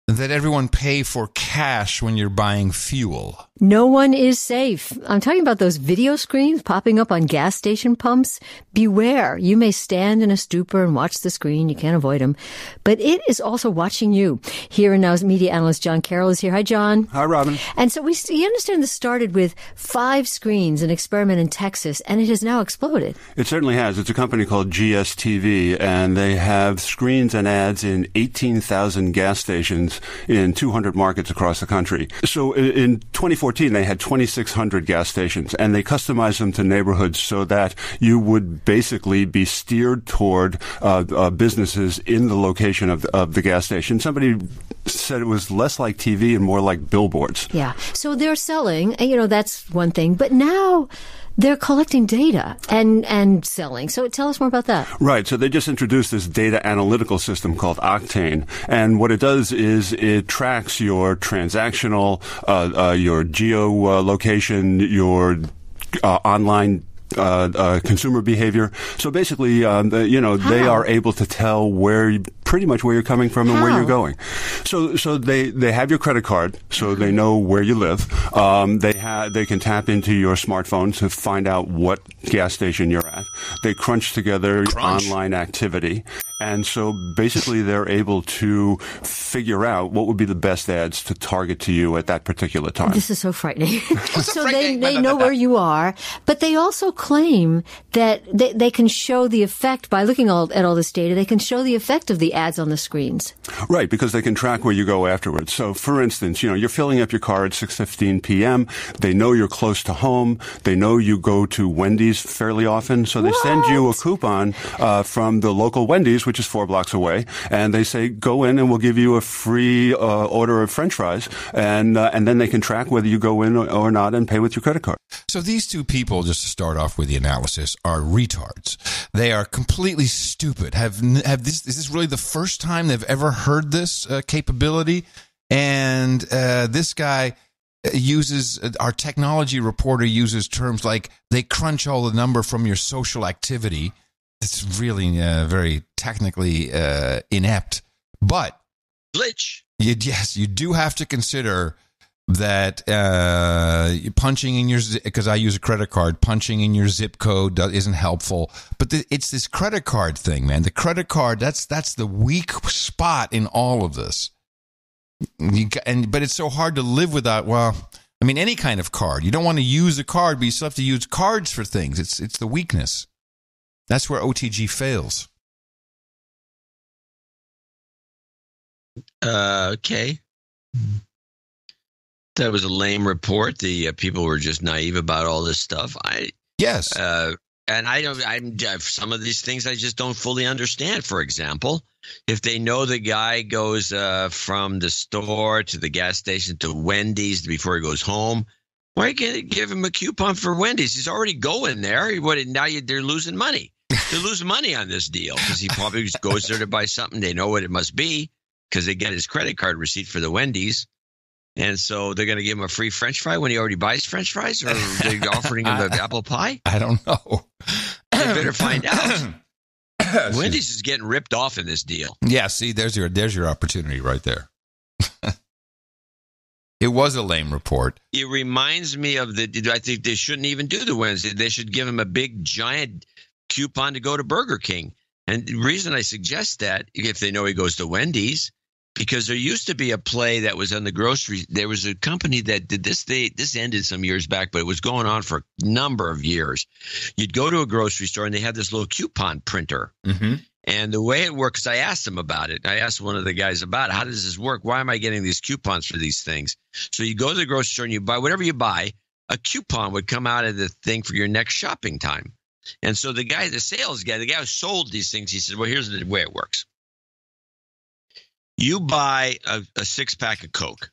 S2: that everyone pay for cash when you're buying fuel.
S1: No one is safe. I'm talking about those video screens popping up on gas station pumps. Beware. You may stand in a stupor and watch the screen. You can't avoid them. But it is also watching you. Here and Now's media analyst John Carroll is here. Hi, John.
S17: Hi, Robin.
S1: And so you understand this started with 5 screens, an experiment in Texas, and it has now exploded.
S17: It certainly has. It's a company called GSTV, and they have screens and ads in 18,000 gas stations in 200 markets across the country. So in 2014, they had 2,600 gas stations, and they customized them to neighborhoods so that you would basically be steered toward businesses in the location of the gas station. Somebody said it was less like TV and more like billboards.
S1: Yeah. So they're selling, that's one thing. But now they're collecting data and selling. So tell us more about that.
S17: Right. So they just introduced this data analytical system called Octane. And what it does is it tracks your transactional, your geolocation, your online consumer behavior. So basically, they are able to tell pretty much where you're coming from and where you're going. So they have your credit card, so they know where you live. They can tap into your smartphone to find out what gas station you're at. They crunch together online activity. And so basically they're able to figure out what would be the best ads to target to you at that particular time.
S1: This is so frightening. So they know where you are, but they also claim that they can show the effect by looking at all this data. They can show the effect of the ads on the screens.
S17: Right, because they can track where you go afterwards. So for instance, you're filling up your car at 6:15 p.m. They know you're close to home. They know you go to Wendy's fairly often. So they send you a coupon from the local Wendy's, which is 4 blocks away, and they say, go in and we'll give you a free order of French fries, and then they can track whether you go in or not and pay with your credit card.
S2: So these two people, just to start off with the analysis, are retards. They are completely stupid. Is this really the first time they've ever heard this capability? And this guy, our technology reporter uses terms like they crunch all the number from your social activity. It's really very technically inept. But
S3: glitch.
S2: Yes, you do have to consider that punching in your, because I use a credit card, punching in your zip code isn't helpful. But it's this credit card thing, man. The credit card, that's the weak spot in all of this. But it's so hard to live without, well, I mean, any kind of card. You don't want to use a card, but you still have to use cards for things. It's the weakness. That's where OTG fails.
S3: Okay. That was a lame report. The people were just naive about all this stuff.
S2: Yes.
S3: And I'm some of these things I just don't fully understand. For example, if they know the guy goes from the store to the gas station to Wendy's before he goes home, why can't you give him a coupon for Wendy's? He's already going there. They're losing money. They're losing money on this deal because he probably just goes there to buy something. They know what it must be because they get his credit card receipt for the Wendy's. And so they're going to give him a free French fry when he already buys French fries, or they're offering him an apple pie?
S2: I don't know.
S3: They better find out. Wendy's is getting ripped off in this deal.
S2: Yeah, see, there's your opportunity right there. It was a lame report.
S3: It reminds me of I think they shouldn't even do the Wednesday. They should give him a big, giant coupon to go to Burger King. And the reason I suggest that, if they know he goes to Wendy's, because there used to be a play that was on the grocery. There was a company that did this. This ended some years back, but it was going on for a number of years. You'd go to a grocery store, and they had this little coupon printer.
S2: Mm-hmm.
S3: And the way it works, I asked them about it. I asked one of the guys about it. How does this work? Why am I getting these coupons for these things? So you go to the grocery store, and you buy whatever you buy. A coupon would come out of the thing for your next shopping time. And so the sales guy, the guy who sold these things, he said, well, here's the way it works. You buy a 6-pack of Coke.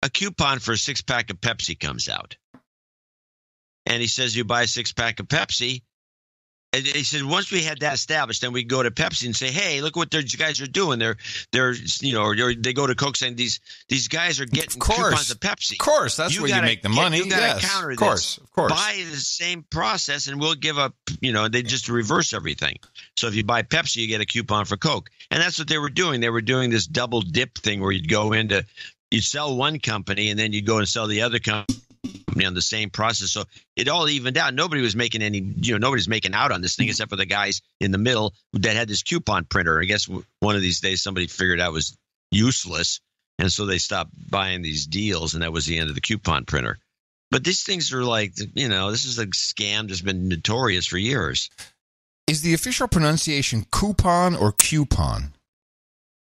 S3: A coupon for a 6-pack of Pepsi comes out. And he says you buy a 6-pack of Pepsi. And he said once we had that established, then we go to Pepsi and say, hey, look what these guys are doing. They go to Coke saying these guys are getting coupons of Pepsi.
S2: Of course, that's where you make the money.
S3: You got to counter this.
S2: Of course.
S3: Buy the same process, and we'll give up. They just reverse everything. So if you buy Pepsi, you get a coupon for Coke, and that's what they were doing. They were doing this double dip thing where you'd sell one company, and then you'd go and sell the other company on the same process. So it all evened out. Nobody's making out on this thing except for the guys in the middle that had this coupon printer. I guess one of these days somebody figured out it was useless, and so they stopped buying these deals, and that was the end of the coupon printer. But these things are like, this is a scam that's been notorious for years.
S2: Is the official pronunciation coupon or coupon?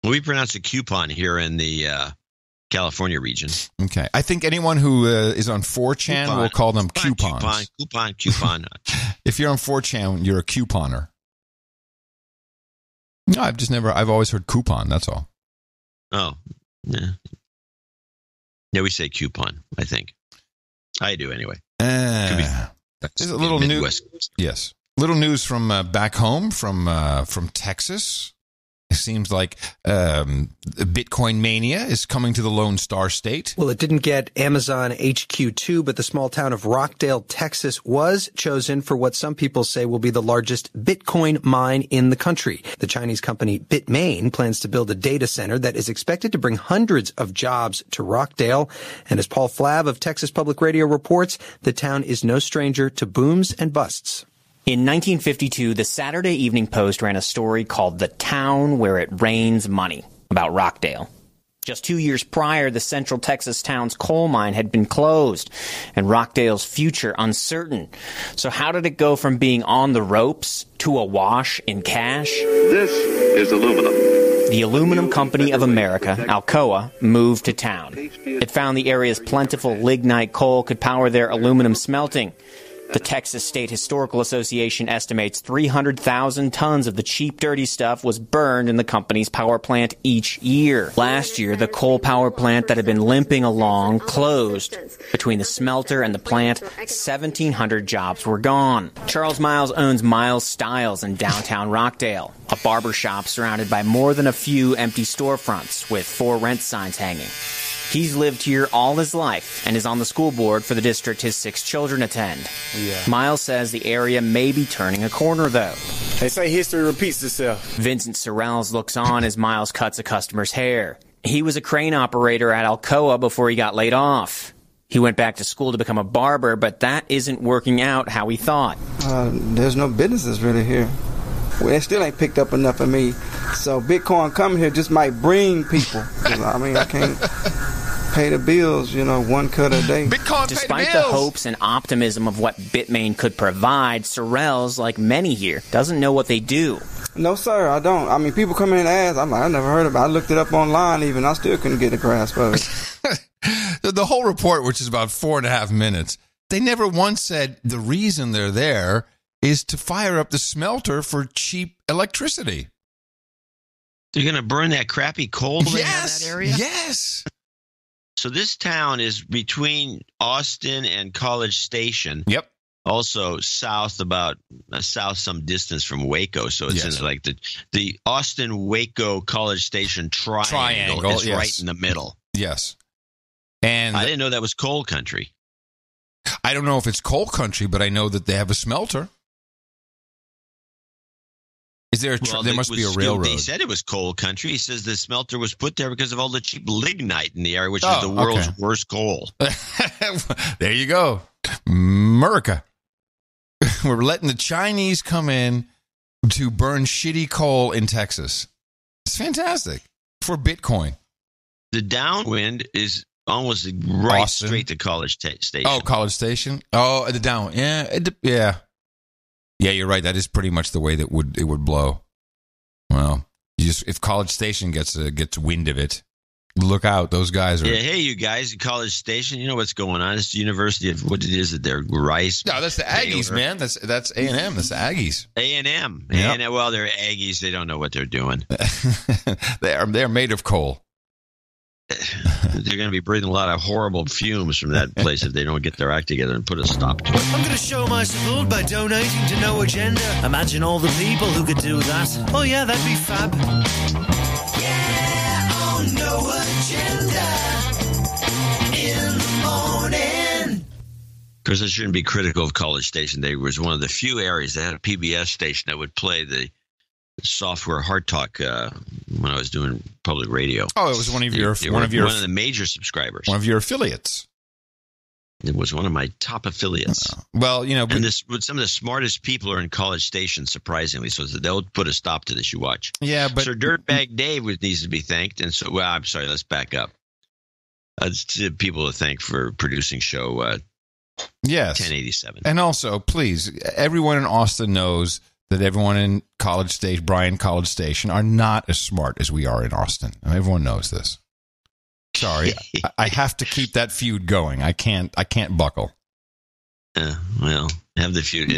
S3: We pronounce it coupon here in the California region.
S2: Okay. I think anyone who is on 4chan will call them coupons.
S3: Coupon.
S2: If you're on 4chan, you're a couponer. No, I've always heard coupon, that's all.
S3: Oh, yeah. Yeah, we say coupon, I think. I do anyway.
S2: There's a little news. Yes. Little news from back home, from Texas. It seems like Bitcoin mania is coming to the Lone Star State.
S18: Well, it didn't get Amazon HQ2, but the small town of Rockdale, Texas was chosen for what some people say will be the largest Bitcoin mine in the country. The Chinese company Bitmain plans to build a data center that is expected to bring hundreds of jobs to Rockdale. And as Paul Flav of Texas Public Radio reports, the town is no stranger to booms and busts.
S21: In 1952, the Saturday Evening Post ran a story called The Town Where It Rains Money about Rockdale. Just 2 years prior, the Central Texas town's coal mine had been closed and Rockdale's future uncertain. So how did it go from being on the ropes to awash in cash?
S22: This is aluminum.
S21: The Aluminum Company of America, Alcoa, moved to town. It found the area's plentiful lignite coal could power their aluminum smelting. The Texas State Historical Association estimates 300,000 tons of the cheap, dirty stuff was burned in the company's power plant each year. Last year, the coal power plant that had been limping along closed. Between the smelter and the plant, 1,700 jobs were gone. Charles Miles owns Miles Styles in downtown Rockdale, a barber shop surrounded by more than a few empty storefronts with 4 rent signs hanging. He's lived here all his life and is on the school board for the district his 6 children attend. Yeah. Miles says the area may be turning a corner, though.
S11: They say history repeats itself.
S21: Vincent Sorrells looks on as Miles cuts a customer's hair. He was a crane operator at Alcoa before he got laid off. He went back to school to become a barber, but that isn't working out how he thought.
S16: There's no businesses really here. Well, they still ain't picked up enough of me. So Bitcoin coming here just might bring people. I mean, I can't pay the bills, one cut a day.
S2: Bitcoin
S21: Despite the hopes and optimism of what Bitmain could provide, Sorrells, like many here, doesn't know what they do.
S16: No, sir, I don't. I mean, people come in and ask. I'm like, I never heard of it. I looked it up online even. I still couldn't get a grasp of it.
S2: The whole report, which is about 4.5 minutes, they never once said the reason they're there is to fire up the smelter for cheap electricity.
S3: They're going to burn that crappy coal in that area?
S2: Yes.
S3: So this town is between Austin and College Station.
S2: Yep.
S3: Also south some distance from Waco. So it's in like the Austin-Waco College Station triangle is right in the middle.
S2: Yes. And
S3: I didn't know that was coal country.
S2: I don't know if it's coal country, but I know that they have a smelter. Is there there must be a railroad.
S3: He said it was coal country. He says the smelter was put there because of all the cheap lignite in the area, which is the world's worst coal.
S2: There you go. America. We're letting the Chinese come in to burn shitty coal in Texas. It's fantastic for Bitcoin.
S3: The downwind is almost right
S2: Austin.
S3: Straight to College Station.
S2: Oh, College Station? Oh, the down. Yeah, yeah. Yeah, you're right. That is pretty much the way that it would blow. Well, if College Station gets wind of it, look out. Those guys are.
S3: Yeah, hey, you guys, College Station. You know what's going on? It's the University of what it is that they're Rice.
S2: No, that's the Aggies, man. That's A&M. That's the Aggies.
S3: A&M.
S2: Yep.
S3: And well, they're Aggies. They don't know what they're doing.
S2: They're made of coal.
S3: They're going to be breathing a lot of horrible fumes from that place if they don't get their act together and put a stop to it.
S23: I'm going to show my support by donating to No Agenda. Imagine all the people who could do that. Oh yeah, that'd be fab. Yeah, on No Agenda in the morning.
S3: Of course, I shouldn't be critical of College Station. They was one of the few areas that had a PBS station that would play the software Hard Talk when I was doing public radio.
S2: Oh, it was one of your
S3: one of the major subscribers.
S2: One of your affiliates.
S3: It was one of my top affiliates.
S2: Well,
S3: and some of the smartest people are in College Station, surprisingly. So they'll put a stop to this. You watch.
S2: Yeah, but
S3: Sir Dirtbag Dave needs to be thanked. And so, well, I'm sorry. Let's back up. People to thank for producing show.
S2: Yes,
S3: 1087.
S2: And also, please, everyone in Austin knows that everyone in College Station, Bryan College Station, are not as smart as we are in Austin. Everyone knows this. Sorry, I have to keep that feud going. I can't buckle.
S3: Well, have the feud.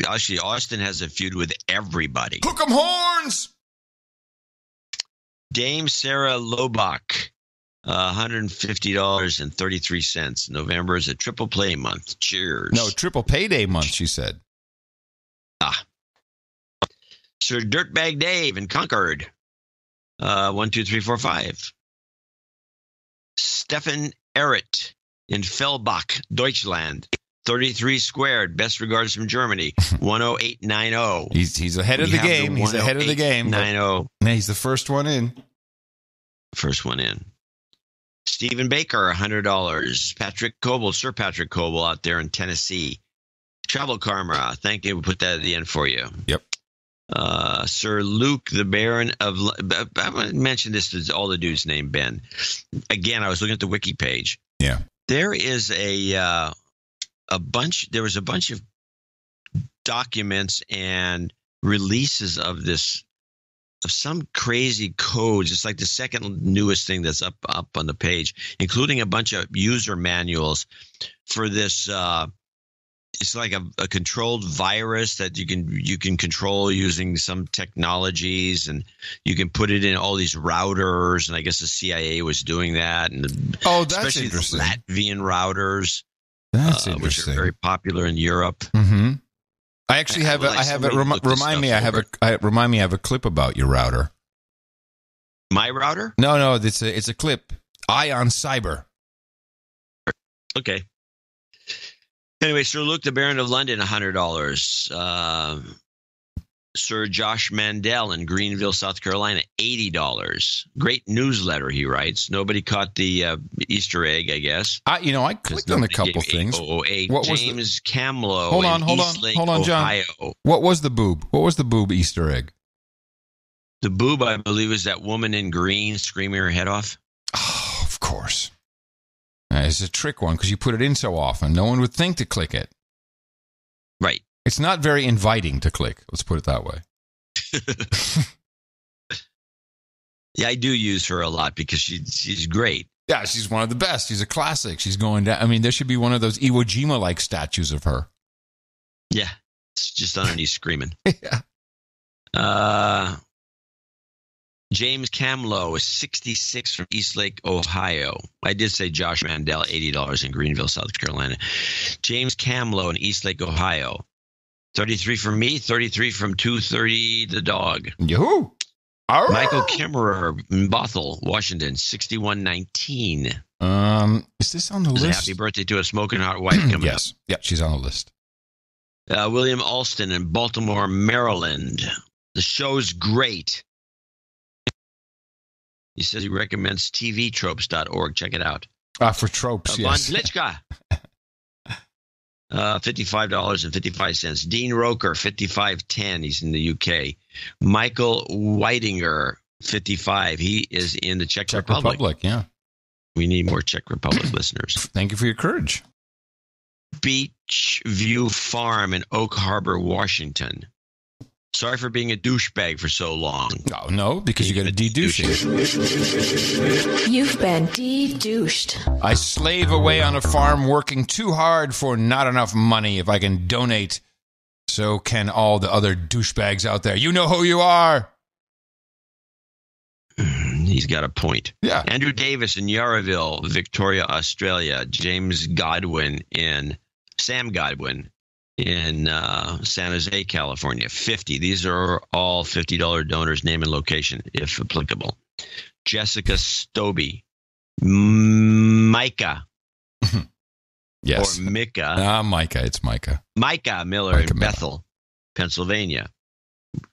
S3: Actually, Austin has a feud with everybody.
S2: Hook 'em horns.
S3: Dame Sarah Lobach, $150.33. November is a triple play month. Cheers.
S2: No, triple payday month, she said.
S3: Sir Dirtbag Dave in Concord. 1, 2, 3, 4, 5. Stefan Ehret in Fellbach, Deutschland. 33 squared. Best regards from Germany. 10890.
S2: He's ahead of the game. He's ahead of the game.
S3: 90.
S2: He's the first one in.
S3: First one in. Stephen Baker, $100. Patrick Coble, Sir Patrick Coble out there in Tennessee. Travel Karma. Thank you. We'll put that at the end for you.
S2: Yep.
S3: Sir Luke, the Baron of... I want to mention this to all the dudes named Ben. Again, I was looking at the wiki page.
S2: Yeah.
S3: There is there was a bunch of documents and releases of some crazy codes. It's like the second newest thing that's up on the page, including a bunch of user manuals for this... it's like a controlled virus that you can control using some technologies, and you can put it in all these routers. And I guess the CIA was doing that, and
S2: that's
S3: especially
S2: interesting.
S3: The Latvian routers,
S2: that's interesting,
S3: which are very popular in Europe.
S2: Mm-hmm. I actually have it. Remind me, I have a clip about your router.
S3: My router?
S2: No, it's a clip. Eye on Cyber.
S3: Okay. Anyway, Sir Luke the Baron of London, $100. Sir Josh Mandel in Greenville, South Carolina, $80. Great newsletter, he writes. Nobody caught the Easter egg, I guess.
S2: I clicked on a couple things.
S3: What James Camlow.
S2: Hold on, John.
S3: Ohio.
S2: What was the boob? What was the boob Easter egg?
S3: The boob, I believe, is that woman in green screaming her head off.
S2: Oh, of course. It's a trick one because you put it in so often. No one would think to click it.
S3: Right.
S2: It's not very inviting to click. Let's put it that way.
S3: Yeah, I do use her a lot because she's great.
S2: Yeah, she's one of the best. She's a classic. She's going down. I mean, there should be one of those Iwo Jima-like statues of her.
S3: Yeah, it's just underneath screaming.
S2: Yeah.
S3: James Camlow is 66 from Eastlake, Ohio. I did say Josh Mandel, $80 in Greenville, South Carolina. James Camlow in Eastlake, Ohio. 33 from me, 33 from 230 the dog.
S2: Yoo-hoo!
S3: Michael Kimmerer in Bothell, Washington, 6119.
S2: Is this on the list?
S3: Happy birthday to a smoking hot wife coming up.
S2: Yes. Yeah, she's on the list.
S3: William Alston in Baltimore, Maryland. The show's great. He says he recommends tvtropes.org. Check it out.
S2: For tropes, yes.
S3: Von Glitchka. $55.55. Dean Roker, $55.10. He's in the UK. Michael Weidinger, $55. He is in the Czech Republic.
S2: Yeah.
S3: We need more Czech Republic listeners.
S2: Thank you for your courage.
S3: Beach View Farm in Oak Harbor, Washington. Sorry for being a douchebag for so long.
S2: No, because you got to de-douche it.
S7: You've been de-douched.
S2: I slave away on a farm working too hard for not enough money. If I can donate, so can all the other douchebags out there. You know who you are.
S3: He's got a point.
S2: Yeah.
S3: Andrew Davis in Yarraville, Victoria, Australia. Sam Godwin in San Jose, California, $50. These are all $50 donors, name and location, if applicable. Jessica Stobie, Micah.
S2: Yes.
S3: Or Micah.
S2: Micah. It's Micah.
S3: Micah Miller in Bethel, Pennsylvania.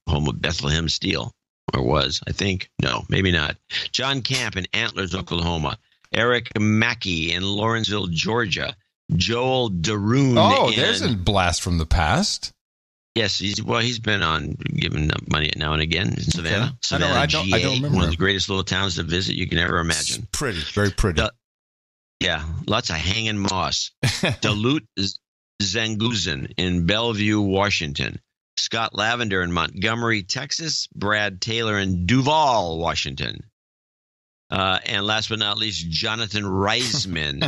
S3: Home of Bethlehem Steel. Or was, I think. No, maybe not. John Camp in Antlers, Oklahoma. Eric Mackey in Lawrenceville, Georgia. Joel Daroon.
S2: Oh, there's a blast from the past.
S3: Yes, he's been on giving money now and again in Savannah.
S2: Okay.
S3: Savannah,
S2: I don't remember.
S3: One of the greatest little towns to visit you can ever imagine.
S2: It's pretty, very pretty.
S3: Yeah, lots of hanging moss. Duluth Zanguzan in Bellevue, Washington. Scott Lavender in Montgomery, Texas. Brad Taylor in Duval, Washington. And last but not least, Jonathan Reisman,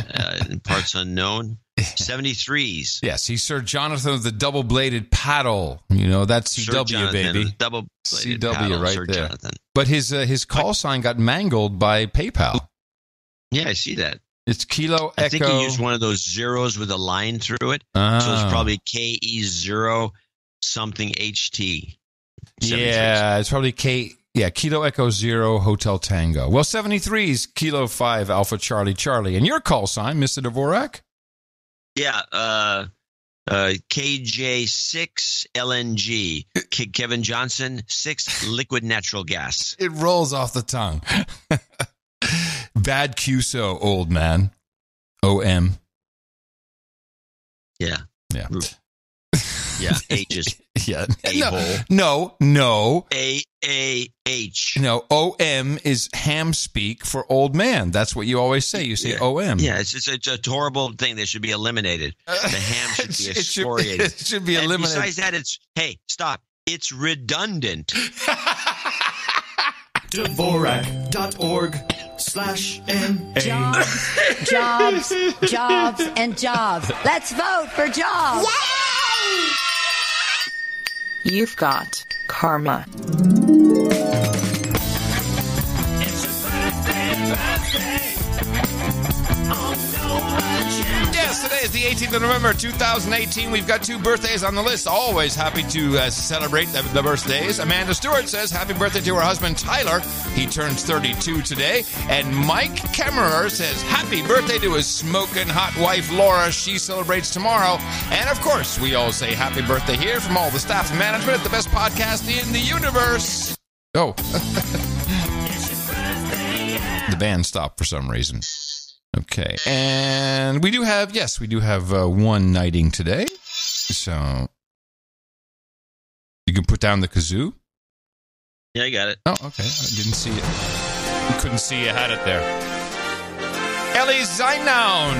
S3: in parts unknown, 73s.
S2: Yes, he's Sir Jonathan of the double-bladed paddle. You know, that's CW, baby.
S3: Double-bladed
S2: CW
S3: paddle,
S2: right
S3: Sir
S2: there.
S3: Jonathan.
S2: But his call sign got mangled by PayPal.
S3: Yeah, I see that.
S2: It's Kilo Echo.
S3: I think he used one of those zeros with a line through it. So it's probably KE0 something HT. 73s.
S2: Yeah, it's probably Kilo Echo 0 Hotel Tango. Well, 73's Kilo 5 Alpha Charlie Charlie. And your call sign, Mr. Dvorak?
S3: Yeah, KJ6 LNG. Kevin Johnson, 6 liquid natural gas.
S2: It rolls off the tongue. Bad QSO, old man. OM.
S3: Yeah.
S2: Yeah.
S3: Yeah, H's.
S2: Yeah.
S3: A-hole.
S2: No.
S3: A-A-H.
S2: No, O-M is ham speak for old man. That's what you always say. You say O-M.
S3: Yeah, it's a horrible thing that should be eliminated. The ham should be excoriated.
S2: It should be eliminated.
S3: And besides that, stop. It's redundant.
S9: Dvorak.org/MA. Jobs, and jobs. Let's vote for jobs. Yay!
S7: You've got karma.
S2: Yes, today is the 18th of November, 2018. We've got 2 birthdays on the list. Always happy to celebrate the birthdays. Amanda Stewart says happy birthday to her husband, Tyler. He turns 32 today. And Mike Kemmerer says happy birthday to his smoking hot wife, Laura. She celebrates tomorrow. And, of course, we all say happy birthday here from all the staff and management at the best podcast in the universe. Oh. The band stopped for some reason. Okay. And we do have one knighting today. So you can put down the kazoo.
S3: Yeah, I got it.
S2: Oh, okay. I didn't see it. I couldn't see you had it there. Ellie Zainown,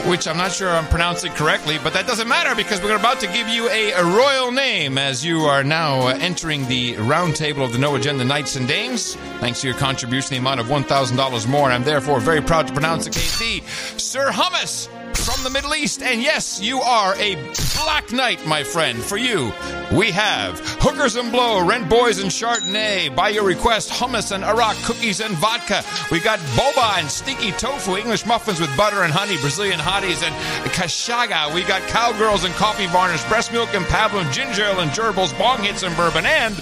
S2: which I'm not sure I'm pronouncing correctly, but that doesn't matter because we're about to give you a royal name as you are now entering the round table of the No Agenda Knights and Dames. Thanks to your contribution, the amount of $1,000 more, and I'm therefore very proud to pronounce it the Sir Hummus from the Middle East. And yes, you are a black knight, my friend. For you, we have Hookers and Blow, Rent Boys and Chardonnay. By your request, hummus and Iraq cookies and vodka. We got boba and stinky tofu, English muffins with butter and honey, Brazilian hotties and kashaga. We got cowgirls and coffee varnish, breast milk and pablum, ginger ale and gerbils, bong hits and bourbon, and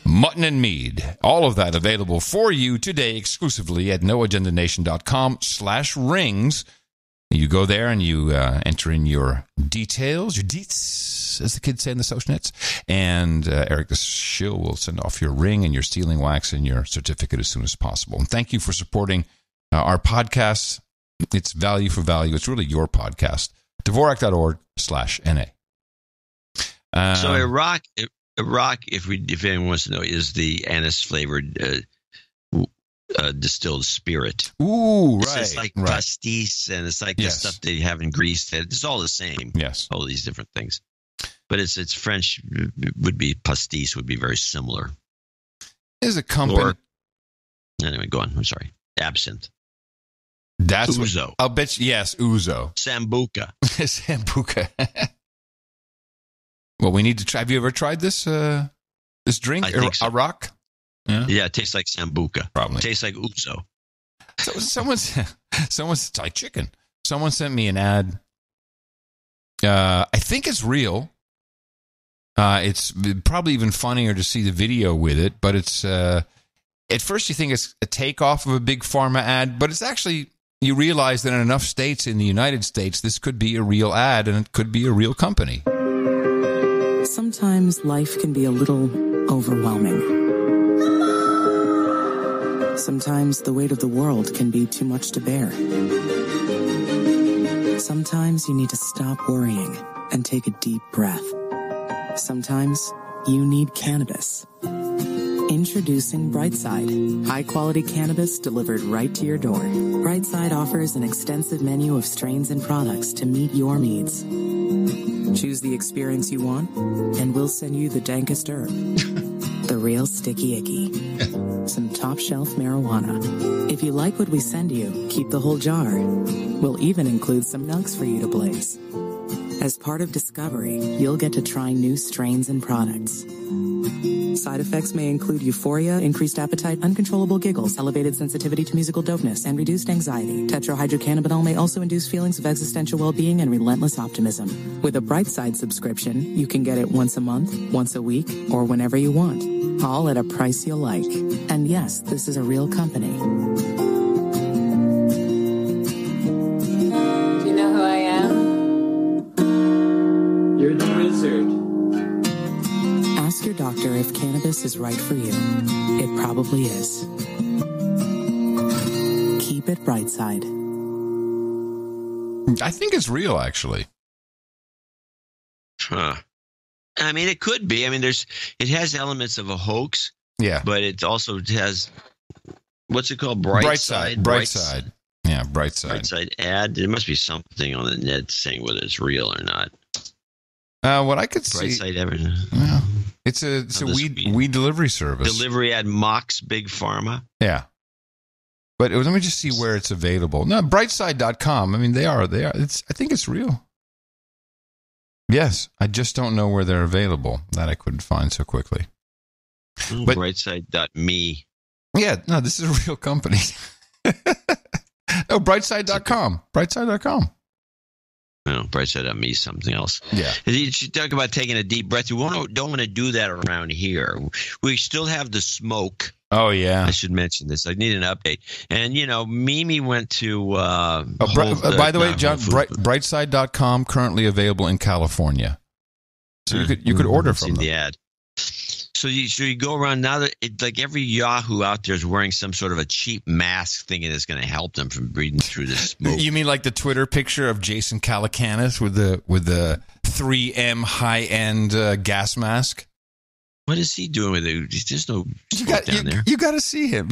S2: mutton and mead. All of that available for you today exclusively at noagendanation.com/rings. You go there and you enter in your details, your deets, as the kids say in the social nets, and Eric the Shill will send off your ring and your sealing wax and your certificate as soon as possible. And thank you for supporting our podcast. It's value for value. It's really your podcast. Dvorak.org/NA.
S3: So Iraq, if anyone wants to know, is the anise-flavored distilled spirit.
S2: Ooh, right.
S3: It's like pastis, and it's like the stuff they have in Greece. It's all the same.
S2: Yes.
S3: All these different things. But it's French would be pastis would be very similar.
S2: There's a company.
S3: Anyway, go on. I'm sorry. Absinthe.
S2: That's
S3: Ouzo.
S2: I'll bet you. Yes, Ouzo.
S3: Sambuca.
S2: Sambuca. Well, we need to try. Have you ever tried this drink?
S3: I think so.
S2: Iraq?
S3: Yeah, it tastes like Sambuca.
S2: Probably.
S3: It tastes like Ouzo.
S2: So someone's like chicken. Someone sent me an ad. I think it's real. It's probably even funnier to see the video with it, but it's at first you think it's a takeoff of a big pharma ad, but it's actually, you realize that in enough states in the United States, this could be a real ad and it could be a real company.
S6: Sometimes life can be a little overwhelming. Sometimes the weight of the world can be too much to bear. Sometimes you need to stop worrying and take a deep breath. Sometimes you need cannabis. Introducing Brightside, high-quality cannabis delivered right to your door. Brightside offers an extensive menu of strains and products to meet your needs. Choose the experience you want, and we'll send you the dankest herb. The real sticky icky. Some top-shelf marijuana. If you like what we send you, keep the whole jar. We'll even include some nugs for you to blaze. As part of Discovery, you'll get to try new strains and products. Side effects may include euphoria, increased appetite, uncontrollable giggles, elevated sensitivity to musical dopeness, and reduced anxiety. Tetrahydrocannabinol may also induce feelings of existential well-being and relentless optimism. With a Brightside subscription, you can get it once a month, once a week, or whenever you want. All at a price you'll like. And yes, this is a real company.
S10: Do you know who I am? You're the wizard.
S6: Ask your doctor if cannabis is right for you. It probably is. Keep it Brightside.
S2: I think it's real, actually.
S3: Huh. I mean, it could be. I mean, it has elements of a hoax.
S2: Yeah.
S3: But it also has, what's it called? Brightside.
S2: Brightside. Yeah, Brightside.
S3: Brightside ad. There must be something on the net saying whether it's real or not.
S2: What I could see.
S3: Brightside everything.
S2: Yeah. It's a weed delivery service.
S3: Delivery ad mocks Big Pharma.
S2: Yeah. But let me just see where it's available. No, brightside.com. I mean, they are. I think it's real. Yes, I just don't know where they're available. That I couldn't find so quickly.
S3: But brightside.me.
S2: Yeah, no, this is a real company. No, brightside.com. Brightside.com.
S3: Brightside.me is something else.
S2: Yeah.
S3: You should talk about taking a deep breath. We don't want to do that around here. We still have the smoke.
S2: Oh, yeah.
S3: I should mention this. I need an update. And, Mimi went to...
S2: by the way, John, Brightside.com currently available in California. So you could order from them.
S3: The ad. So you go around now that like every Yahoo out there is wearing some sort of a cheap mask thinking it's going to help them from breathing through the smoke.
S2: You mean like the Twitter picture of Jason Calacanis with the 3M high-end gas mask?
S3: What is he doing with it? There's no smoke down there.
S2: You got to see him.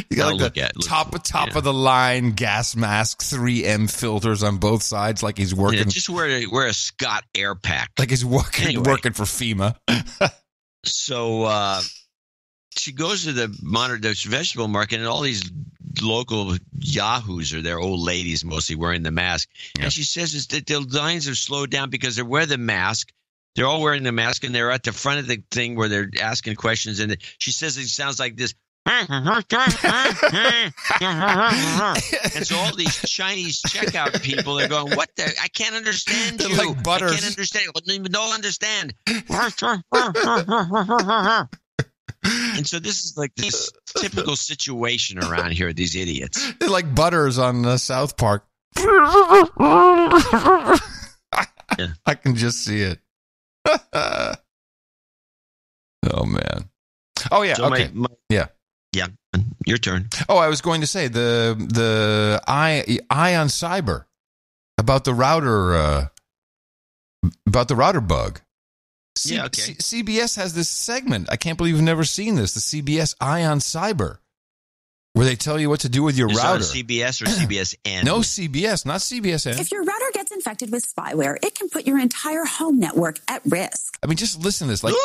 S2: You got like the top of the line gas mask, 3M filters on both sides, like he's working.
S3: Yeah, just wear a Scott Air Pack,
S2: like he's working for FEMA.
S3: So she goes to the vegetable market, and all these local yahoos are there, old ladies mostly wearing the mask. Yeah. And she says that the lines are slowed down because they wear the mask. They're all wearing the mask, and they're at the front of the thing where they're asking questions. And she says it sounds like this. And so all these Chinese checkout people are going, what the? I can't understand you.
S2: Like butters.
S3: I can't understand. Don't understand. And so this is like this typical situation around here, these idiots.
S2: They're like butters on South Park.
S3: Yeah.
S2: I can just see it. Oh, man. Oh, yeah.
S3: So
S2: okay.
S3: Yeah. Your turn.
S2: Oh, I was going to say the eye on cyber about the router bug.
S3: Okay.
S2: CBS has this segment. I can't believe you've never seen this. The CBS Eye on Cyber, where they tell you what to do with your router.
S3: Is it on CBS or CBSN?
S2: No, CBS, not CBSN.
S4: If your router gets infected with spyware, it can put your entire home network at risk.
S2: I mean, just listen to this. Like,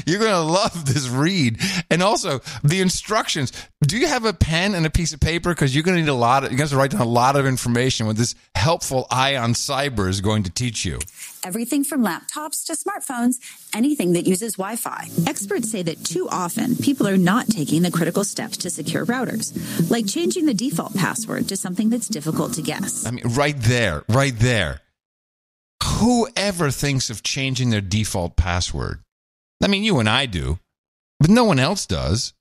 S2: you're going to love this read. And also, the instructions. Do you have a pen and a piece of paper? Because you're going to need you're going to have to write down a lot of information what this helpful Eye on Cyber is going to teach you.
S4: Everything from laptops to smartphones, anything that uses Wi-Fi. Experts say that too often, people are not taking the critical steps to secure routers, like changing the default password to something that's difficult to guess.
S2: I mean, right there. Whoever thinks of changing their default password? I mean, you and I do, but no one else does.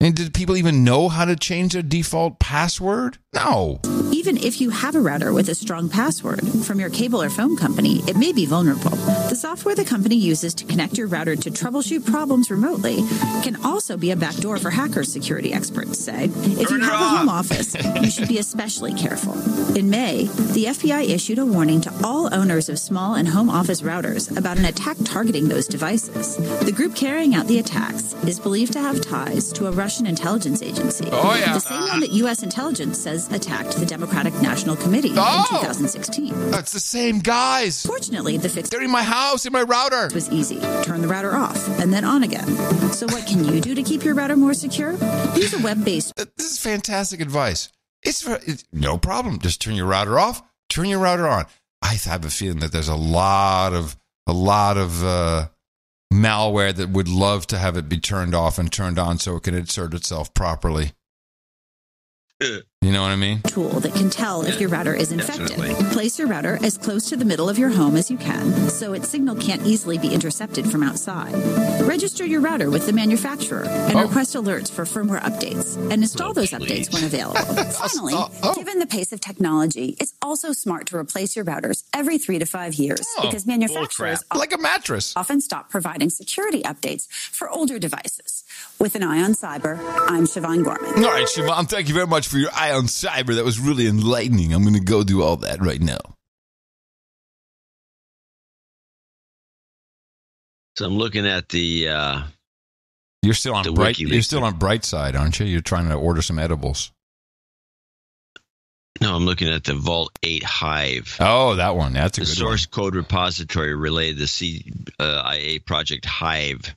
S2: And did people even know how to change their default password? No.
S4: Even if you have a router with a strong password from your cable or phone company, it may be vulnerable. The software the company uses to connect your router to troubleshoot problems remotely can also be a backdoor for hackers, security experts say. If you have a home office, you should be especially careful. In May, the FBI issued a warning to all owners of small and home office routers about an attack targeting those devices. The group carrying out the attacks is believed to have ties to a Russian intelligence agency.
S2: Oh, yeah.
S4: The same one that U.S. intelligence says attacked the Democratic National Committee in 2016.
S2: That's the same guys.
S4: Fortunately, the fix...
S2: They're in my house, in my router.
S4: ...was easy. Turn the router off and then on again. So what can you do to keep your router more secure? Use a web-based...
S2: This is fantastic advice. It's no problem. Just turn your router off, turn your router on. I have a feeling that there's a lot of malware that would love to have it be turned off and turned on so it can insert itself properly. You know what I mean?
S4: Tool that can tell if your router is infected. Definitely. Place your router as close to the middle of your home as you can, so its signal can't easily be intercepted from outside. Register your router with the manufacturer and request alerts for firmware updates, and install those updates when available. Finally, given the pace of technology, it's also smart to replace your routers every 3 to 5 years because manufacturers
S2: like a mattress
S4: often stop providing security updates for older devices. With an eye on cyber, I'm Siobhan Gorman.
S2: All right, Siobhan, thank you very much for your eye on cyber. That was really enlightening. I'm going to go do all that right now.
S3: So I'm looking at the.
S2: You're still on Brightside, aren't you? You're trying to order some edibles.
S3: No, I'm looking at the Vault 8 Hive.
S2: Oh, that one. That's a good one.
S3: The source code repository related to CIA Project Hive.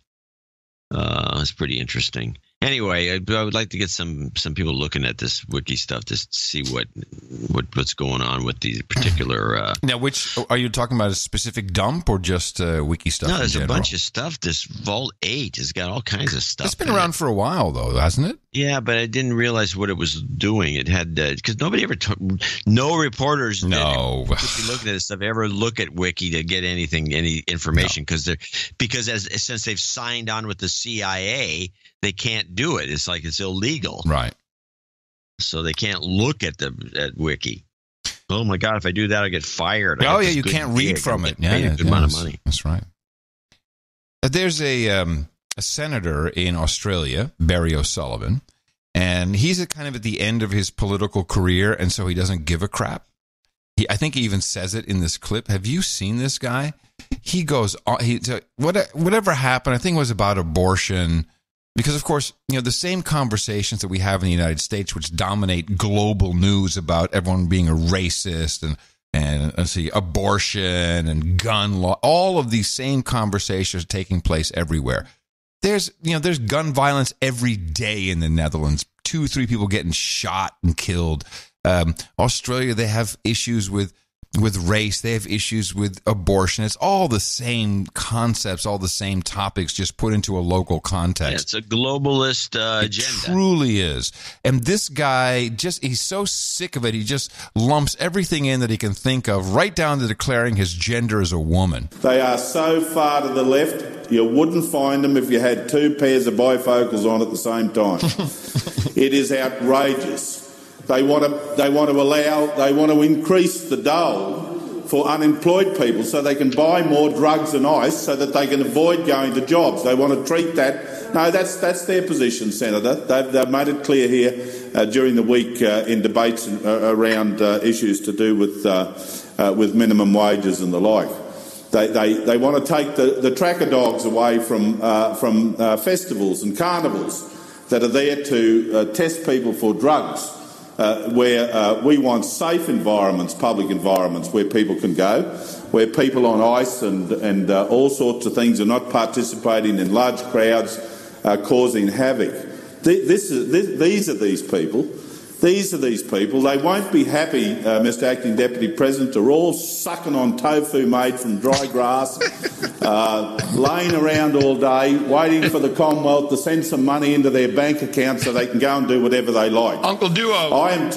S3: It's pretty interesting. Anyway, I would like to get some people looking at this wiki stuff to see what's going on with these particular.
S2: Now, which are you talking about? A specific dump or just wiki stuff?
S3: No, there's a bunch of stuff. This Vault 8 has got all kinds of stuff.
S2: It's been around for a while, though, hasn't it?
S3: Yeah, but I didn't realize what it was doing. It had because nobody ever no reporters would be looking at this stuff ever look at wiki to get any information because since they've signed on with the CIA. They can't do it. It's like it's illegal.
S2: Right.
S3: So they can't look at wiki. Oh, my God. If I do that, I'll get fired.
S2: You can't read from it.
S3: Yeah, a good amount of money.
S2: That's right. There's a senator in Australia, Barry O'Sullivan, and he's kind of at the end of his political career, and so he doesn't give a crap. I think he even says it in this clip. Have you seen this guy? He goes, whatever happened, I think it was about abortion. Because, of course, the same conversations that we have in the United States, which dominate global news about everyone being a racist and let's see, abortion and gun law, all of these same conversations are taking place everywhere. There's gun violence every day in the Netherlands. 2-3 people getting shot and killed. Australia, they have issues with race, they have issues with abortion. It's all the same concepts, all the same topics, just put into a local context.
S3: Yeah, it's a globalist agenda.
S2: It truly is. And this guy, he's so sick of it, he just lumps everything in that he can think of, right down to declaring his gender as a woman.
S5: They are so far to the left, you wouldn't find them if you had 2 pairs of bifocals on at the same time. It is outrageous. They want to increase the dole for unemployed people so they can buy more drugs and ice so that they can avoid going to jobs. They want to treat that. No, that's their position, Senator. They've made it clear here during the week in debates around issues to do with minimum wages and the like. They want to take the tracker dogs away from festivals and carnivals that are there to test people for drugs. Where we want safe environments, public environments, where people can go, where people on ice and all sorts of things are not participating in large crowds, causing havoc. These are these people. These are these people. They won't be happy, Mr. Acting Deputy President. They're all sucking on tofu made from dry grass, laying around all day, waiting for the Commonwealth to send some money into their bank account so they can go and do whatever they like.
S2: Uncle Duo.
S5: I am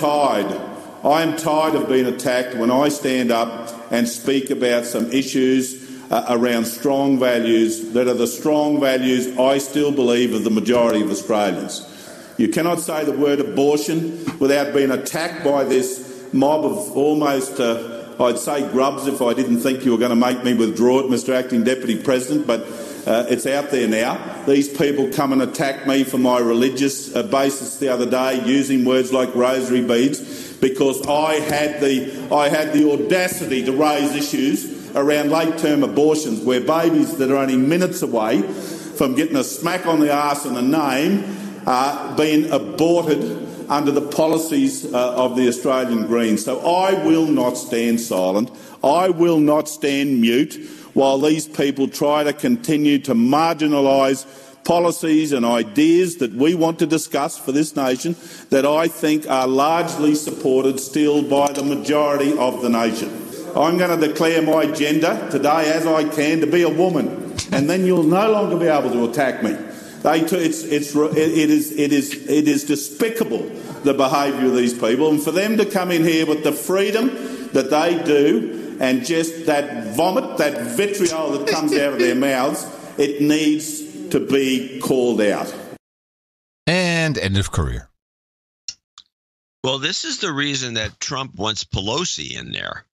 S5: tired of being attacked when I stand up and speak about some issues around strong values that are the strong values I still believe of the majority of Australians. You cannot say the word abortion without being attacked by this mob of almost, I'd say grubs if I didn't think you were going to make me withdraw it, Mr. Acting Deputy President, but it's out there now. These people come and attack me for my religious basis the other day using words like rosary beads because I had the audacity to raise issues around late-term abortions where babies that are only minutes away from getting a smack on the arse and a name being aborted under the policies of the Australian Greens. So I will not stand silent. I will not stand mute while these people try to continue to marginalise policies and ideas that we want to discuss for this nation that I think are largely supported still by the majority of the nation. I'm going to declare my gender today as I can to be a woman, and then you'll no longer be able to attack me. It is despicable, the behaviour of these people, and for them to come in here with the freedom that they do and just that vomit, that vitriol that comes out of their mouths, it needs to be called out.
S2: And end of career.
S3: Well, this is the reason that Trump wants Pelosi in there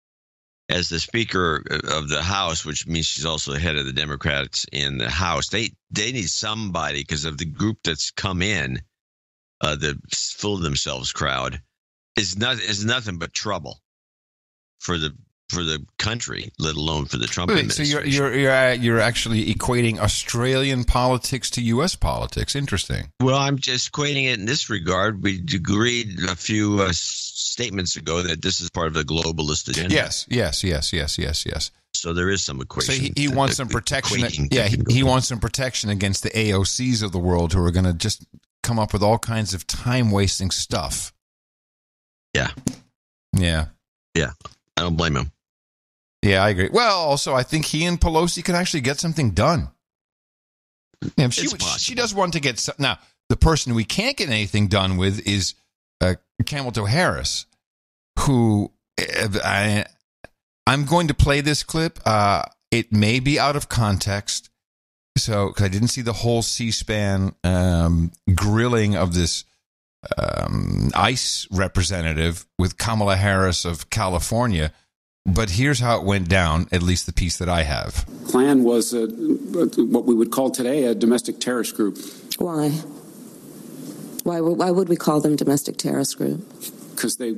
S3: as the Speaker of the House, which means she's also the head of the Democrats in the House. They need somebody because of the group that's come in, the full of themselves crowd, is nothing but trouble for the country, let alone for the Trump administration.
S2: So you're actually equating Australian politics to U.S. politics. Interesting.
S3: Well, I'm just equating it in this regard. We agreed a few statements ago that this is part of the globalist agenda.
S2: Yes.
S3: So there is some equation.
S2: So he wants some protection. He wants some protection against the AOCs of the world who are going to just come up with all kinds of time-wasting stuff.
S3: Yeah.
S2: Yeah.
S3: Yeah. I don't blame him.
S2: Yeah, I agree. Well, also, I think he and Pelosi can actually get something done. Yeah, she does want to get some. Now, the person we can't get anything done with is Kamala Harris, who I'm going to play this clip. It may be out of context, so because I didn't see the whole C-SPAN grilling of this ICE representative with Kamala Harris of California. But here's how it went down, at least the piece that I have.
S8: Klan was what we would call today a domestic terrorist group.
S14: Why? Why would we call them domestic terrorist group?
S8: Because they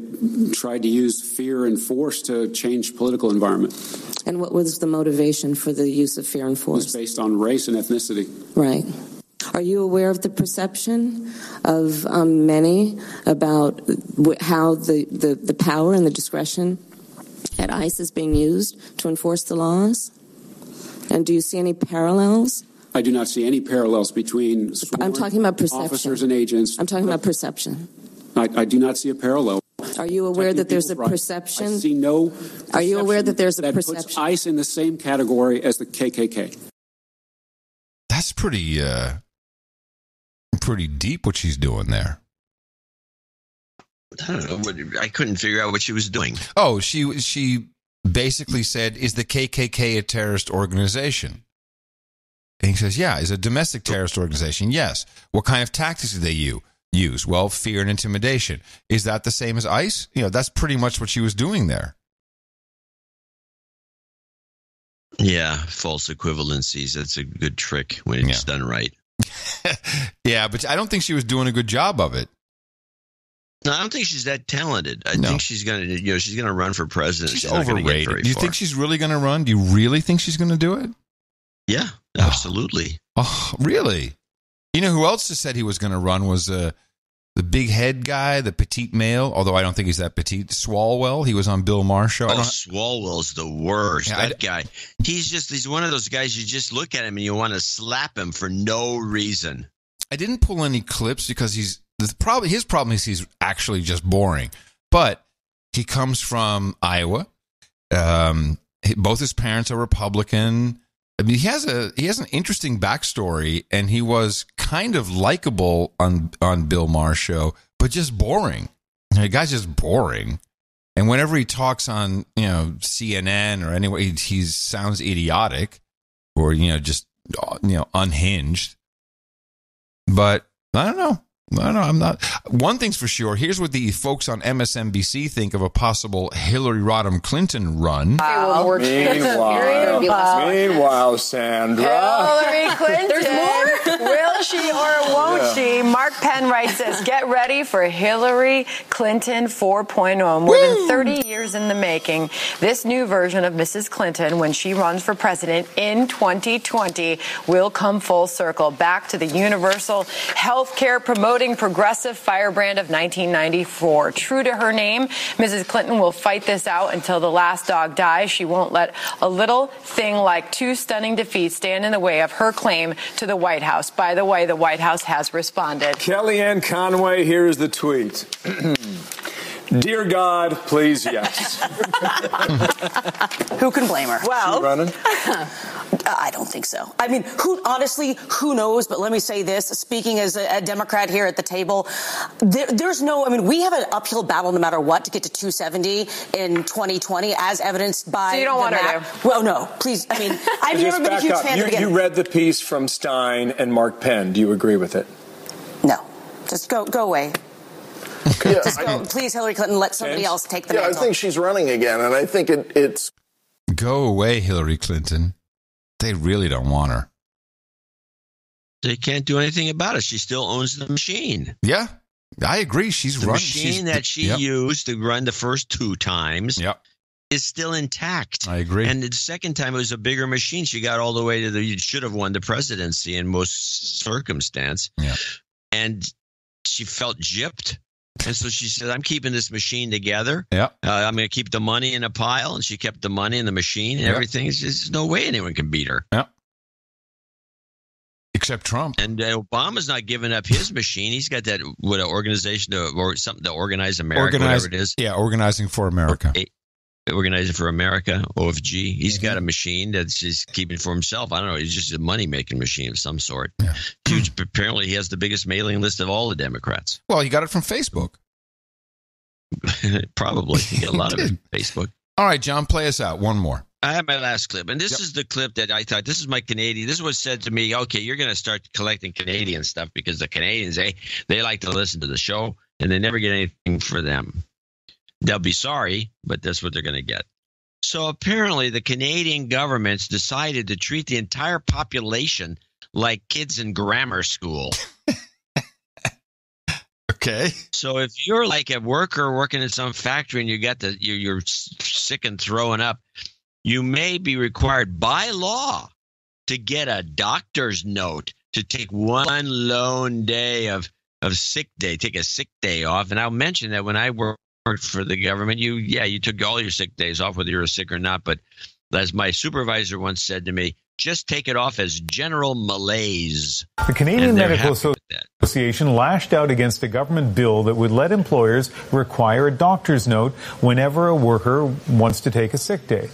S8: tried to use fear and force to change political environment.
S14: And what was the motivation for the use of fear and force?
S8: It was based on race and ethnicity.
S14: Right. Are you aware of the perception of many about how the power and the discretion at ICE is being used to enforce the laws? And do you see any parallels?
S8: I do not see any parallels between
S14: I'm talking about perception.
S8: Officers and agents.
S14: I'm talking about perception.
S8: I do not see a parallel.
S14: Are you aware that there's a perception?
S8: I see no.
S14: Are you aware that there's a perception?
S8: That puts ICE in the same category as the KKK.
S2: That's pretty deep what she's doing there.
S3: I don't know. I couldn't figure out what she was doing.
S2: Oh, she basically said, "Is the KKK a terrorist organization?" And he says, "Yeah, is a domestic terrorist organization." Yes. What kind of tactics do they use? Well, fear and intimidation. Is that the same as ICE? That's pretty much what she was doing there.
S3: Yeah, false equivalencies. That's a good trick when it's done right.
S2: Yeah, but I don't think she was doing a good job of it.
S3: No, I don't think she's that talented. I think she's going to, she's going to run for president.
S2: She's overrated. Do you think she's really going to run? Do you really think she's going to do it?
S3: Yeah, absolutely.
S2: Oh, really? You know who else just said he was going to run was the big head guy, the petite male, although I don't think he's that petite. Swalwell, he was on Bill Maher's show.
S3: Swalwell's the worst. Yeah, that guy. He's one of those guys you just look at him and you want to slap him for no reason.
S2: I didn't pull any clips because his problem is he's actually just boring. But he comes from Iowa. Both his parents are Republican. I mean, he has an interesting backstory, and he was kind of likable on Bill Maher's show, but just boring. The guy's just boring. And whenever he talks on CNN or anyway, he sounds idiotic or just unhinged. But I don't know. I'm not. One thing's for sure. Here's what the folks on MSNBC think of a possible Hillary Rodham Clinton run.
S20: Meanwhile, Sandra.
S24: Hillary Clinton. There's more? Will she or won't she? Mark Penn writes this. Get ready for Hillary Clinton 4.0. More than 30 years in the making. This new version of Mrs. Clinton, when she runs for president in 2020, will come full circle. Back to the universal health care promoting progressive firebrand of 1994. True to her name, Mrs. Clinton will fight this out until the last dog dies. She won't let a little thing like 2 stunning defeats stand in the way of her claim to the White House. By the way, the White House has responded.
S20: Kellyanne Conway, here's the tweet. Dear God, please, yes.
S25: Who can blame her?
S20: Well, running?
S25: I don't think so. I mean, who knows? But let me say this, speaking as a Democrat here at the table, there's no, I mean, we have an uphill battle no matter what to get to 270 in 2020, as evidenced by
S24: so you don't want her to.
S25: Well, no, please. I mean, I've never been a huge fan of
S20: You read the piece from Stein and Mark Penn. Do you agree with it?
S25: No. Just go away.
S20: Okay. Yeah,
S25: just go. Please, Hillary Clinton, let somebody else take the mantle.
S20: I think she's running again, and I think it's...
S2: Go away, Hillary Clinton. They really don't want her.
S3: They can't do anything about it. She still owns the machine.
S2: Yeah, I agree. The
S3: machine that she used to run the first 2 times is still intact.
S2: I agree.
S3: And the second time it was a bigger machine. She got all the way to you should have won the presidency in most circumstance.
S2: Yeah.
S3: And she felt gypped. And so she said, I'm keeping this machine together.
S2: Yeah.
S3: I'm going to keep the money in a pile. And she kept the money in the machine and everything. There's no way anyone can beat her.
S2: Yeah. Except Trump.
S3: And Obama's not giving up his machine. He's got that an organization or something to organize America, whatever it is.
S2: Yeah, Organizing for America.
S3: Organizing for America, OFG. He's got a machine that's just keeping for himself. I don't know. He's just a money-making machine of some sort. Yeah. Huge. Apparently, he has the biggest mailing list of all the Democrats.
S2: Well, he got it from Facebook.
S3: Probably. He got a lot of it from Facebook.
S2: All right, John, play us out. One more.
S3: I have my last clip, and this is the clip that I thought, this is my Canadian. This was said to me, okay, you're going to start collecting Canadian stuff because the Canadians, they like to listen to the show, and they never get anything for them. They'll be sorry, but that's what they're going to get. So apparently the Canadian government's decided to treat the entire population like kids in grammar school.
S2: Okay.
S3: So if you're like a worker working in some factory and you're sick and throwing up, you may be required by law to get a doctor's note to take one lone day of sick day, take a sick day off. And I'll mention that when I worked for the government, you took all your sick days off, whether you were sick or not. But as my supervisor once said to me, just take it off as general malaise.
S1: The Canadian Medical Association lashed out against a government bill that would let employers require a doctor's note whenever a worker wants to take a sick day.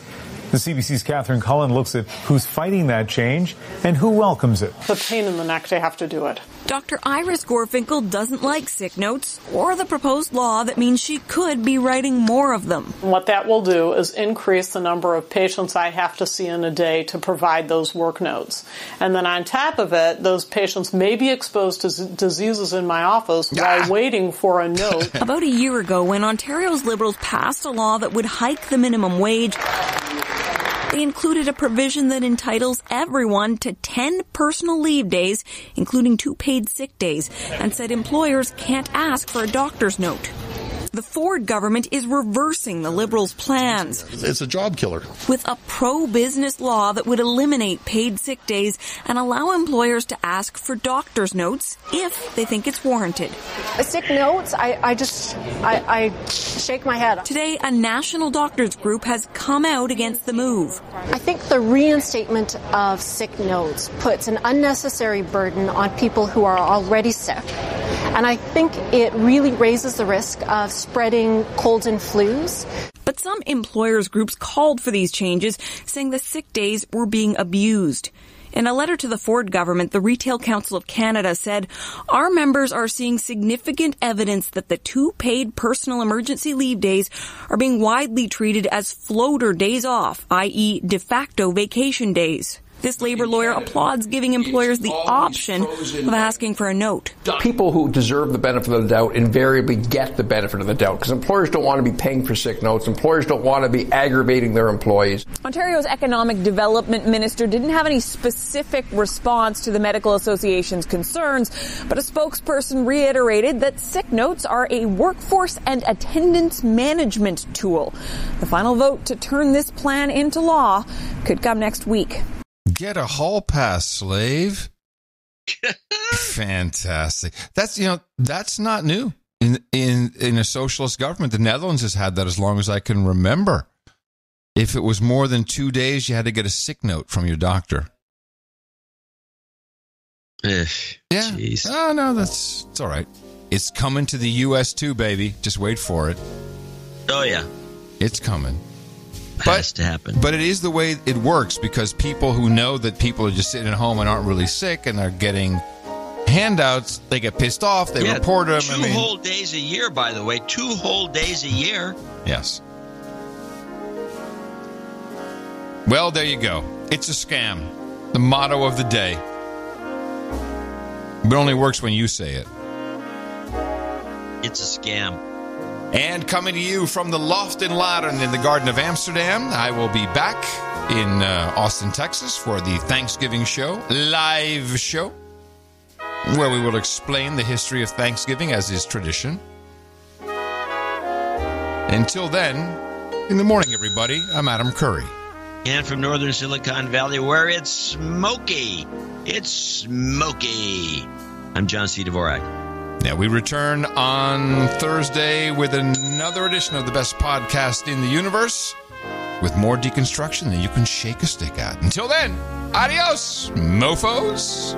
S1: The CBC's Catherine Cullen looks at who's fighting that change and who welcomes it.
S12: The pain in the neck to have to do it.
S13: Dr. Iris Gorfinkel doesn't like sick notes or the proposed law that means she could be writing more of them.
S12: What that will do is increase the number of patients I have to see in a day to provide those work notes. And then on top of it, those patients may be exposed to diseases in my office while waiting for a note.
S13: About a year ago, when Ontario's Liberals passed a law that would hike the minimum wage, they included a provision that entitles everyone to 10 personal leave days, including 2 paid sick days, and said employers can't ask for a doctor's note. The Ford government is reversing the Liberals' plans.
S15: It's a job killer.
S13: With a pro-business law that would eliminate paid sick days and allow employers to ask for doctor's notes if they think it's warranted.
S12: Sick notes, I shake my head.
S13: Today, a national doctors group has come out against the move.
S19: I think the reinstatement of sick notes puts an unnecessary burden on people who are already sick. And I think it really raises the risk of spreading colds and flus.
S13: But some employers groups called for these changes, saying the sick days were being abused. In a letter to the Ford government, the Retail Council of Canada said, our members are seeing significant evidence that the 2 paid personal emergency leave days are being widely treated as floater days off, i.e. de facto vacation days. This labor lawyer applauds giving employers the option of asking for a note.
S26: People who deserve the benefit of the doubt invariably get the benefit of the doubt because employers don't want to be paying for sick notes. Employers don't want to be aggravating their employees.
S13: Ontario's Economic Development Minister didn't have any specific response to the Medical Association's concerns, but a spokesperson reiterated that sick notes are a workforce and attendance management tool. The final vote to turn this plan into law could come next week.
S2: Get a hall pass, slave. Fantastic. That's not new in a socialist government. The Netherlands has had that as long as I can remember. If it was more than 2 days, you had to get a sick note from your doctor.
S3: Yeah.
S2: Jeez. Oh, no, it's all right. It's coming to the U.S. too, baby. Just wait for it.
S3: Oh, yeah.
S2: It's coming.
S3: Has to happen.
S2: But it is the way it works because people who know that people are just sitting at home and aren't really sick and are getting handouts, they get pissed off, they report them.
S3: 2 whole days a year, by the way. 2 whole days a year.
S2: Yes. Well, there you go. It's a scam. The motto of the day. But it only works when you say it.
S3: It's a scam.
S2: And coming to you from the Loft and Ladder in the Garden of Amsterdam, I will be back in Austin, Texas for the Thanksgiving show, live show, where we will explain the history of Thanksgiving as is tradition. Until then, in the morning, everybody, I'm Adam Curry.
S3: And from northern Silicon Valley, where it's smoky. It's smoky. I'm John C. Dvorak.
S2: Now, we return on Thursday with another edition of the best podcast in the universe with more deconstruction than you can shake a stick at. Until then, adios, mofos.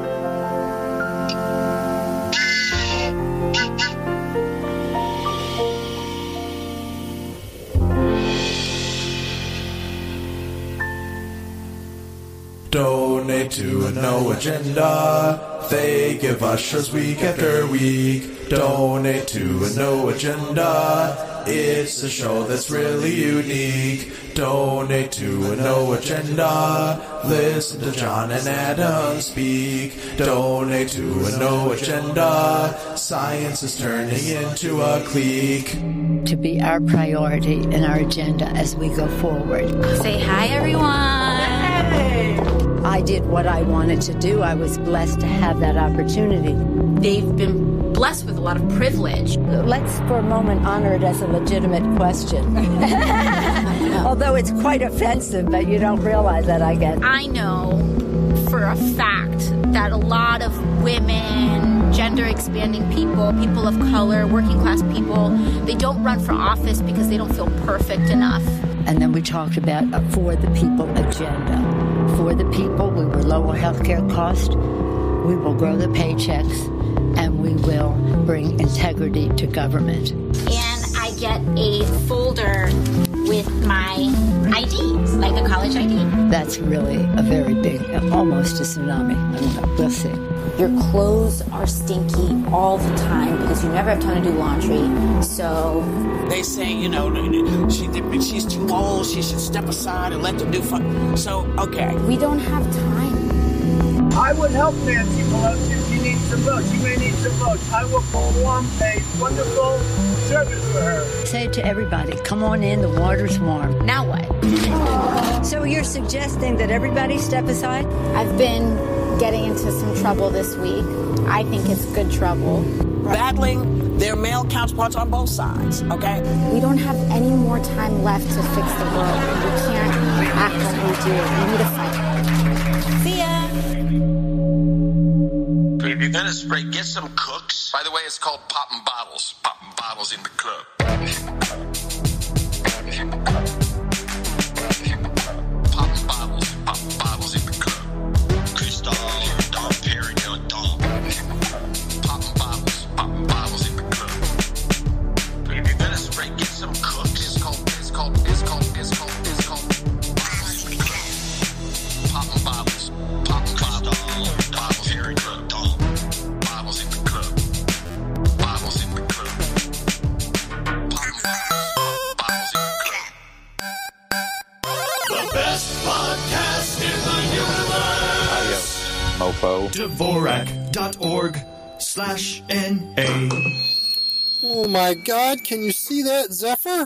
S11: Donate to a No Agenda. They give us shows week after week. Donate to a No Agenda. It's a show that's really unique. Donate to a No Agenda. Listen to John and Adam speak. Donate to a No Agenda. Science is turning into a clique.
S15: To be our priority and our agenda as we go forward.
S17: Say hi, everyone.
S15: Hey. I did what I wanted to do. I was blessed to have that opportunity.
S17: They've been blessed with a lot of privilege.
S15: Let's for a moment honor it as a legitimate question. Although it's quite offensive, but you don't realize that, I guess.
S17: I know for a fact that a lot of women, gender expanding people, people of color, working class people, they don't run for office because they don't feel perfect enough.
S15: And then we talked about a For the People agenda. For the people, we will lower healthcare costs, we will grow the paychecks, and we will bring integrity to government.
S17: And I get a folder with my ID, like a college ID.
S15: That's really a very big, almost a tsunami. I don't know. We'll see.
S17: Your clothes are stinky all the time because you never have time to do laundry. So
S18: they say, you know, she's too old. She should step aside and let them do fun. So, okay.
S17: We don't have time.
S21: I would help Nancy Pelosi if she needs some votes. She may need some votes. I will perform a wonderful service for her.
S15: Say to everybody, come on in, the water's warm.
S17: Now what?
S15: So you're suggesting that everybody step aside?
S17: I've been getting into some trouble this week. I think it's good trouble.
S18: Battling their male counterparts on both sides, okay?
S17: We don't have any more time left to fix the world. We can't act like we do. We need to fight. See ya!
S3: If you're gonna spray, get some cooks.
S2: By the way, it's called popping bottles. Popping bottles in the club. Popping bottles in the club.
S3: Crystal, Dom Perignon, Dom.
S2: Popping bottles in the club.
S3: If you're gonna spray, get some cooks.
S2: It's called bottles in the club. Popping bottles. Popping bottles. Dom Perignon, Dom. Bottles in the club. Bottles in the club. Popping bottles in the club.
S11: The best podcast in the universe.
S2: Adios, mofo.
S11: Dvorak.org/NA.
S22: Oh my God, can you see that, Zephyr?